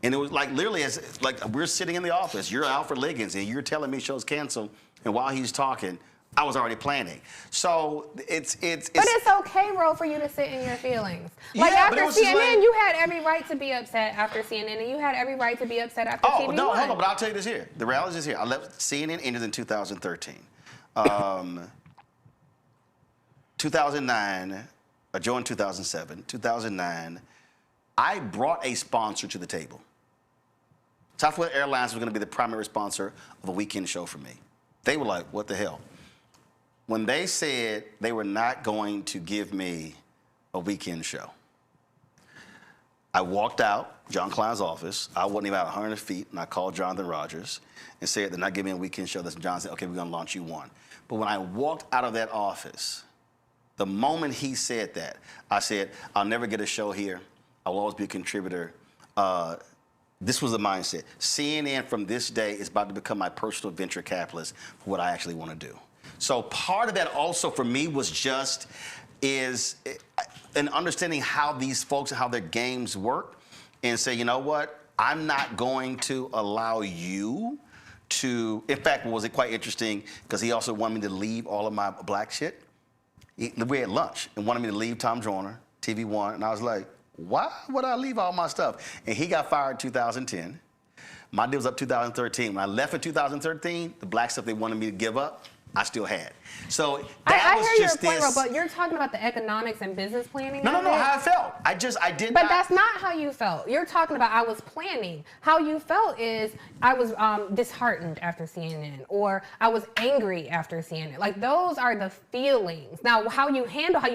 And it was like, literally, like we're sitting in the office. You're Alfred Liggins, and you're telling me show's canceled, and while he's talking, I was already planning. So But it's okay, Ro, for you to sit in your feelings. Like, after CNN, you had every right to be upset after CNN, and you had every right to be upset after TV1. Oh, no, hold on, but I'll tell you this here. The reality is here. I left, CNN ended in 2013. 2009, I joined 2007. 2009, I brought a sponsor to the table. Southwest Airlines was gonna be the primary sponsor of a weekend show for me. They were like, what the hell? When they said they were not going to give me a weekend show, I walked out John Klein's office. I wasn't even about 100 feet, and I called Jonathan Rogers and said, they're not giving me a weekend show. That's John said, okay, we're gonna launch you one. But when I walked out of that office, the moment he said that, I said, I'll never get a show here. I'll always be a contributor. This was the mindset. CNN from this day is about to become my personal venture capitalist for what I actually want to do. So part of that also for me was just an understanding how these folks and how their games work, and say, you know what, I'm not going to allow you to, in fact, was it quite interesting because he also wanted me to leave all of my black shit. We had lunch and wanted me to leave Tom Joyner, TV One, and I was like, why would I leave all my stuff? And he got fired in 2010. My deal was up 2013. When I left in 2013, the black stuff they wanted me to give up, I still had. So that was hear just your point, this. but you're talking about the economics and business planning. No, how I felt. I did not. But that's not how you felt. You're talking about I was planning. How you felt is I was disheartened after CNN, or I was angry after CNN. Like those are the feelings. Now, how you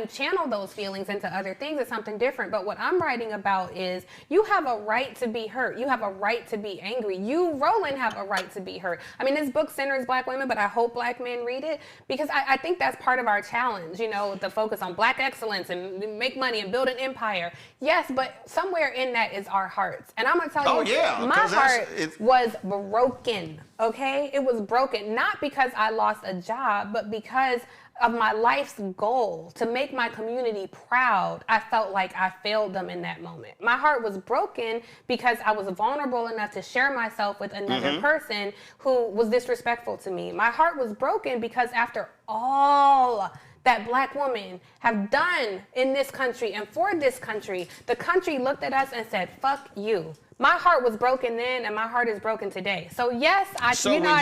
channel those feelings into other things is something different. But what I'm writing about is you have a right to be hurt. You have a right to be angry. You, Roland, have a right to be hurt. I mean, this book centers black women, but I hope black men read it because I think that's part of our challenge, you know, the focus on black excellence and make money and build an empire. Yes, but somewhere in that is our hearts. And I'm going to tell you, my heart was broken, okay? It was broken, not because I lost a job, but because of my life's goal to make my community proud. I felt like I failed them in that moment. My heart was broken because I was vulnerable enough to share myself with another person who was disrespectful to me. My heart was broken because after all that black women have done in this country and for this country, the country looked at us and said, fuck you. My heart was broken then, and my heart is broken today. So yes, I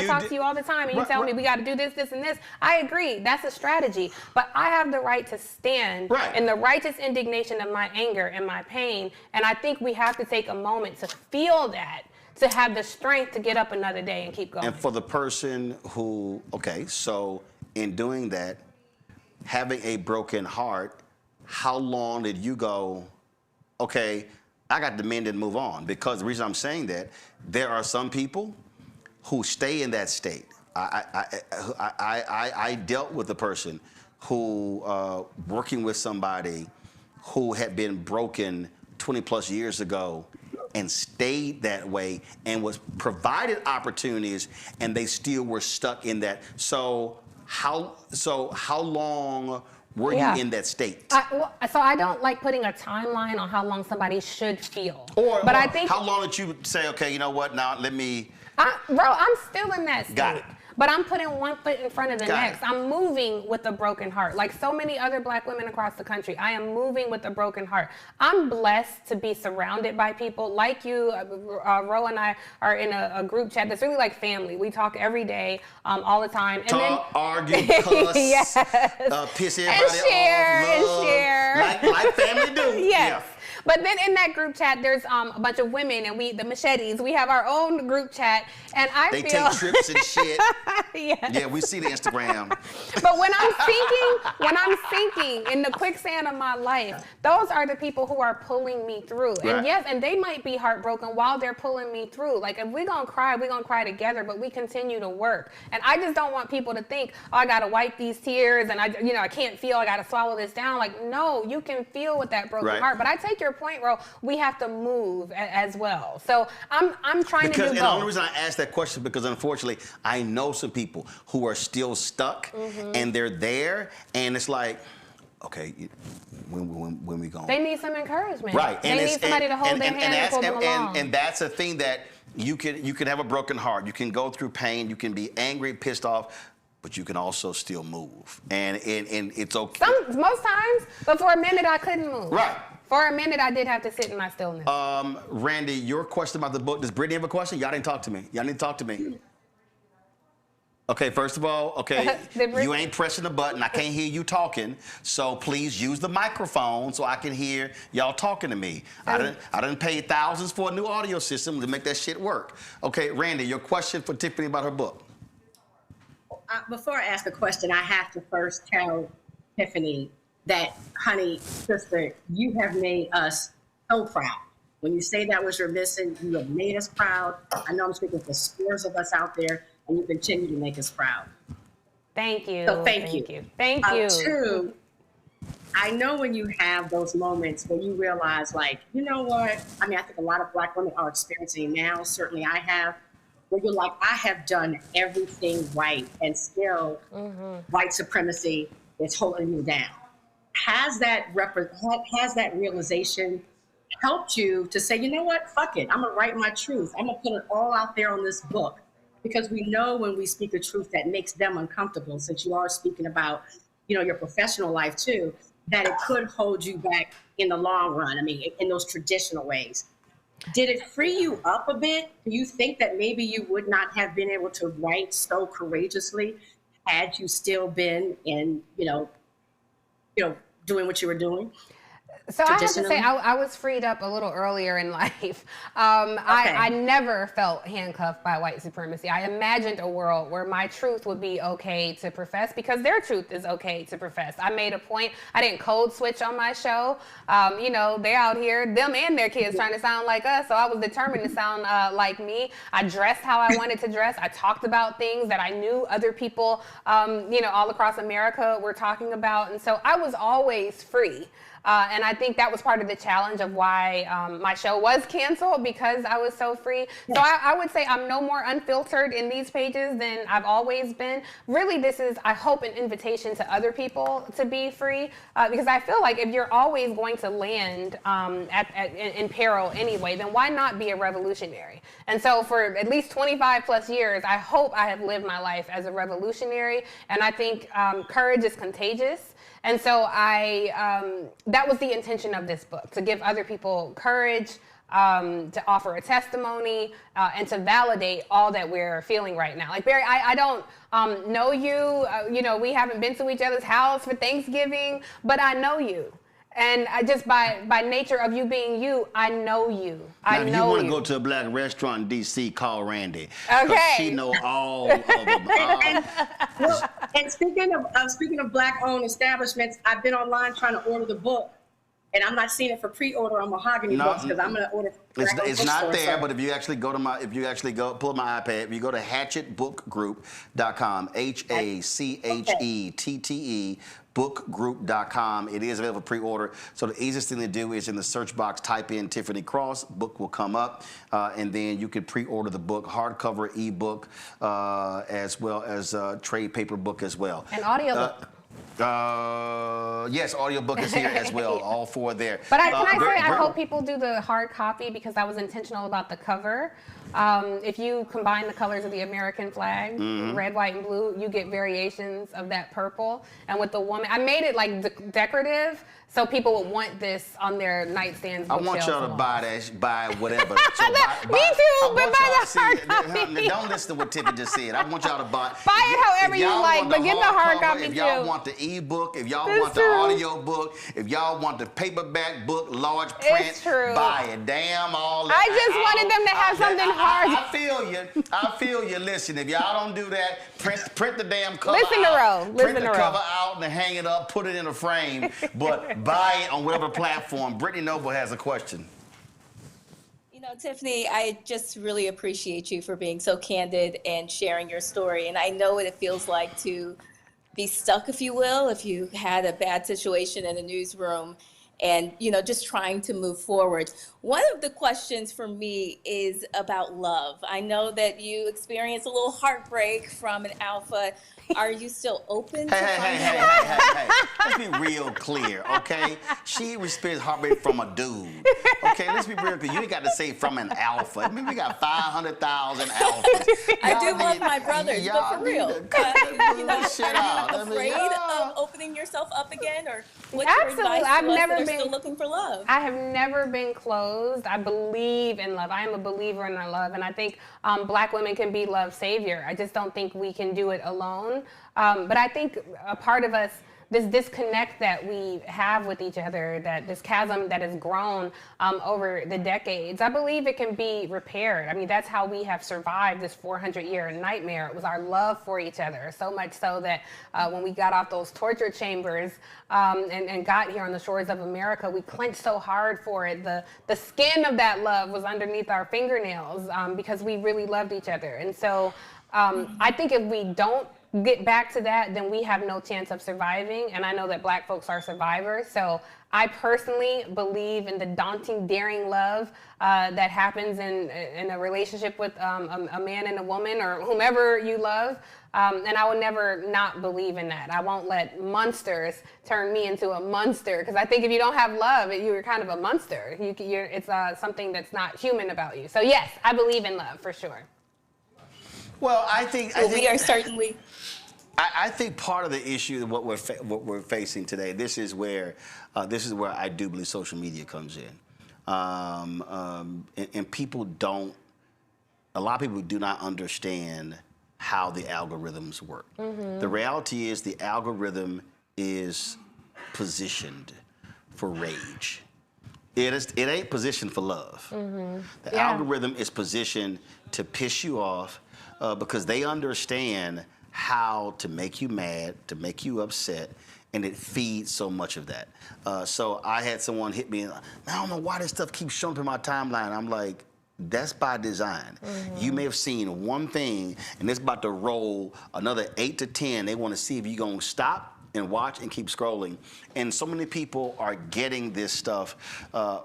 talk to you all the time, and you tell me we got to do this, this, and this. I agree. That's a strategy. But I have the right to stand in the righteous indignation of my anger and my pain, and I think we have to take a moment to feel that, to have the strength to get up another day and keep going. And for the person who, so in doing that, having a broken heart, how long did you go, I got to mend and move on? Because the reason I'm saying that, there are some people who stay in that state. I dealt with a person who, working with somebody who had been broken 20 plus years ago and stayed that way and was provided opportunities and they still were stuck in that. So how long were you in that state? So I don't like putting a timeline on how long somebody should feel. But I think how long did you say, okay, you know what, now let me... Bro, I'm still in that state. Got it. But I'm putting one foot in front of the next. I'm moving with a broken heart. Like so many other black women across the country, I am moving with a broken heart. I'm blessed to be surrounded by people like you. Ro and I are in a group chat that's really like family. We talk every day, all the time. And argue, cuss, piss everybody off, love, share. Like family do. Yes. Yeah. But then in that group chat, there's a bunch of women, and the machetes. We have our own group chat, and they take trips and shit. Yeah, we see the Instagram. But when I'm sinking in the quicksand of my life, those are the people who are pulling me through. And yes, and they might be heartbroken while they're pulling me through. Like if we're gonna cry together, but we continue to work. And I just don't want people to think, oh, I gotta wipe these tears, and I can't feel. I gotta swallow this down. Like no, you can feel with that broken heart. But I take your point, Ro. We have to move as well. So I'm trying to do both. And the only reason I asked that question because unfortunately I know some people who are still stuck and they're there and it's like, okay, when we going? They need some encouragement. Right. They need somebody to hold their hand and pull them along. And that's a thing that you can have a broken heart. You can go through pain. You can be angry, pissed off, but you can also still move. And it's okay. Most times, but for a minute I couldn't move. Right. For a minute, I did have to sit in my stillness. Randy, your question about the book. Does Brittany have a question? Y'all didn't talk to me. Y'all need to talk to me. Okay, first of all, you ain't pressing the button. I can't hear you talking. So please use the microphone so I can hear y'all talking to me. I done paid thousands for a new audio system to make that shit work. Okay, Randy, your question for Tiffany about her book. Before I ask a question, I have to first tell Tiffany that, honey, sister, you have made us so proud. When you say that was your mission, you have made us proud. I know I'm speaking for scores of us out there, and you continue to make us proud. Thank you. So thank you. Thank you. Two, I know when you have those moments where you realize, like, you know what? I mean, I think a lot of Black women are experiencing now. Certainly I have, where you're like, I have done everything right, and still white supremacy is holding you down. Has that realization helped you to say, you know what? Fuck it. I'm going to write my truth. I'm going to put it all out there on this book. Because we know when we speak a truth that makes them uncomfortable, since you are speaking about, your professional life too, that it could hold you back in the long run. I mean, in those traditional ways. Did it free you up a bit? Do you think that maybe you would not have been able to write so courageously had you still been in, doing what you were doing? So I have to say, I was freed up a little earlier in life. I never felt handcuffed by white supremacy. I imagined a world where my truth would be okay to profess because their truth is okay to profess. I made a point. I didn't code switch on my show. They're out here, them and their kids trying to sound like us. So I was determined to sound like me. I dressed how I wanted to dress. I talked about things that I knew other people, all across America were talking about. And so I was always free. And I think that was part of the challenge of why my show was canceled, because I was so free. So I would say I'm no more unfiltered in these pages than I've always been. Really, this is, I hope, an invitation to other people to be free, because I feel like if you're always going to land in peril anyway, then why not be a revolutionary? And so for at least 25 plus years, I hope I have lived my life as a revolutionary. And I think courage is contagious. And so that was the intention of this book, to give other people courage, to offer a testimony, and to validate all that we're feeling right now. Like, Barry, I don't know you, we haven't been to each other's house for Thanksgiving, but I know you. And I just by nature of you being you, I know you. Now, if you want to go to a Black restaurant in D.C., call Randy. Okay. She know all of them. And speaking of Black-owned establishments, I've been online trying to order the book, and I'm not seeing it for pre-order on Mahogany Books because I'm going to order. It's not there, but if you actually pull up my iPad, if you go to hatchetbookgroup.com, HACHETTE. bookgroup.com. It is available for pre-order. So the easiest thing to do is in the search box, type in Tiffany Cross, book will come up, and then you can pre-order the book, hardcover, ebook, as well as trade paper book as well. And audio book. Yes, audiobook is here as well. All four there. But I hope people do the hard copy because I was intentional about the cover. If you combine the colors of the American flag, red, white, and blue, you get variations of that purple. And with the woman, I made it like decorative, so people would want this on their nightstands. I want y'all to buy whatever. Me too, but buy the hard copy. Don't listen to what Tiffany just said. I want y'all to buy it however you like, but get the hard copy too. If y'all want the ebook, if y'all want the audio book, if y'all want the paperback book, large print, buy it. Damn all that. I just wanted them to have something hard. I feel you. Listen, if y'all don't do that, print the damn cover Listen to Ro. Print the cover out and hang it up, put it in a frame, but buy it on whatever platform. Brittany Noble has a question. Tiffany, I just really appreciate you for being so candid and sharing your story. And I know what it feels like to be stuck, if you will, if you had a bad situation in the newsroom and, just trying to move forward. One of the questions for me is about love. I know that you experienced a little heartbreak from an alpha. Are you still open to Hey. Let's be real clear, okay? She experienced heartbreak from a dude. Okay, let's be real clear. You ain't got to say from an alpha. I mean, we got 500,000 alphas. I do love my brothers, but for real. Are you afraid of opening yourself up again? Or what's your advice to us that are still looking for love? I have never been closed. I believe in love. I am a believer in love. And I think Black women can be love's savior. I just don't think we can do it alone. But I think a part of us, this disconnect that we have with each other, that this chasm that has grown over the decades, I believe it can be repaired. I mean, that's how we have survived this 400-year nightmare. It was our love for each other, so much so that when we got off those torture chambers and got here on the shores of America, we clenched so hard for it. The skin of that love was underneath our fingernails because we really loved each other. And so I think if we don't get back to that, then we have no chance of surviving. And I know that Black folks are survivors. So I personally believe in the daunting, daring love that happens in a relationship with a man and a woman or whomever you love. And I will never not believe in that. I won't let monsters turn me into a monster, because I think if you don't have love, you're kind of a monster. It's something that's not human about you. So yes, I believe in love for sure. Well, I think we are certainly. I think part of the issue of what we're facing today, this is where I do believe social media comes in, and people don't. A lot of people do not understand how the algorithms work. Mm-hmm. The reality is the algorithm is positioned for rage. It ain't positioned for love. Mm-hmm. The algorithm is positioned to piss you off because they understand how to make you mad, to make you upset, and it feeds so much of that. So I had someone hit me, and I don't know why this stuff keeps showing up in my timeline. I'm like, that's by design. Mm-hmm. You may have seen one thing, and it's about to roll another 8 to 10. They want to see if you're going to stop and watch and keep scrolling. And so many people are getting this stuff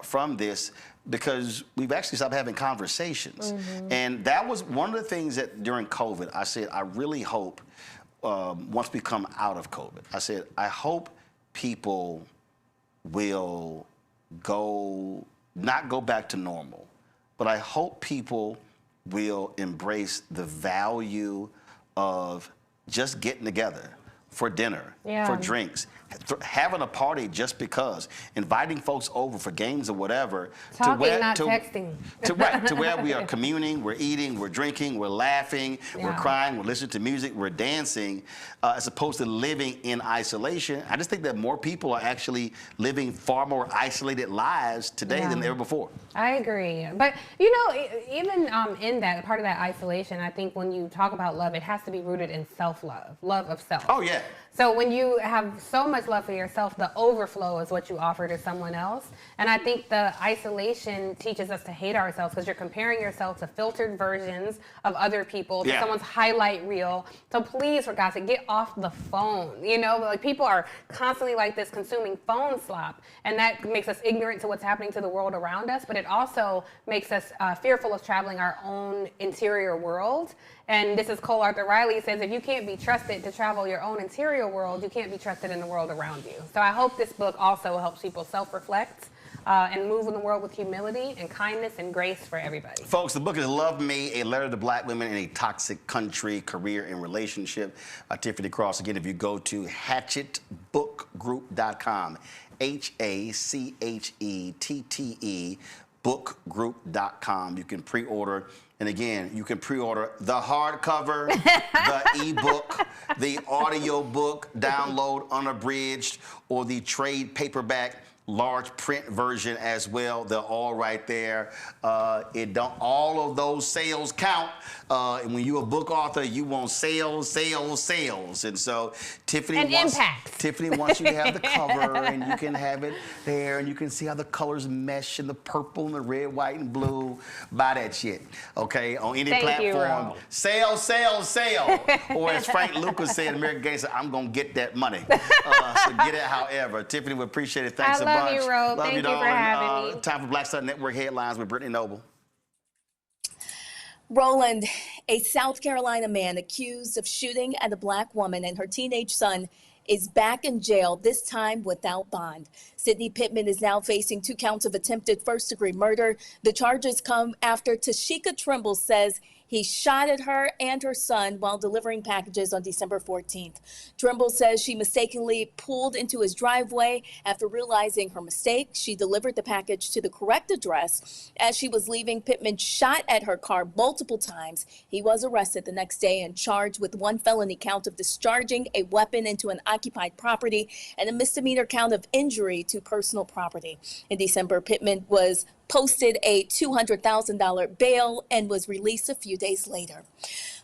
from this because we've actually stopped having conversations. Mm-hmm. And that was one of the things that during COVID, I said, I really hope once we come out of COVID, I said, I hope people will not go back to normal, but I hope people will embrace the value of just getting together for dinner, for drinks, having a party just because, inviting folks over for games or whatever. Talking, not texting. To where we are communing, we're eating, we're drinking, we're laughing, we're crying, we're listening to music, we're dancing, as opposed to living in isolation. I just think that more people are actually living far more isolated lives today than ever before. I agree. But, you know, even in that, part of that isolation, I think when you talk about love, it has to be rooted in self-love, love of self. Oh, yeah. So when you have so much love for yourself, the overflow is what you offer to someone else. And I think the isolation teaches us to hate ourselves because you're comparing yourself to filtered versions of other people, to someone's highlight reel. So please, for God's sake, get off the phone. You know, like people are constantly like this consuming phone slop, and that makes us ignorant to what's happening to the world around us, but it also makes us fearful of traveling our own interior world. And this is Cole Arthur Riley says, if you can't be trusted to travel your own interior world, you can't be trusted in the world around you. So I hope this book also helps people self-reflect and move in the world with humility and kindness and grace for everybody. Folks, the book is Love Me, A Letter to Black Women in a Toxic Country, Career and Relationship by Tiffany Cross. Again, if you go to hatchetbookgroup.com, HACHETTE, bookgroup.com. You can pre-order. And again, you can pre-order the hardcover, the ebook, the audio book, download unabridged, or the trade paperback large print version as well. They're all right there. All of those sales count. And when you're a book author, you want sales, sales, sales. And so Tiffany wants you to have the cover, and you can have it there, and you can see how the colors mesh in the purple and the red, white, and blue. Buy that shit, okay? On any platform. Sale, sale, sale. Or as Frank Lucas said, American Gangster, I'm going to get that money. So get it however. Tiffany, we appreciate it. Thanks a bunch. I love you, Ro. Thank you for having me. Time for Black Star Network headlines with Brittany Noble. Roland, a South Carolina man accused of shooting at a Black woman and her teenage son is back in jail, this time without bond. Sidney Pittman is now facing 2 counts of attempted first-degree murder. The charges come after Tashika Trimble says he shot at her and her son while delivering packages on December 14th. Trimble says she mistakenly pulled into his driveway. After realizing her mistake, she delivered the package to the correct address. As she was leaving, Pittman shot at her car multiple times. He was arrested the next day and charged with 1 felony count of discharging a weapon into an occupied property and a misdemeanor count of injury to personal property. In December, Pittman was posted a $200,000 bail and was released a few days later.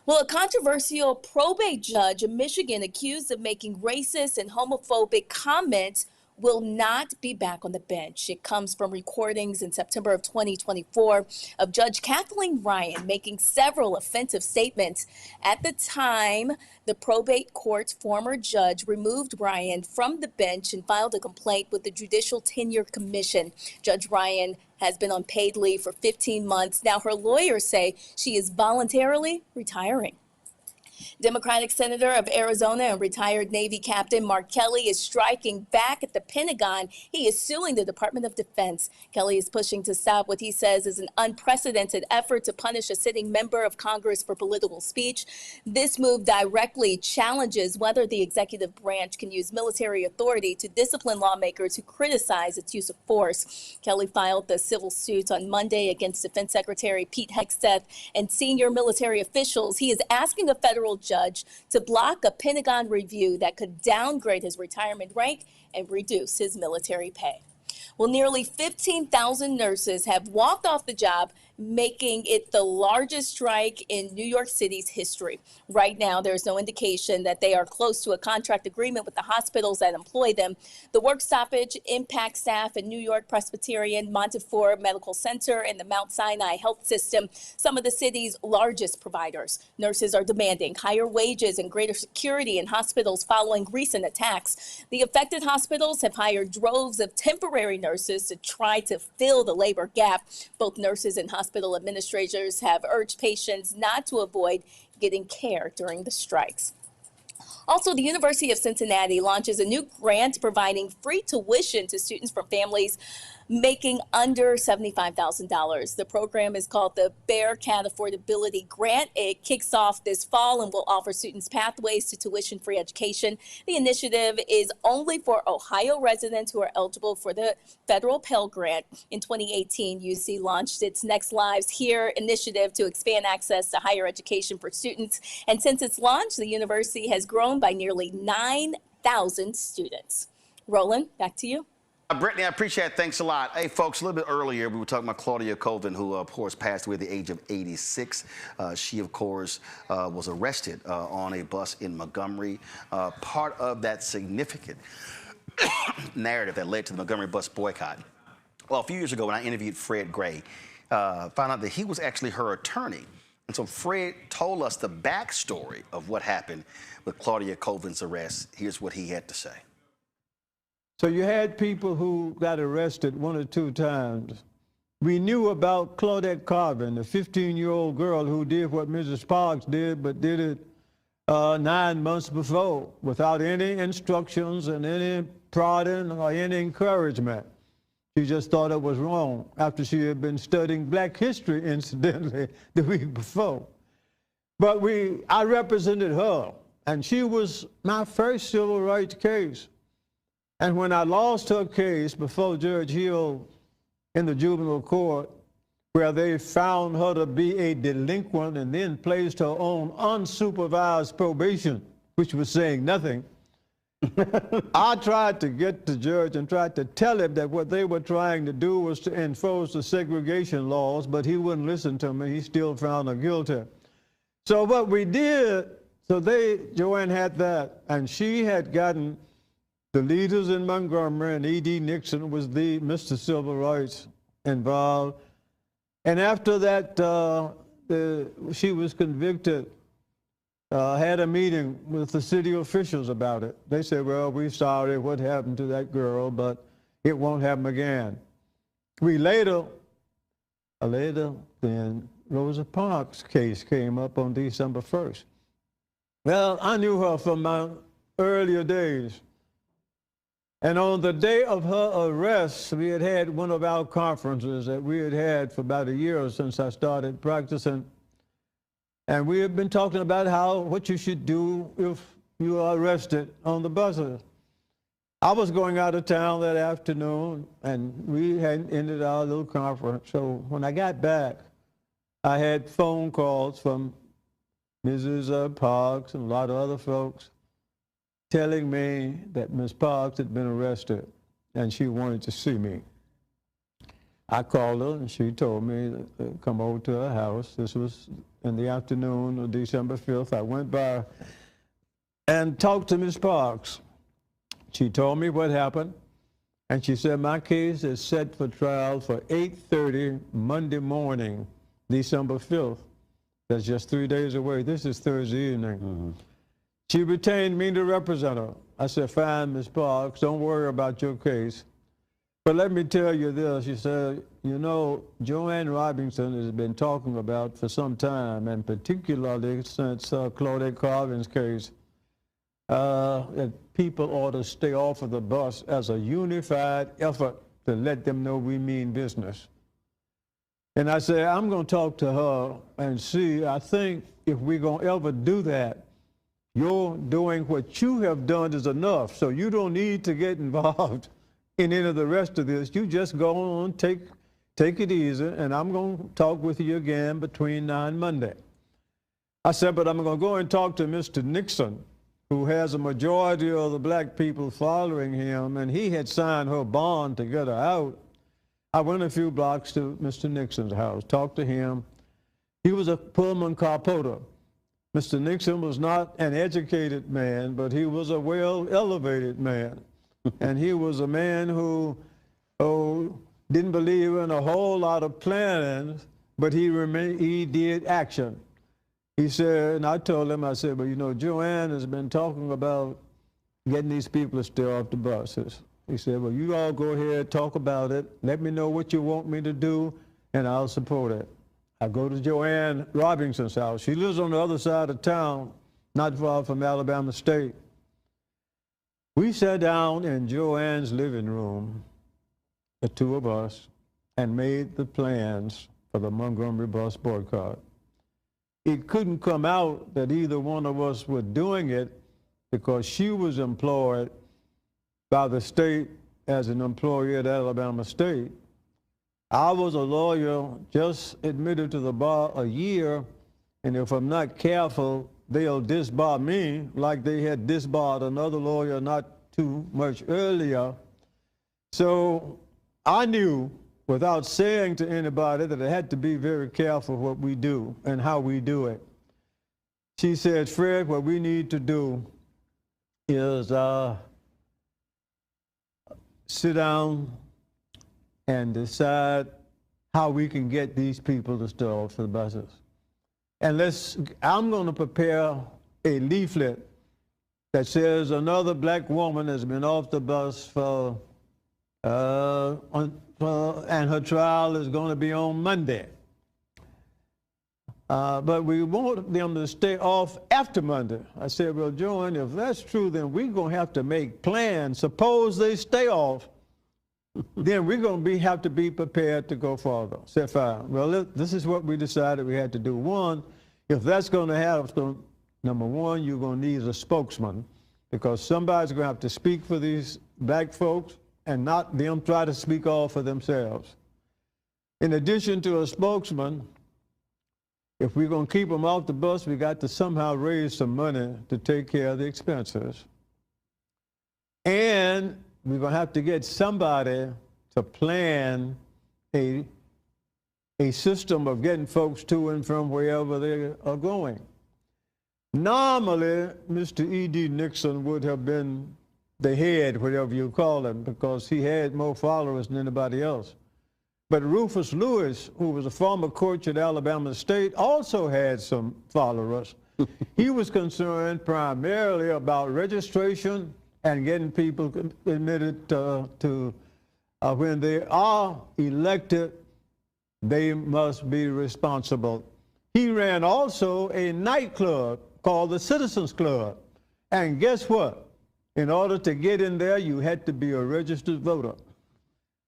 Well, a controversial probate judge in Michigan accused of making racist and homophobic comments will not be back on the bench. It comes from recordings in September of 2024 of Judge Kathleen Ryan making several offensive statements. At the time, the probate court's former judge removed Ryan from the bench and filed a complaint with the Judicial Tenure Commission. Judge Ryan has been on paid leave for 15 months. Now her lawyers say she is voluntarily retiring. Democratic Senator of Arizona and retired Navy Captain Mark Kelly is striking back at the Pentagon. He is suing the Department of Defense. Kelly is pushing to stop what he says is an unprecedented effort to punish a sitting member of Congress for political speech. This move directly challenges whether the executive branch can use military authority to discipline lawmakers who criticize its use of force. Kelly filed the civil suit on Monday against Defense Secretary Pete Hegseth and senior military officials. He is asking a federal judge to block a Pentagon review that could downgrade his retirement rank and reduce his military pay. Well, nearly 15,000 nurses have walked off the job, making it the largest strike in New York City's history. Right now, there's no indication that they are close to a contract agreement with the hospitals that employ them. The work stoppage impacts staff at New York Presbyterian, Montefiore Medical Center, and the Mount Sinai Health System, some of the city's largest providers. Nurses are demanding higher wages and greater security in hospitals following recent attacks. The affected hospitals have hired droves of temporary nurses to try to fill the labor gap. Both nurses and hospital administrators have urged patients not to avoid getting care during the strikes. Also, the University of Cincinnati launches a new grant providing free tuition to students from families making under $75,000. The program is called the Bearcat Affordability Grant. It kicks off this fall and will offer students pathways to tuition-free education. The initiative is only for Ohio residents who are eligible for the federal Pell Grant. In 2018, UC launched its Next Lives Here initiative to expand access to higher education for students. And since its launch, the university has grown by nearly 9,000 students. Roland, back to you. Brittany, I appreciate it. Thanks a lot. Hey, folks, a little bit earlier, we were talking about Claudette Colvin, who, of course, passed away at the age of 86. She, of course, was arrested on a bus in Montgomery. Part of that significant narrative that led to the Montgomery bus boycott. Well, a few years ago, when I interviewed Fred Gray, found out that he was actually her attorney. And so Fred told us the backstory of what happened with Claudette Colvin's arrest. Here's what he had to say. So you had people who got arrested 1 or 2 times. We knew about Claudette Colvin, the 15-year-old girl who did what Mrs. Parks did, but did it 9 months before without any instructions and any prodding or any encouragement. She just thought it was wrong after she had been studying Black history, incidentally, the week before. But I represented her, and she was my first civil rights case. And when I lost her case before Judge Hill in the juvenile court, where they found her to be a delinquent and then placed her on unsupervised probation, which was saying nothing, I tried to get the judge and tried to tell him that what they were trying to do was to enforce the segregation laws, but he wouldn't listen to me. He still found her guilty. So what we did, Joanne had that, and she had gotten the leaders in Montgomery, and E.D. Nixon was the Mr. Civil Rights involved. And after that, she was convicted, had a meeting with the city officials about it. They said, well, we're sorry what happened to that girl, but it won't happen again. Later, then Rosa Parks' case came up on December 1st. Well, I knew her from my earlier days. And on the day of her arrest, we had had one of our conferences that we had had for about a year since I started practicing. And we had been talking about what you should do if you are arrested on the buses. I was going out of town that afternoon, and we had ended our little conference. So when I got back, I had phone calls from Mrs. Parks and a lot of other folks telling me that Ms. Parks had been arrested and she wanted to see me. I called her and she told me to come over to her house. This was in the afternoon of December 5th. I went by and talked to Ms. Parks. She told me what happened. And she said, my case is set for trial for 8:30 Monday morning, December 5th. That's just 3 days away. This is Thursday evening. She retained me to represent her. I said, fine, Ms. Parks, don't worry about your case. But let me tell you this. She said, you know, Joanne Robinson has been talking about for some time, and particularly since Claudette Colvin's case, that people ought to stay off of the bus as a unified effort to let them know we mean business. And I said, I'm going to talk to her and see. I think if we're going to ever do that, you're doing what you have done is enough. So you don't need to get involved in any of the rest of this. You just go on, take it easy, and I'm going to talk with you again between now and Monday. I said, but I'm going to go and talk to Mr. Nixon, who has a majority of the black people following him, and he had signed her bond to get her out. I went a few blocks to Mr. Nixon's house, talked to him. He was a Pullman car porter. Mr. Nixon was not an educated man, but he was a well-elevated man. And he was a man who didn't believe in a whole lot of plans, but he did action. He said, and I told him, I said, but you know, Joanne has been talking about getting these people to stay off the buses. He said, well, you all go ahead, talk about it. Let me know what you want me to do, and I'll support it. I go to Joanne Robinson's house. She lives on the other side of town, not far from Alabama State. We sat down in Joanne's living room, the two of us, and made the plans for the Montgomery bus boycott. It couldn't come out that either one of us were doing it because she was employed by the state as an employee at Alabama State. I was a lawyer, just admitted to the bar a year, and if I'm not careful, they'll disbar me like they had disbarred another lawyer not too much earlier. So I knew, without saying to anybody, that I had to be very careful what we do and how we do it. She said, Fred, what we need to do is sit down and decide how we can get these people to stay off the buses. And I'm going to prepare a leaflet that says another black woman has been off the bus and her trial is going to be on Monday. But we want them to stay off after Monday. I said, well, Joan, if that's true, then we're going to have to make plans. Suppose they stay off, then we're going to have to be prepared to go farther. I said, fine. Well, this is what we decided we had to do. One, if that's going to happen, number one, you're going to need a spokesman, because somebody's going to have to speak for these black folks and not them try to speak all for themselves. In addition to a spokesman, if we're going to keep them off the bus, we got to somehow raise some money to take care of the expenses. And we're going to have to get somebody to plan a system of getting folks to and from wherever they are going. Normally, Mr. E.D. Nixon would have been the head, whatever you call him, because he had more followers than anybody else. But Rufus Lewis, who was a former coach at Alabama State, also had some followers. He was concerned primarily about registration and getting people admitted to when they are elected, they must be responsible. He ran also a nightclub called the Citizens Club. And guess what? In order to get in there, you had to be a registered voter.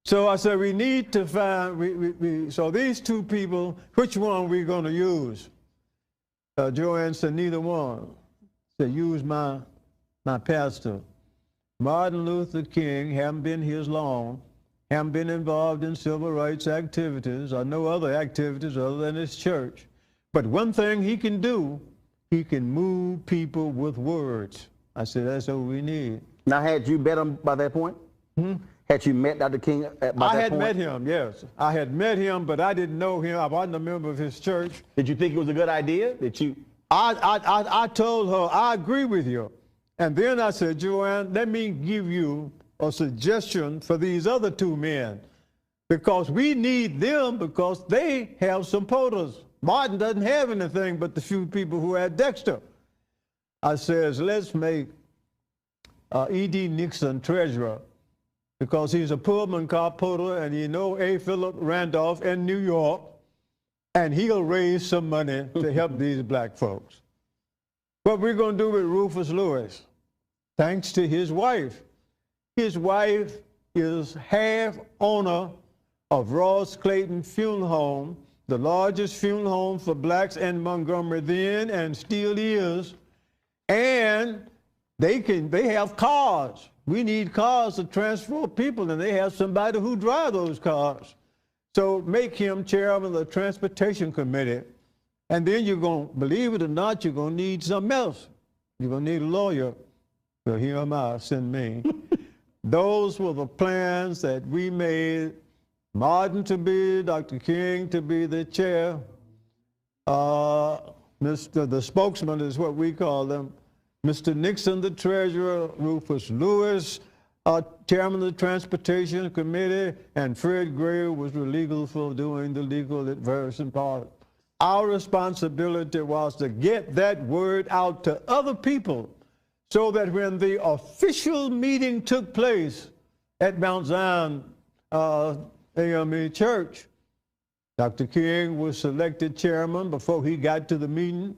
So I said, we need to find, so these two people, which one are we going to use? Joanne said, neither one. Said, use my pastor. Martin Luther King, haven't been here as long, haven't been involved in civil rights activities or no other activities other than his church. But one thing he can do, he can move people with words. I said, that's what we need. Now, had you met him by that point? Had you met Dr. King by that point? I had met him, yes. I had met him, but I didn't know him. I wasn't a member of his church. Did you think it was a good idea? I told her, I agree with you. And then I said, Joanne, let me give you a suggestion for these other two men, because we need them because they have supporters. Martin doesn't have anything but the few people who had Dexter. I says, let's make E.D. Nixon treasurer, because he's a Pullman car puller and you know A. Philip Randolph in New York, and he'll raise some money to help these black folks. What we're going to do with Rufus Lewis, thanks to his wife. His wife is half owner of Ross Clayton Funeral Home, the largest funeral home for blacks in Montgomery then and still is. And they have cars. We need cars to transport people, and they have somebody who drives those cars. So make him chairman of the Transportation Committee. And then you're going to, believe it or not, you're going to need something else. You're going to need a lawyer. Well, here am I, send me. Those were the plans that we made. Martin to be, Dr. King to be the chair. The spokesman is what we call them. Mr. Nixon, the treasurer, Rufus Lewis, chairman of the Transportation Committee, and Fred Gray was legal for doing the legal adversion part. Our responsibility was to get that word out to other people so that when the official meeting took place at Mount Zion AME Church, Dr. King was selected chairman before he got to the meeting.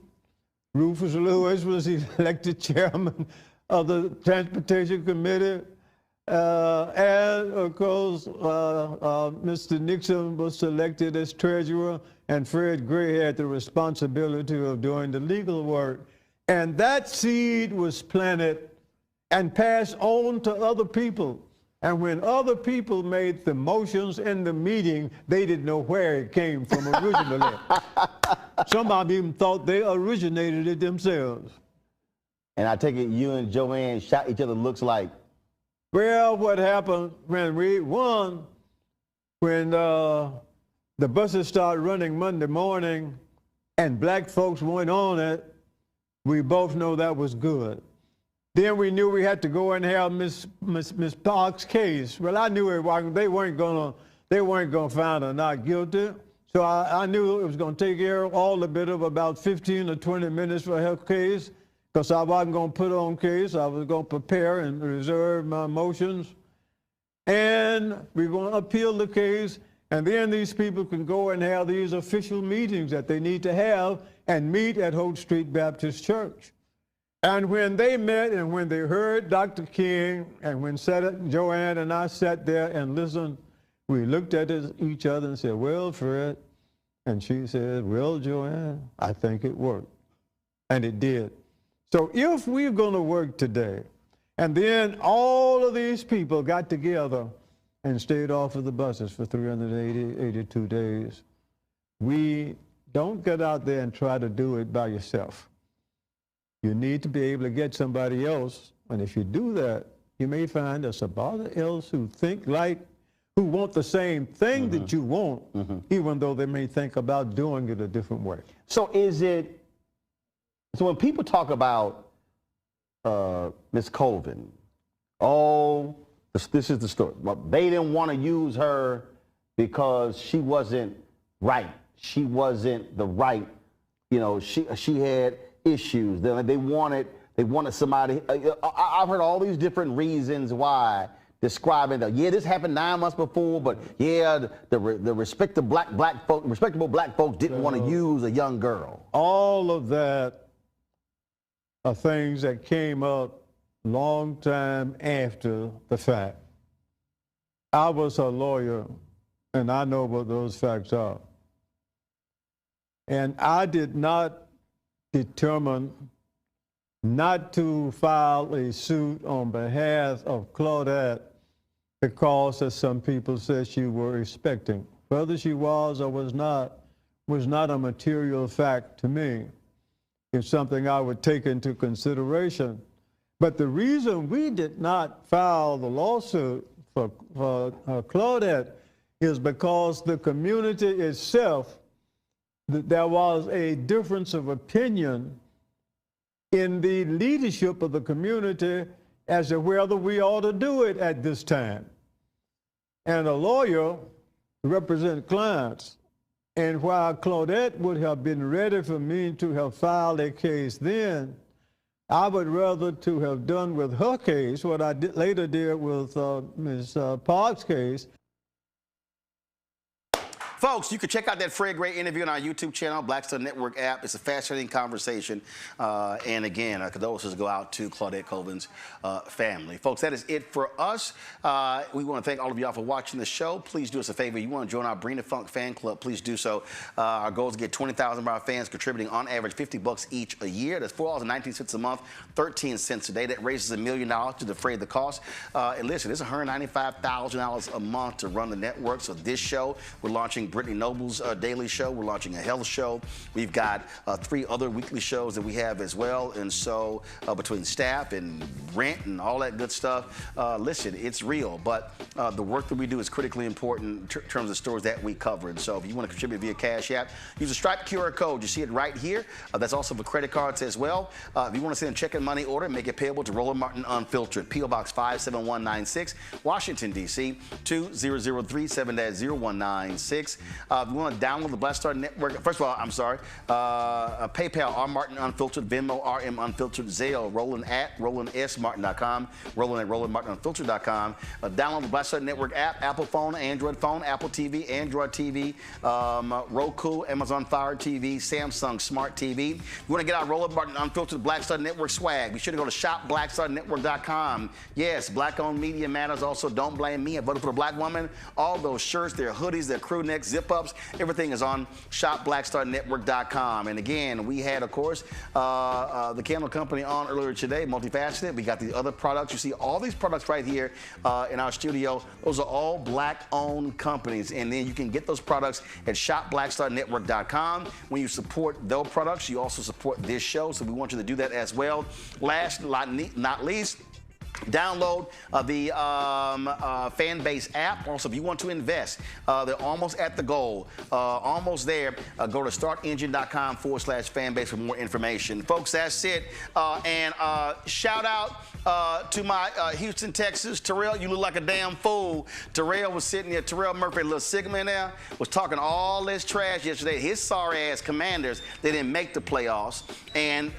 Rufus Lewis was elected chairman of the Transportation Committee. And of course, Mr. Nixon was selected as treasurer, and Fred Gray had the responsibility of doing the legal work. And that seed was planted and passed on to other people. And when other people made the motions in the meeting, they didn't know where it came from originally. Some of them even thought they originated it themselves. And I take it you and Joanne shot each other looks like? Well, what happened when we won, when the buses started running Monday morning and black folks weren't on it, we both know that was good. Then we knew we had to go and have Miss Parks' case. Well, I knew they weren't gonna find her not guilty. So I knew it was gonna take care of all a bit of about 15 or 20 minutes for her case, because I wasn't gonna put on case. I was gonna prepare and reserve my motions. And we're gonna appeal the case, and then these people can go and have these official meetings that they need to have and meet at Holt Street Baptist Church. And when they met and when they heard Dr. King, and when Joanne and I sat there and listened, we looked at each other and said, well, Fred, and she said, well, Joanne, I think it worked. And it did. So if we're gonna work today, and then all of these people got together and stayed off of the buses for 382 days, we don't get out there and try to do it by yourself. You need to be able to get somebody else, and if you do that, you may find there's somebody else who want the same thing that you want, even though they may think about doing it a different way. So so when people talk about Ms. Colvin, this is the story. They didn't want to use her because she wasn't right. She wasn't the right, she had issues. They wanted somebody. I've heard all these different reasons why, describing that. Yeah, this happened 9 months before, but yeah, the respectable black folks didn't want to use a young girl. All of that are things that came up long time after the fact. I was a lawyer, and I know what those facts are. And I did not determine not to file a suit on behalf of Claudette because, as some people said, she were expecting. Whether she was or was not a material fact to me. It's something I would take into consideration. But the reason we did not file the lawsuit for Claudette is because the community itself, there was a difference of opinion in the leadership of the community as to whether we ought to do it at this time. And a lawyer represents clients. And while Claudette would have been ready for me to have filed a case then, I would rather to have done with her case what I later did with Ms. Parks' case. Folks, you can check out that Fred Gray interview on our YouTube channel, Blackstone Network app. It's a fascinating conversation. And again, our condolences go out to Claudette Colvin's family. Folks, that is it for us. We want to thank all of y'all for watching the show. Please do us a favor. You want to join our Bring the Funk fan club, please do so. Our goal is to get 20,000 of our fans contributing on average $50 each a year. That's $4.19 a month, 13 cents a day. That raises $1 million to defray the cost. And listen, it's $195,000 a month to run the network. So this show, we're launching Brittany Noble's daily show. We're launching a health show. We've got 3 other weekly shows that we have as well. And so between staff and rent and all that good stuff, listen, it's real. But the work that we do is critically important in terms of stories that we cover. And so if you want to contribute via Cash App, use a Stripe QR code. You see it right here. That's also for credit cards as well. If you want to send a check and money order, make it payable to Roland Martin Unfiltered, P.O. Box 57196, Washington, D.C. 20037-0196. If you want to download the Black Star Network, first of all, I'm sorry, PayPal, R. Martin Unfiltered, Venmo, RM Unfiltered, Zelle, Roland at RolandSMartin.com, Roland at RolandMartinUnfiltered.com. Download the Black Star Network app, Apple phone, Android phone, Apple TV, Android TV, Roku, Amazon Fire TV, Samsung Smart TV. If you want to get our Roland Martin Unfiltered Black Star Network swag, be sure to go to shopblackstarnetwork.com. Yes, black-owned media matters. Also, don't blame me. I voted for the black woman. All those shirts, their hoodies, their crew necks, zip-ups, everything is on shopblackstarnetwork.com. And again, we had, of course, the candle company on earlier today, Multifaceted. We got the other products. You see all these products right here in our studio. Those are all black-owned companies. And then you can get those products at shopblackstarnetwork.com. When you support those products, you also support this show. So we want you to do that as well. Last but not least, download the Fanbase app. Also, if you want to invest, they're almost at the goal, almost there. Go to startengine.com/fanbase for more information. Folks, that's it. And shout out to my Houston, Texas, Terrell. You look like a damn fool. Terrell was sitting there, Terrell Murphy, little Sigma in there, was talking all this trash yesterday. His sorry ass Commanders, they didn't make the playoffs. And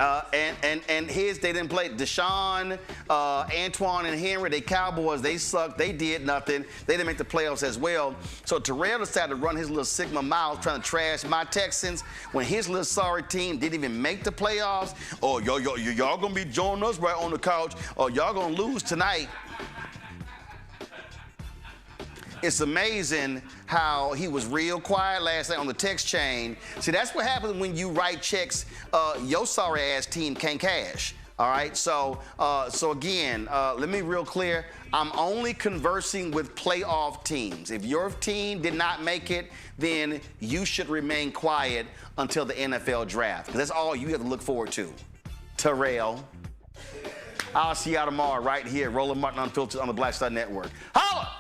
his, they didn't play. Deshaun, Antoine and Henry, they Cowboys, they sucked. They did nothing. They didn't make the playoffs as well. So Terrell decided to run his little Sigma mouth trying to trash my Texans when his little sorry team didn't even make the playoffs. Oh, y'all gonna be joining us right on the couch. Oh, y'all gonna lose tonight. It's amazing how he was real quiet last night on the text chain. See, that's what happens when you write checks your sorry ass team can't cash. All right, so again, let me be real clear. I'm only conversing with playoff teams. If your team did not make it, then you should remain quiet until the NFL draft, because that's all you have to look forward to. Terrell, I'll see y'all tomorrow right here, Roland Martin Unfiltered on the Black Star Network. Holla!